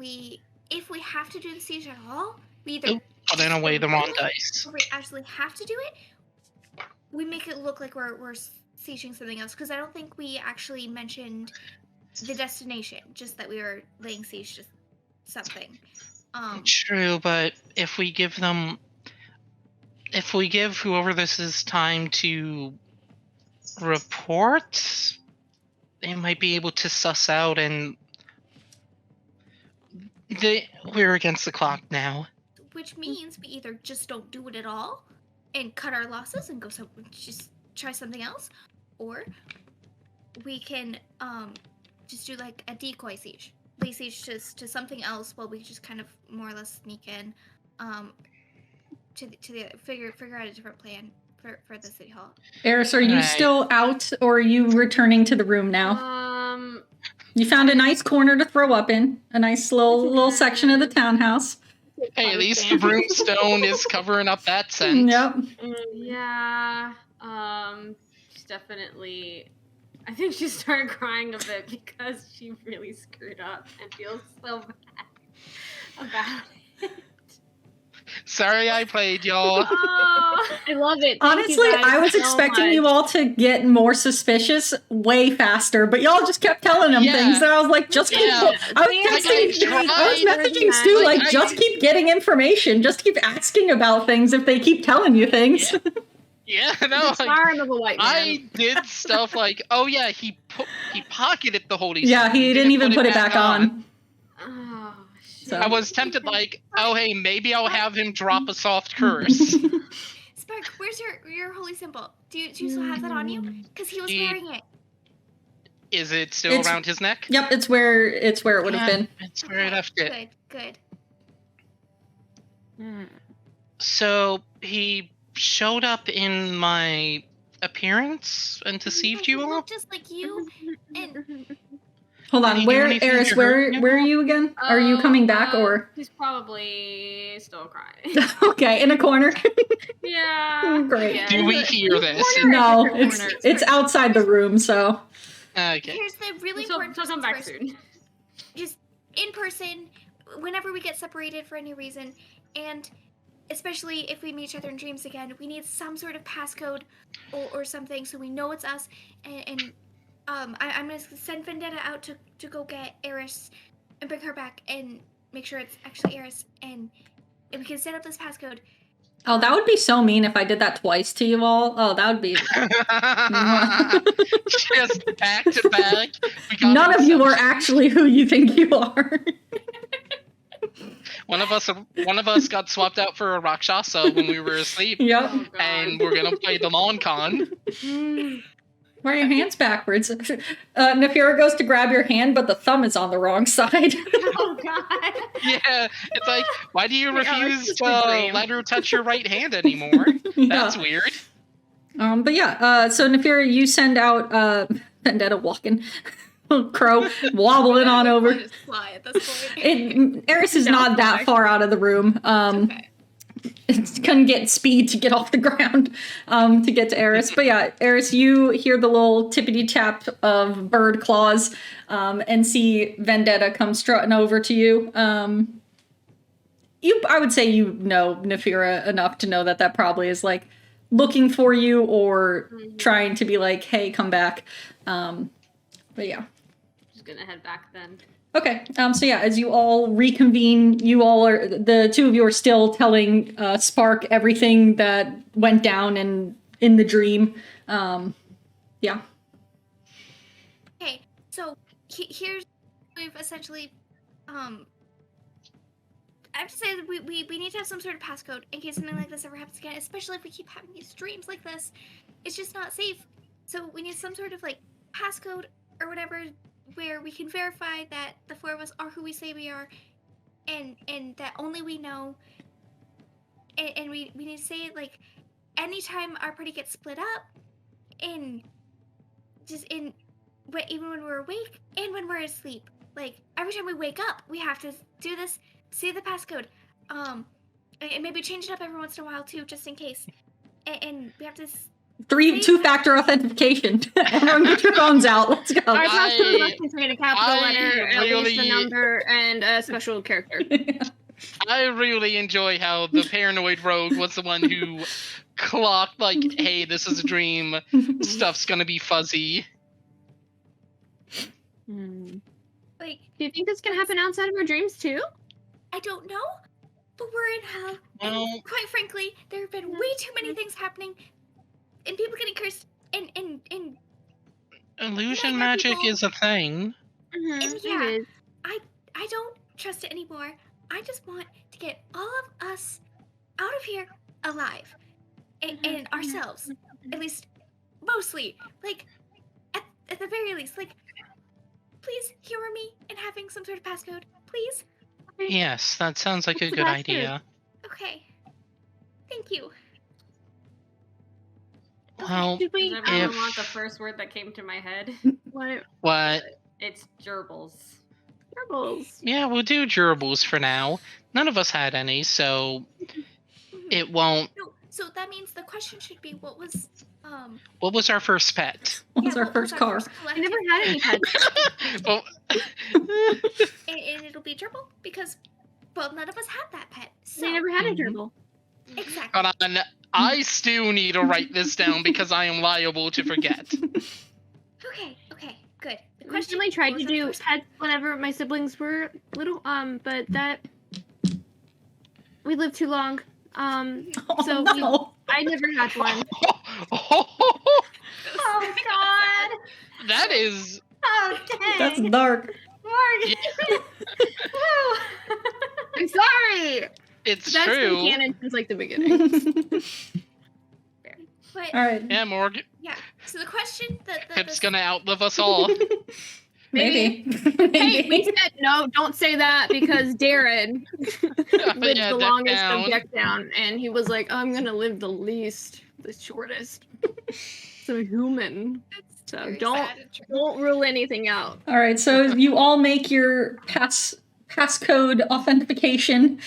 if we have to do the siege at all, we either Putting away the wrong really, dice. or we actually have to do it. We make it look like we're sieging something else, because I don't think we actually mentioned the destination, just that we were laying siege to something. True, but if we give whoever this is time to report, they might be able to suss out, and we're against the clock now. Which means we either just don't do it at all and cut our losses and just try something else, or we can just do like a decoy siege, lay siege to something else while we just kind of more or less sneak in to the figure out a different plan for the city hall. Aeris, are you Right. still out, or are you returning to the room now? You found a nice corner to throw up in, a nice little section of the townhouse. Hey, at least the broomstone is covering up that scent. Yep. Yeah. She's definitely. I think she started crying a bit because she really screwed up and feels so bad about it. Sorry I played, y'all. Oh, I love it. Thank Honestly, you guys I was so expecting much. you all to get more suspicious way faster, but y'all just kept telling them Yeah. things, and I was like, just keep. Yeah. I was messaging Stu, like, just keep getting information, just keep asking about things if they keep telling you things. Yeah, no, The like, charm of a white man. I did stuff like, oh yeah, he pocketed the holy Yeah, symbol. he didn't even put it back on. oh shit. So- I was tempted, like, oh hey, maybe I'll have him drop a soft curse. Spark, where's your holy symbol? Do you still have that on you? Because he was He- wearing it. Is it still It's- around his neck? Yep, it's where it would have been. It's where I left it. Good. So he showed up in my appearance and deceived He you all? looked just like you, and Hold Did on, he do where, anything Eris? to hurt Where are you again? Are you coming back or? He's probably still crying. Okay, in a corner. Yeah. Great. Yeah. Do we hear this? No, Corner. it's outside the room, so. Okay. here's the really She'll important come things back first. soon. Just in person, whenever we get separated for any reason, and especially if we meet each other in dreams again, we need some sort of passcode or something so we know it's us. And I'm gonna send Vendetta out to go get Aeris and bring her back and make sure it's actually Aeris, and we can set up this passcode. Oh, that would be so mean if I did that twice to you all. Oh, that would be. Just back to back. We got None of you are inception. actually who you think you are. One of us got swapped out for a Rakshasa when we were asleep, Yep. Oh, God. and we're gonna play the long con. Why are your hands backwards? Nefira goes to grab your hand, but the thumb is on the wrong side. Oh god. Yeah, it's like, why do you Yeah, it's refuse just to a dream. let her touch your right hand anymore? That's Yeah. weird. But yeah, so Nefira, you send out Vendetta walking, Crow wobbling on over. Just fly at this point. Eris is not that far out of the room. Okay. It couldn't get speed to get off the ground to get to Aeris. But yeah, Aeris, you hear the little tippity tap of bird claws and see Vendetta come strutting over to you. I would say you know Nefira enough to know that probably is like looking for you or trying to be like, hey, come back. But yeah. Just gonna head back then. Okay, so yeah, as you all reconvene, the two of you are still telling Spark everything that went down in the dream. Yeah. Okay, so here's we've essentially I have to say that we need to have some sort of passcode in case something like this ever happens again, especially if we keep having these dreams like this. It's just not safe. So we need some sort of like passcode or whatever where we can verify that the four of us are who we say we are and that only we know. And we need to say it like anytime our party gets split up even when we're awake and when we're asleep. Like every time we wake up, we have to do this. See the passcode, and maybe change it up every once in a while too, just in case. And we have to. 2-factor authentication. Everyone, get your phones out. Let's go. Our passcode must contain a capital letter, at least a number, and a special character. I really enjoy how the paranoid rogue was the one who clocked like, "Hey, this is a dream. Stuff's gonna be fuzzy." Like, do you think this can happen outside of our dreams too? I don't know, but we're in hell. And quite frankly, there have been way too many things happening, and people getting cursed, and illusion magic is a thing. And yeah, I don't trust it anymore. I just want to get all of us out of here alive, and ourselves, at least, mostly. Like, at the very least, like, please humor me in having some sort of passcode, please. Yes, that sounds like a good idea. Okay. Thank you. Well, Does everyone want the first word that came to my head? What? It's gerbils. Gerbils. Yeah, we'll do gerbils for now. None of us had any, so it won't. No, so that means the question should be, what was our first pet? What was our first car? I never had any pets. Well, and it'll be gerbil because, well, none of us had that pet. So. We never had a gerbil. Exactly. hold on. I still need to write this down because I am liable to forget. Okay, good. The I question recently tried was to the do first- pets whenever my siblings were little, but that we lived too long. So no. I never had one. Oh God! That is. Oh dang! That's dark. Morgan. I'm sorry. It's That's true. been canon since like the beginning. But All right. Yeah, Morgan. yeah. So the question that Pip's gonna outlive us all. Maybe. Hey, we said no, don't say that because Darren lived Yeah, the deck longest down. of deck down, and he was like, I'm gonna live the least, the shortest. So human. So very don't sad and true. rule anything out. All right, so you all make your passcode authentication,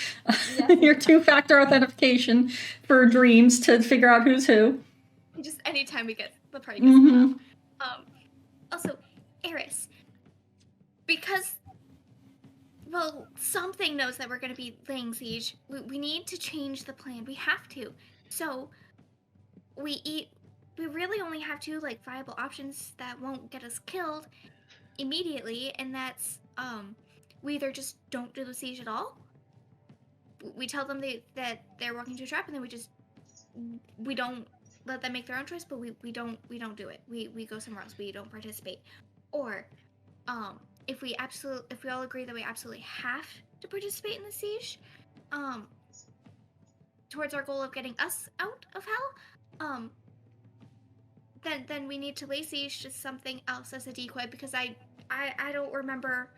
your 2-factor authentication for dreams to figure out who's who. Just anytime we get the party gets Mhm. up. Also, Aeris, because, well, something knows that we're going to be laying siege. We need to change the plan. We have to. So, we really only have two like viable options that won't get us killed immediately, and that's we either just don't do the siege at all. We tell them that they're walking to a trap, and then we don't let them make their own choice, but we don't do it. We go somewhere else. We don't participate. Or if we all agree that we absolutely have to participate in the siege, towards our goal of getting us out of hell, then we need to lay siege to something else as a decoy, because I don't remember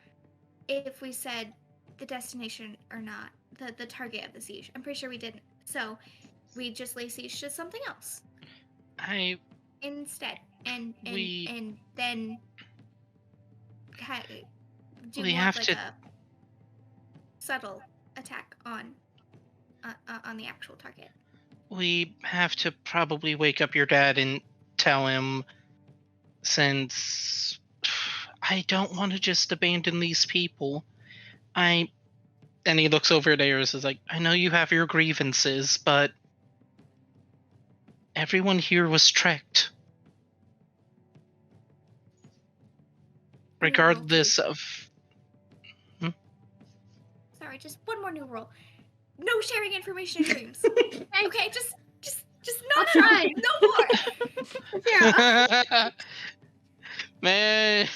if we said the destination or not, the target of the siege. I'm pretty sure we didn't. So we just lay siege to something else instead, and then do We more have of to- like a subtle attack on the actual target. We have to probably wake up your dad and tell him, since I don't want to just abandon these people. I and he looks over at Aeris, is like, I know you have your grievances, but everyone here was tricked. Regardless of... Sorry, just one more new rule. No sharing information in dreams. Okay, just not try. No more. Yeah. Man,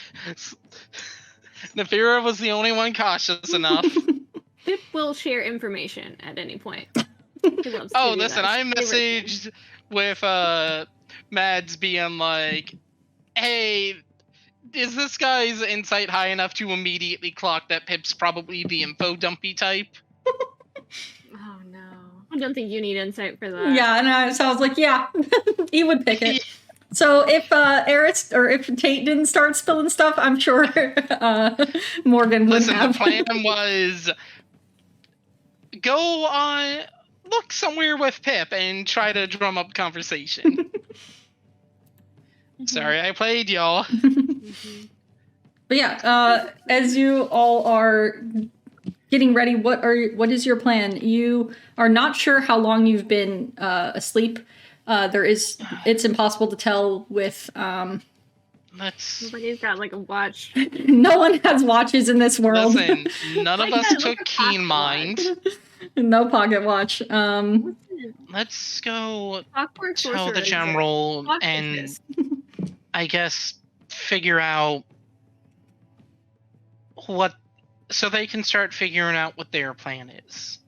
Nefira was the only one cautious enough. Pip will share information at any point. He loves Oh, to do listen, that. I It's his favorite messaged with Mads being like, hey, is this guy's insight high enough to immediately clock that Pip's probably the info dumpy type? Oh no. I don't think you need insight for that. Yeah, and so I was like, yeah, he would pick it. So if Aeris or if Tate didn't start spilling stuff, I'm sure Morgan would Listen, have. the plan was go on, look somewhere with Pip and try to drum up conversation. Sorry, I played y'all. But yeah, as you all are getting ready, what is your plan? You are not sure how long you've been asleep. It's impossible to tell with Nobody's got like a watch. no one has watches in this world. Listen, none of Like us that, took look at keen pocket mind. No pocket watch. Let's go Clockwork tell sorcerer the exists. general Clock and exists. I guess figure out so they can start figuring out what their plan is.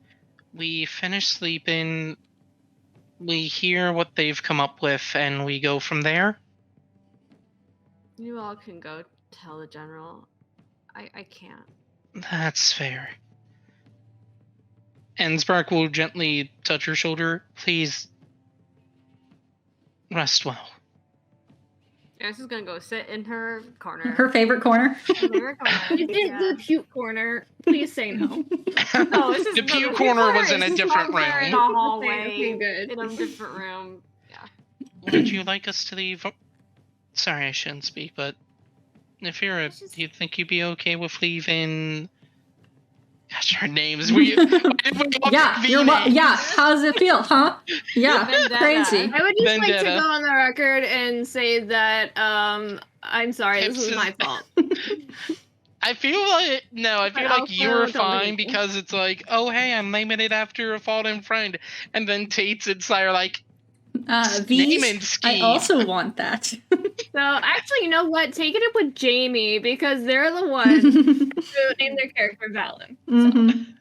We finish sleeping, we hear what they've come up with, and we go from there. You all can go tell the general. I can't. That's fair. And Spark will gently touch her shoulder. Please rest well. Aeris is gonna go sit in her corner. Her favorite corner. Favorite corner. Is it the puke corner? Please say no. No, this is The pew corner was in a different in a room. hallway. Okay, good. In a different room. Yeah. Would you like us to leave? Sorry, I shouldn't speak, but if you're It's just- do you think you'd be okay with leaving? Gosh, her names. We all Yeah, pick you're V-names. yeah. How does it feel, huh? Yeah, Vendetta. crazy. I would just like to Vendetta. go on the record and say that I'm sorry, this was my fault. I feel like I feel But like you also were don't fine hate me. because it's like, oh hey, I'm naming it after a fallen friend, and then Tate's inside are like, V's, naming I scheme. also want that. So actually, you know what? Take it up with Jamie because they're the ones who named their character Valen. Mhm.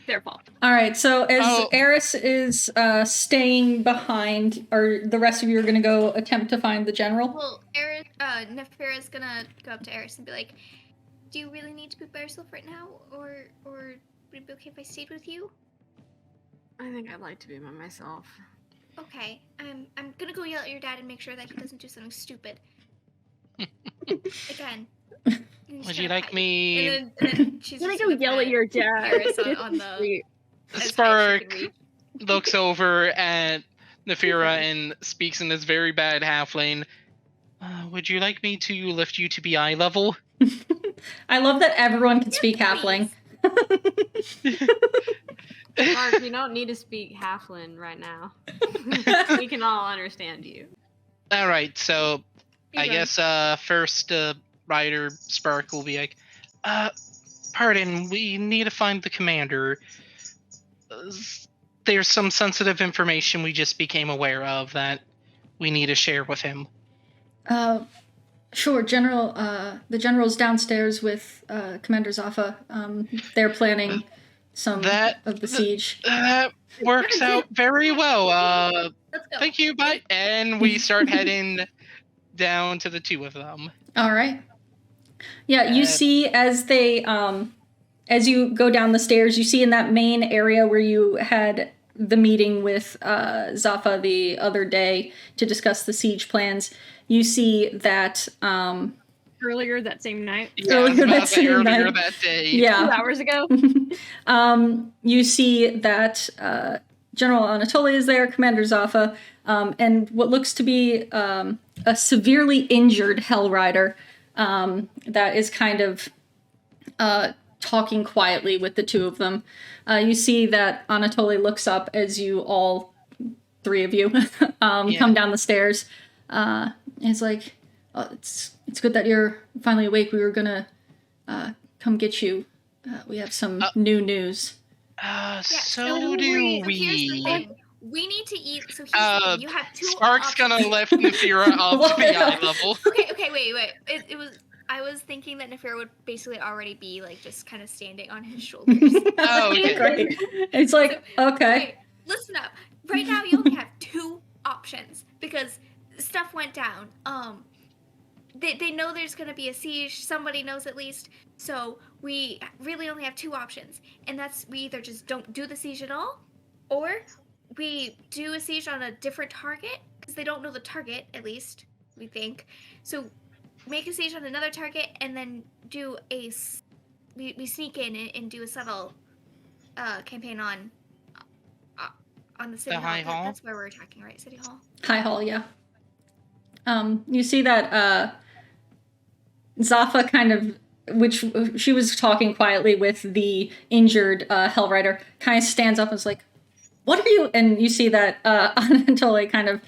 Their fault. All right, so as Oh. Aeris is staying behind, or the rest of you are going to go attempt to find the general? Well, Nefera's gonna go up to Aeris and be like, "Do you really need to be by yourself right now, or would it be okay if I stayed with you?" I think I'd like to be by myself. Okay, I'm gonna go yell at your dad and make sure that he doesn't do something stupid. Again. And he's Would you gonna like pat me? And then she's I'm gonna just go gonna yell at put your dad. Aeris on the Sweet. as high as she Spark can reach. looks over at Nefira and speaks in this very bad halfling. Would you like me to lift you to be eye level? I love that everyone can speak Yes, halfling. Mark, you don't need to speak Halfling right now. We can all understand you. All right, so I You're guess first Ryder Spark will be like, pardon, we need to find the commander. There's some sensitive information we just became aware of that we need to share with him. Sure, General. The general's downstairs with Commander Zaffa. They're planning some of the siege. That works out very well. Let's go. Thank you, bye. And we start heading down to the two of them. All right. Yeah, you see as they as you go down the stairs, you see in that main area where you had the meeting with Zaffa the other day to discuss the siege plans. You see that Earlier that same night. Yeah, I was Earlier about that to say same earlier night. that day. 2 yeah. hours ago. You see that General Anatoly is there, Commander Zaffa, and what looks to be a severely injured Hell Rider that is kind of talking quietly with the two of them. You see that Anatoly looks up as you all, three of you, come down the stairs. And it's like, oh, it's good that you're finally awake. We were gonna come get you. We have some new news. So do So here's the we. thing. We need to eat. So here's the thing. You have two Spark's options. gonna lift Nefira up to the eye level. Okay, wait. It was. I was thinking that Nefira would basically already be like just kind of standing on his shoulders. Oh, okay. Great. It's like, okay. Wait, listen up. Right now, you only have two options because stuff went down. They know there's gonna be a siege. Somebody knows at least. So we really only have two options, and that's we either just don't do the siege at all, or we do a siege on a different target because they don't know the target. At least we think. So make a siege on another target, and then do we sneak in and do a subtle campaign on the city The hall. High Hall? That's where we're attacking, right? City hall. High hall, yeah. You see that Zafa kind of, which she was talking quietly with the injured Hellrider, kind of stands up and is like, "What are you?" And you see that Anatoly kind of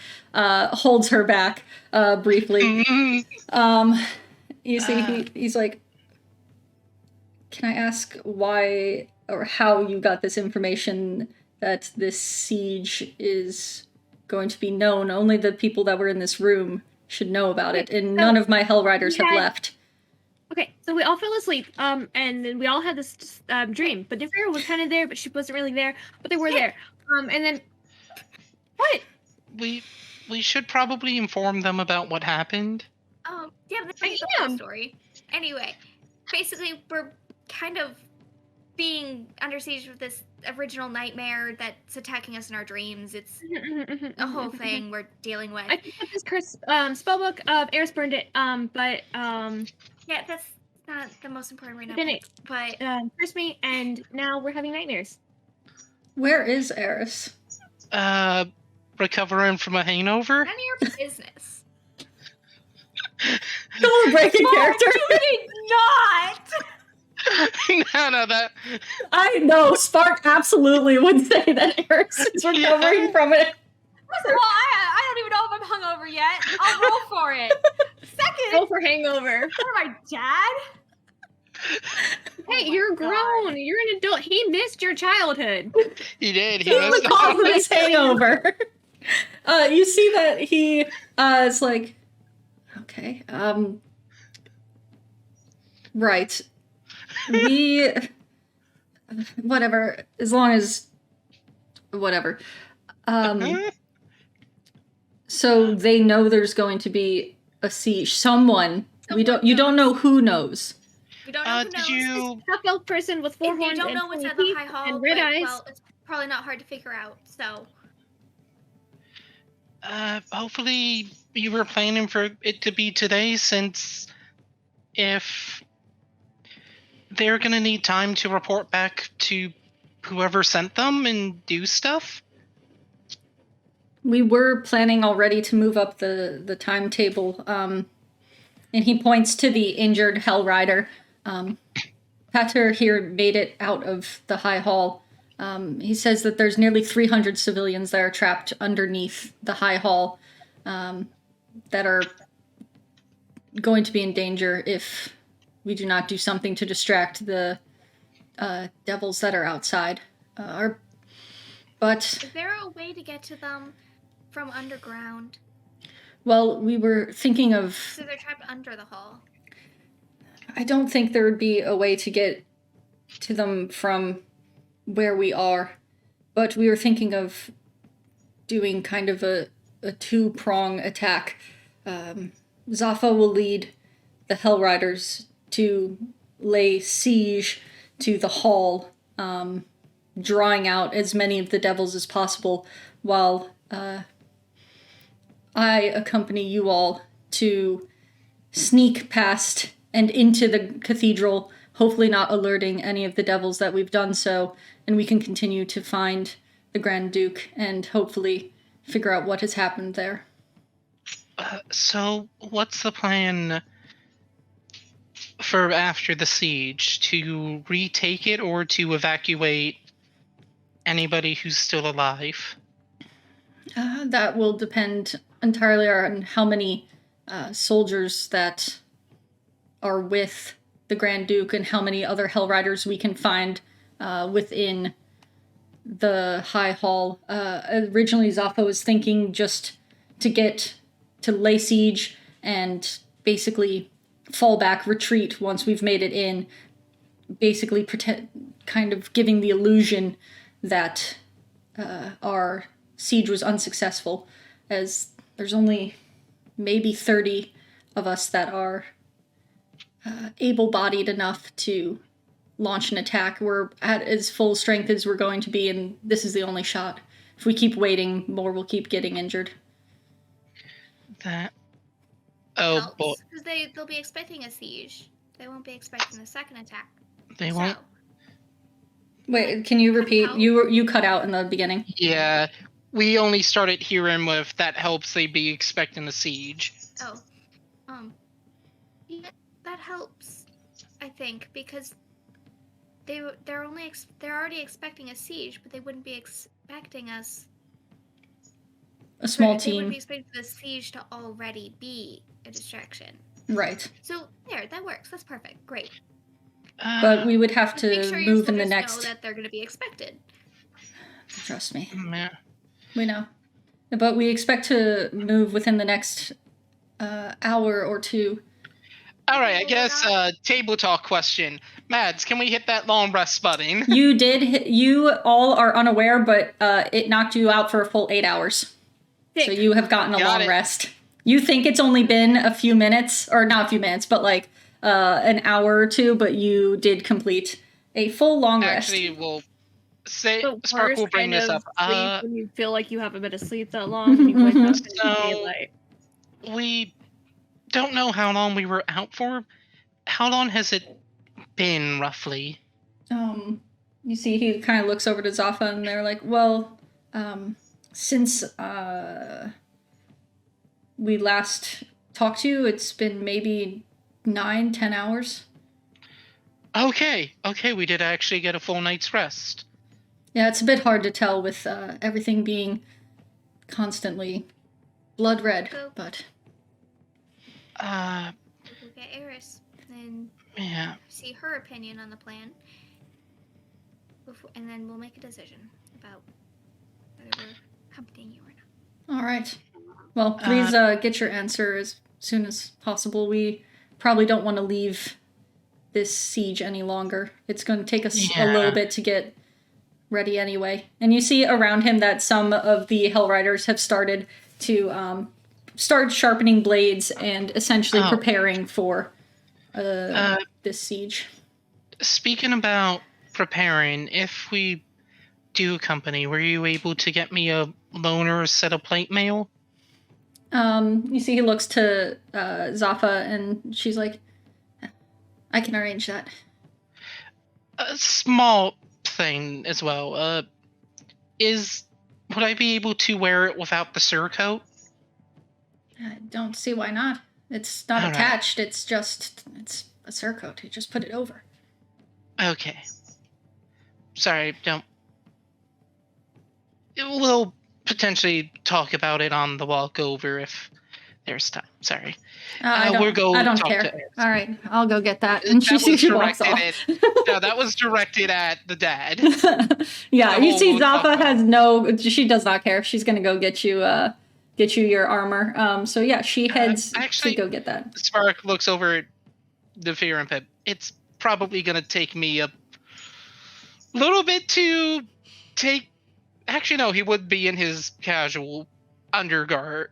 holds her back briefly. You see he's like, "Can I ask why or how you got this information that this siege is going to be known? Only the people that were in this room should know about it, and none of my Hellriders have left." Okay, so we all fell asleep, and then we all had this dream. But Nefira was kind of there, but she wasn't really there. But they were there. And then what? We should probably inform them about what happened. Yeah, that's the whole story. Anyway, basically, we're kind of being under siege with this original nightmare that's attacking us in our dreams. It's a whole thing we're dealing with. I picked up this cursed spellbook. Aeris burned it. Yeah, that's not the most important right now. Then it But cursed me, and now we're having nightmares. Where is Aeris? Recovering from a hangover. none of your business. Don't break a character. Not. No, that. I know Spark absolutely would say that Aeris is recovering from it. First of all, I don't even know if I'm hungover yet. I'll roll for it. Second, Go for hangover. for my dad. Hey, you're grown. You're an adult. He missed your childhood. He did. He He must have. recalls his hangover. You see that he is like, okay, right. We, whatever, as long as, whatever. So they know there's going to be a siege. You don't know who knows. We don't know who Did knows. you? Tough elf person with four If you horns don't and know what's pointy at the teeth high hall, and red eyes. well, it's probably not hard to figure out. So Hopefully, you were planning for it to be today, since if they're gonna need time to report back to whoever sent them and do stuff. We were planning already to move up the timetable, and he points to the injured Hellrider. Pater here made it out of the High Hall. He says that there's nearly 300 civilians that are trapped underneath the High Hall that are going to be in danger if we do not do something to distract the devils that are outside. But is there a way to get to them from underground? well, we were thinking of... So they're trapped under the hall. I don't think there would be a way to get to them from where we are, but we were thinking of doing kind of a two-prong attack. Zafa will lead the Hellriders to lay siege to the hall, drawing out as many of the devils as possible, while I accompany you all to sneak past and into the cathedral, hopefully not alerting any of the devils that we've done so, and we can continue to find the Grand Duke and hopefully figure out what has happened there. So, what's the plan? for after the siege? To retake it or to evacuate anybody who's still alive? That will depend entirely on how many soldiers that are with the Grand Duke and how many other Hell Riders we can find within the High Hall. Originally, Zaffa was thinking just to get to lay siege and basically fall back, retreat once we've made it in, basically kind of giving the illusion that our siege was unsuccessful, as there's only maybe 30 of us that are able-bodied enough to launch an attack. We're at as full strength as we're going to be, and this is the only shot. If we keep waiting, more will keep getting injured. That... Oh, boy. Because they'll be expecting a siege. They won't be expecting a second attack. They won't? Wait, can you repeat? You cut out in the beginning. Yeah, we only started hearing with that helps they be expecting a siege. Oh. Yeah, that helps, I think, because they're already expecting a siege, but they wouldn't be expecting us. A small They wouldn't team. be expecting the siege to already be a distraction. Right. So there, that works. That's perfect. Great. But we would have Just make to sure your move in the soldiers next... know that they're going to be expected. Trust me. Yeah. We know. But we expect to move within the next hour or two. All right, I guess table talk question. Mads, can we hit that long rest button? You did. You all are unaware, but it knocked you out for a full 8 hours. So you have gotten a long rest. You think it's only been a few minutes, or not a few minutes, but like an hour or two, but you did complete a full long rest. Actually, we'll say The Spark will worst bring kind this of up. sleep when you feel like you haven't been asleep that long, and you wake up and it's daylight. We don't know how long we were out for. How long has it been, roughly? You see, he kind of looks over to Zaffa, and they're like, well, since we last talked to you, it's been maybe 9-10 hours. Okay, we did actually get a full night's rest. Yeah, it's a bit hard to tell with everything being constantly blood red, but... We'll get Aeris and Yeah. see her opinion on the plan. And then we'll make a decision about whether we're accompanying you or not. All right. Well, please get your answer as soon as possible. We probably don't want to leave this siege any longer. It's going to take us a little bit to get ready anyway. And you see around him that some of the Hell Riders have started to start sharpening blades and essentially preparing for this siege. Speaking about preparing, if we do accompany, were you able to get me a loaner set of plate mail? You see he looks to Zaffa, and she's like, I can arrange that. A small thing as well. Would I be able to wear it without the surcoat? I don't see why not. It's not attached, it's a surcoat. You just put it over. Okay. Sorry, don't... We'll potentially talk about it on the walk over if there's time. Sorry. We'll go I don't talk care. to Aeris. All right, I'll go get that. And she walks off. No, that was directed at the dad. Yeah, you see Zaffa has no... she does not care. She's going to go get you your armor. So yeah, she heads to go get that. Spark looks over at the Fear and Pip. It's probably going to take me a little bit to take... Actually, no, he would be in his casual undergarb.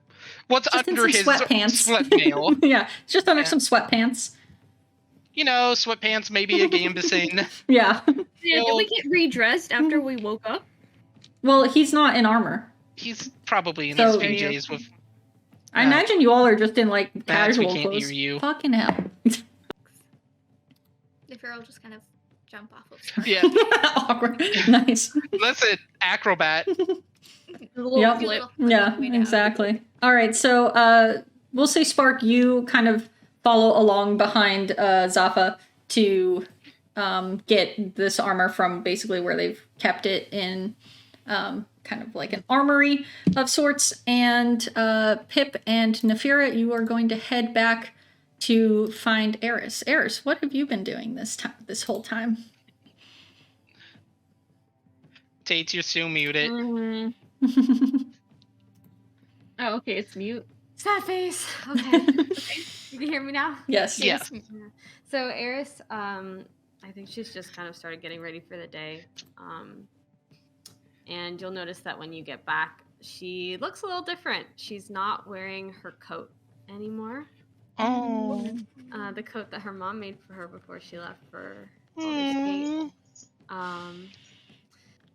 What's just under his sweatpants? Sweat mail? Yeah, just under some sweatpants. You know, sweatpants, maybe a gambeson. Yeah. Yeah, did we get redressed after we woke up? Well, he's not in armor. He's probably in So- his PJs with... I imagine you all are just in like Mads, casual we can't clothes. hear you. Fucking hell. If you're all just kind of jump off of stuff. Yeah. Awkward. Nice. Listen, acrobat. Yep. Do a little Yeah, way down. exactly. All right, so we'll say Spark, you kind of follow along behind Zaffa to get this armor from basically where they've kept it in kind of like an armory of sorts. And Pip and Nefira, you are going to head back to find Aeris. Aeris, what have you been doing this whole time? Tate, you're still muted. Oh, okay, it's mute. Sad face. Okay. You can hear me now? Yes. Yes. So Aeris, I think she's just kind of started getting ready for the day. And you'll notice that when you get back, she looks a little different. She's not wearing her coat anymore. Oh. The coat that her mom made for her before she left for Baldur's Gate.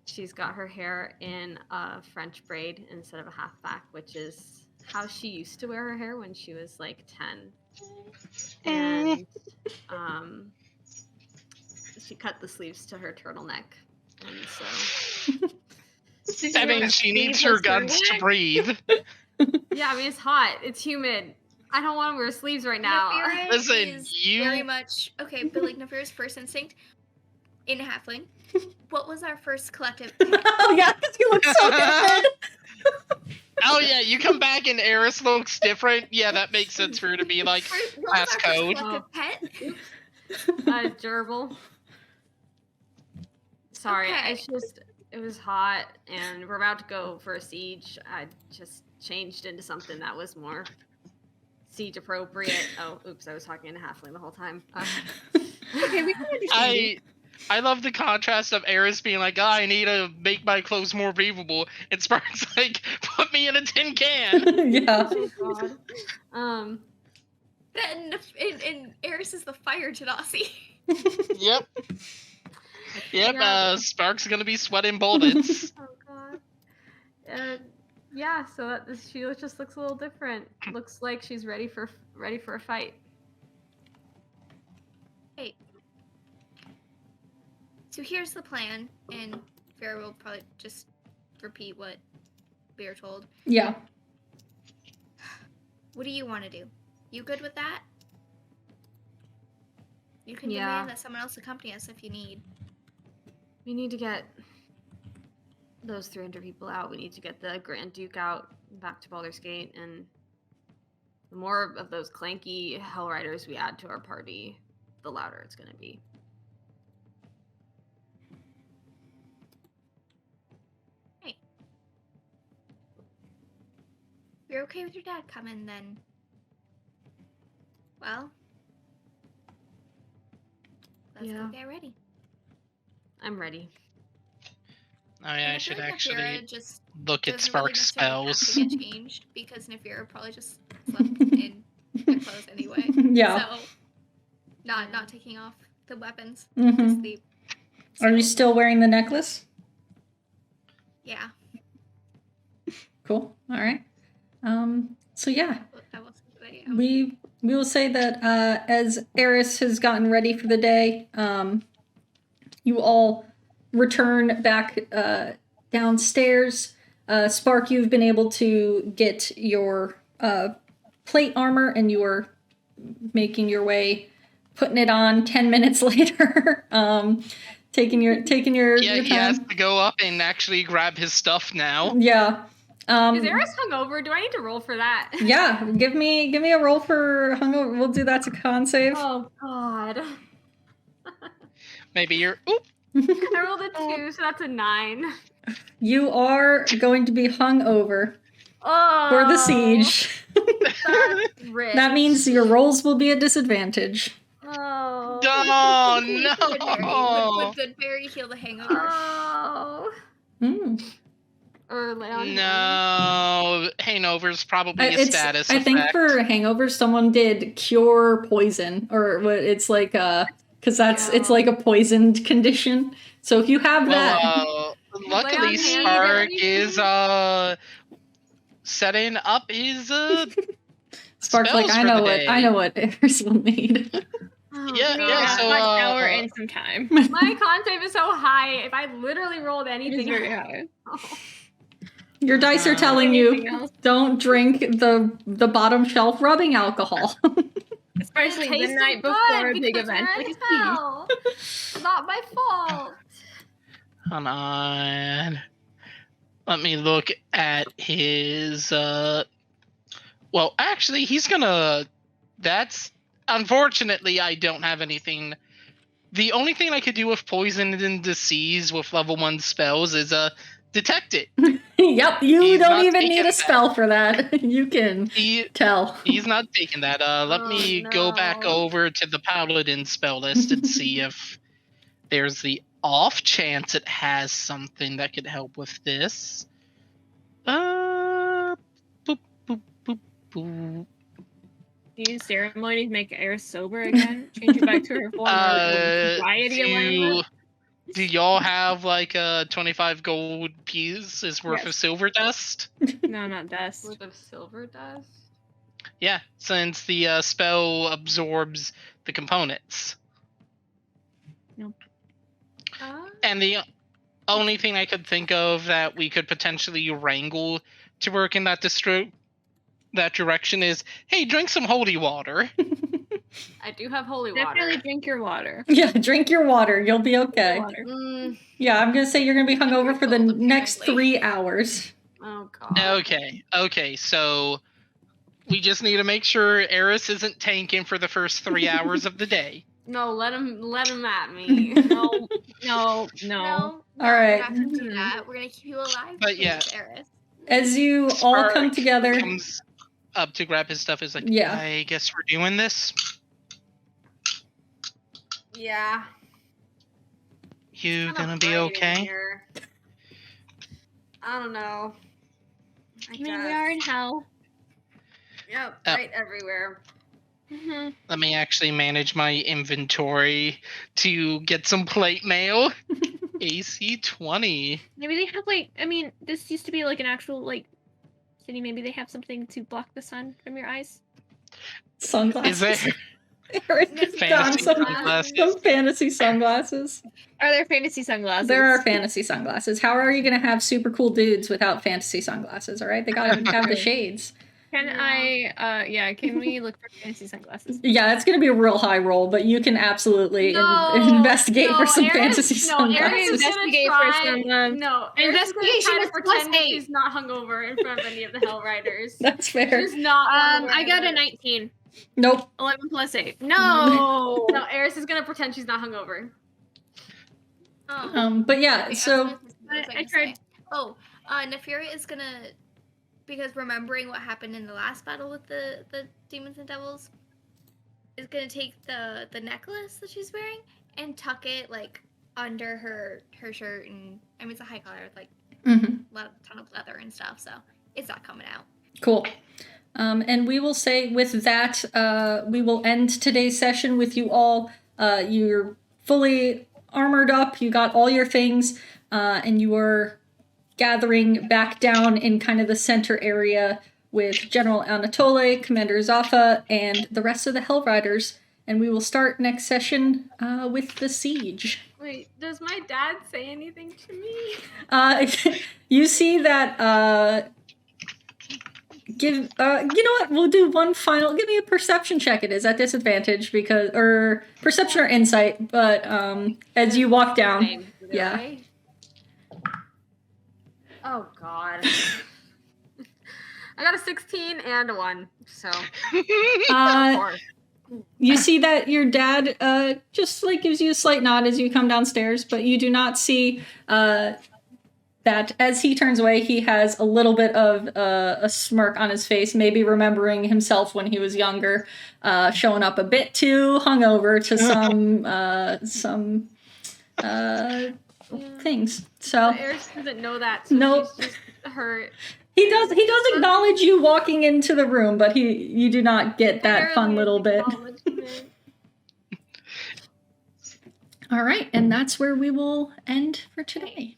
She's got her hair in a French braid instead of a half back, which is how she used to wear her hair when she was like 10. And she cut the sleeves to her turtleneck. And so That means she needs her guns to breathe. yeah, I mean, it's hot. It's humid. I don't want to wear sleeves right now. Nefira Listen, is you- very much okay, but like Nefira's first instinct in halfling. What was our first collective? Oh yeah, because you look so different. Oh yeah, you come back and Aeris looks different. Yeah, that makes sense for her to be like What was our first passcode. collective pet? Gerbil. Sorry, Okay. it's just, it was hot and we're about to go for a siege. I just changed into something that was more siege appropriate. Oh, oops, I was talking to halfling the whole time. Okay, we can understand you. I love the contrast of Aeris being like, oh, I need to make my clothes more breathable. And Spark's like, put me in a tin can. Yeah. Oh, God. And Aeris is the fire genasi. Yep. Yep, Yeah. Spark's gonna be sweating bullets. Oh God. Yeah, so she just looks a little different. Looks like she's ready for a fight. Hey. So here's the plan, and Vera will probably just repeat what we were told. Yeah. What do you want to do? You good with that? You can Yeah. demand that someone else accompany us if you need. We need to get those 300 people out. We need to get the Grand Duke out back to Baldur's Gate, and the more of those clanky Hell Riders we add to our party, the louder it's going to be. If you're okay with your dad coming, then. Well. Let's Yeah. go get ready. I'm ready. Oh yeah, I And should feel like actually Nefira just look at doesn't really Spark's necessarily have spells. to get changed because Nefira probably just slept in their clothes anyway. Yeah. So, not taking off the weapons Mhm. to sleep. Are you So, still wearing the necklace? Yeah. Cool. All right. So yeah, I will say, we will say that as Aeris has gotten ready for the day, you all return back downstairs. Spark, you've been able to get your plate armor, and you are making your way, putting it on 10 minutes later. Taking your Yeah, your he has time. to go up and actually grab his stuff now. Yeah. Is Eris hungover? Do I need to roll for that? Yeah, give me a roll for hungover. We'll do that to con save. Oh God. Maybe you're. Oop. I rolled a 2, so that's a 9. You are going to be hungover Oh. for the siege. That's rich. That means your rolls will be a disadvantage. Oh. Oh Goodberry. no! Would Goodberry heal the hangover? Oh. Mm. Or lay on hands. No, hangover's probably a status I think effect. for hangovers, someone did cure poison, or what? It's like because it's like a poisoned condition. So if you have that, Well, luckily Lay on hands, Spark you get is setting up his Spark's like, spells I for know the what day. I know what Aeris will need. Oh, Yeah, God. yeah, so, Like hour and some time. My con save is so high. If I literally rolled It is anything, very high. Your dice are telling Anything you else? don't drink the bottom shelf rubbing alcohol. Especially It the tasted night good before a big because event we're like in a siege. hell. It's not my fault. Hold on. Let me look at his. Well, actually, he's gonna. That's unfortunately, I don't have anything. The only thing I could do with poison and disease with level 1 spells is detect it. Yep, you He's don't not even taking need a that. spell for that. You can tell. He's not taking that. Let me go back no. over to the paladin spell list and see if there's the off chance it has something that could help with this. Boop, boop, boop, boop. Use ceremony to make Aeris sober again. Change it back to her former sobriety alignment. Do y'all have like a 25 gold pieces worth of Yes. silver dust? No, not dust. Worth of silver dust? Yeah, since the spell absorbs the components. And the only thing I could think of that we could potentially wrangle to work in that direction is, hey, drink some holy water. I do have holy water. Definitely drink your water. Yeah, drink your water. You'll be okay. Water. Yeah, I'm gonna say you're gonna be hungover for the Cold, next apparently. 3 hours. Oh god. Okay, so we just need to make sure Aeris isn't tanking for the first 3 hours of the day. No, let him at me. No. No, All right. we're not gonna do that. We're gonna keep you alive. But yeah. please, Aeris. As you all Spark come together, comes up to grab his stuff. Is like, Yeah. I guess we're doing this. Yeah. You Kinda gonna be bright in okay? here. I don't know. I mean, we are in hell. Yep, Oh. bright everywhere. Mm-hmm. Let me actually manage my inventory to get some plate mail. AC 20. Maybe they have like, I mean, this used to be like an actual like city. Maybe they have something to block the sun from your eyes. sunglasses. Is there Eric has donned fantasy some sunglasses? fantasy sunglasses. Are there fantasy sunglasses? There are fantasy sunglasses. How are you gonna have super cool dudes without fantasy sunglasses? All right, they gotta have the shades. Can can we look for fantasy sunglasses? Yeah, it's gonna be a real high roll, but you can absolutely investigate for some fantasy sunglasses. Investigate for some, No, Aeris is gonna investigation try to is pretend +8. she's not hungover in front of any of the Hell Riders. That's fair. She's not. I got a 19. Nope. 11 plus 8. No. No, Aeris is gonna pretend she's not hungover. Oh. But yeah, Okay, so what was I I gonna tried. say? Oh, Neferia is gonna, because remembering what happened in the last battle with the demons and devils, is gonna take the necklace that she's wearing and tuck it like under her shirt, and I mean it's a high collar with like ton of leather and stuff, so it's not coming out. cool. And we will say with that, we will end today's session with you all. You're fully armored up, you got all your things, and you are gathering back down in kind of the center area with General Anatole, Commander Zaffa, and the rest of the Hell Riders. And we will start next session with the siege. Wait, does my dad say anything to me? You see that you know what, we'll do one final, give me a perception check. It is at disadvantage because, or perception or insight, but as you walk down, yeah. Oh god. I got a 16 and a 1, so. You see that your dad just like gives you a slight nod as you come downstairs, but you do not see that as he turns away, he has a little bit of a smirk on his face, maybe remembering himself when he was younger, showing up a bit too hungover to some things. So Aeris doesn't know that, so Nope. she's just hurt. he does acknowledge you walking into the room, but you do not get that fun little bit. All right, and that's where we will end for today.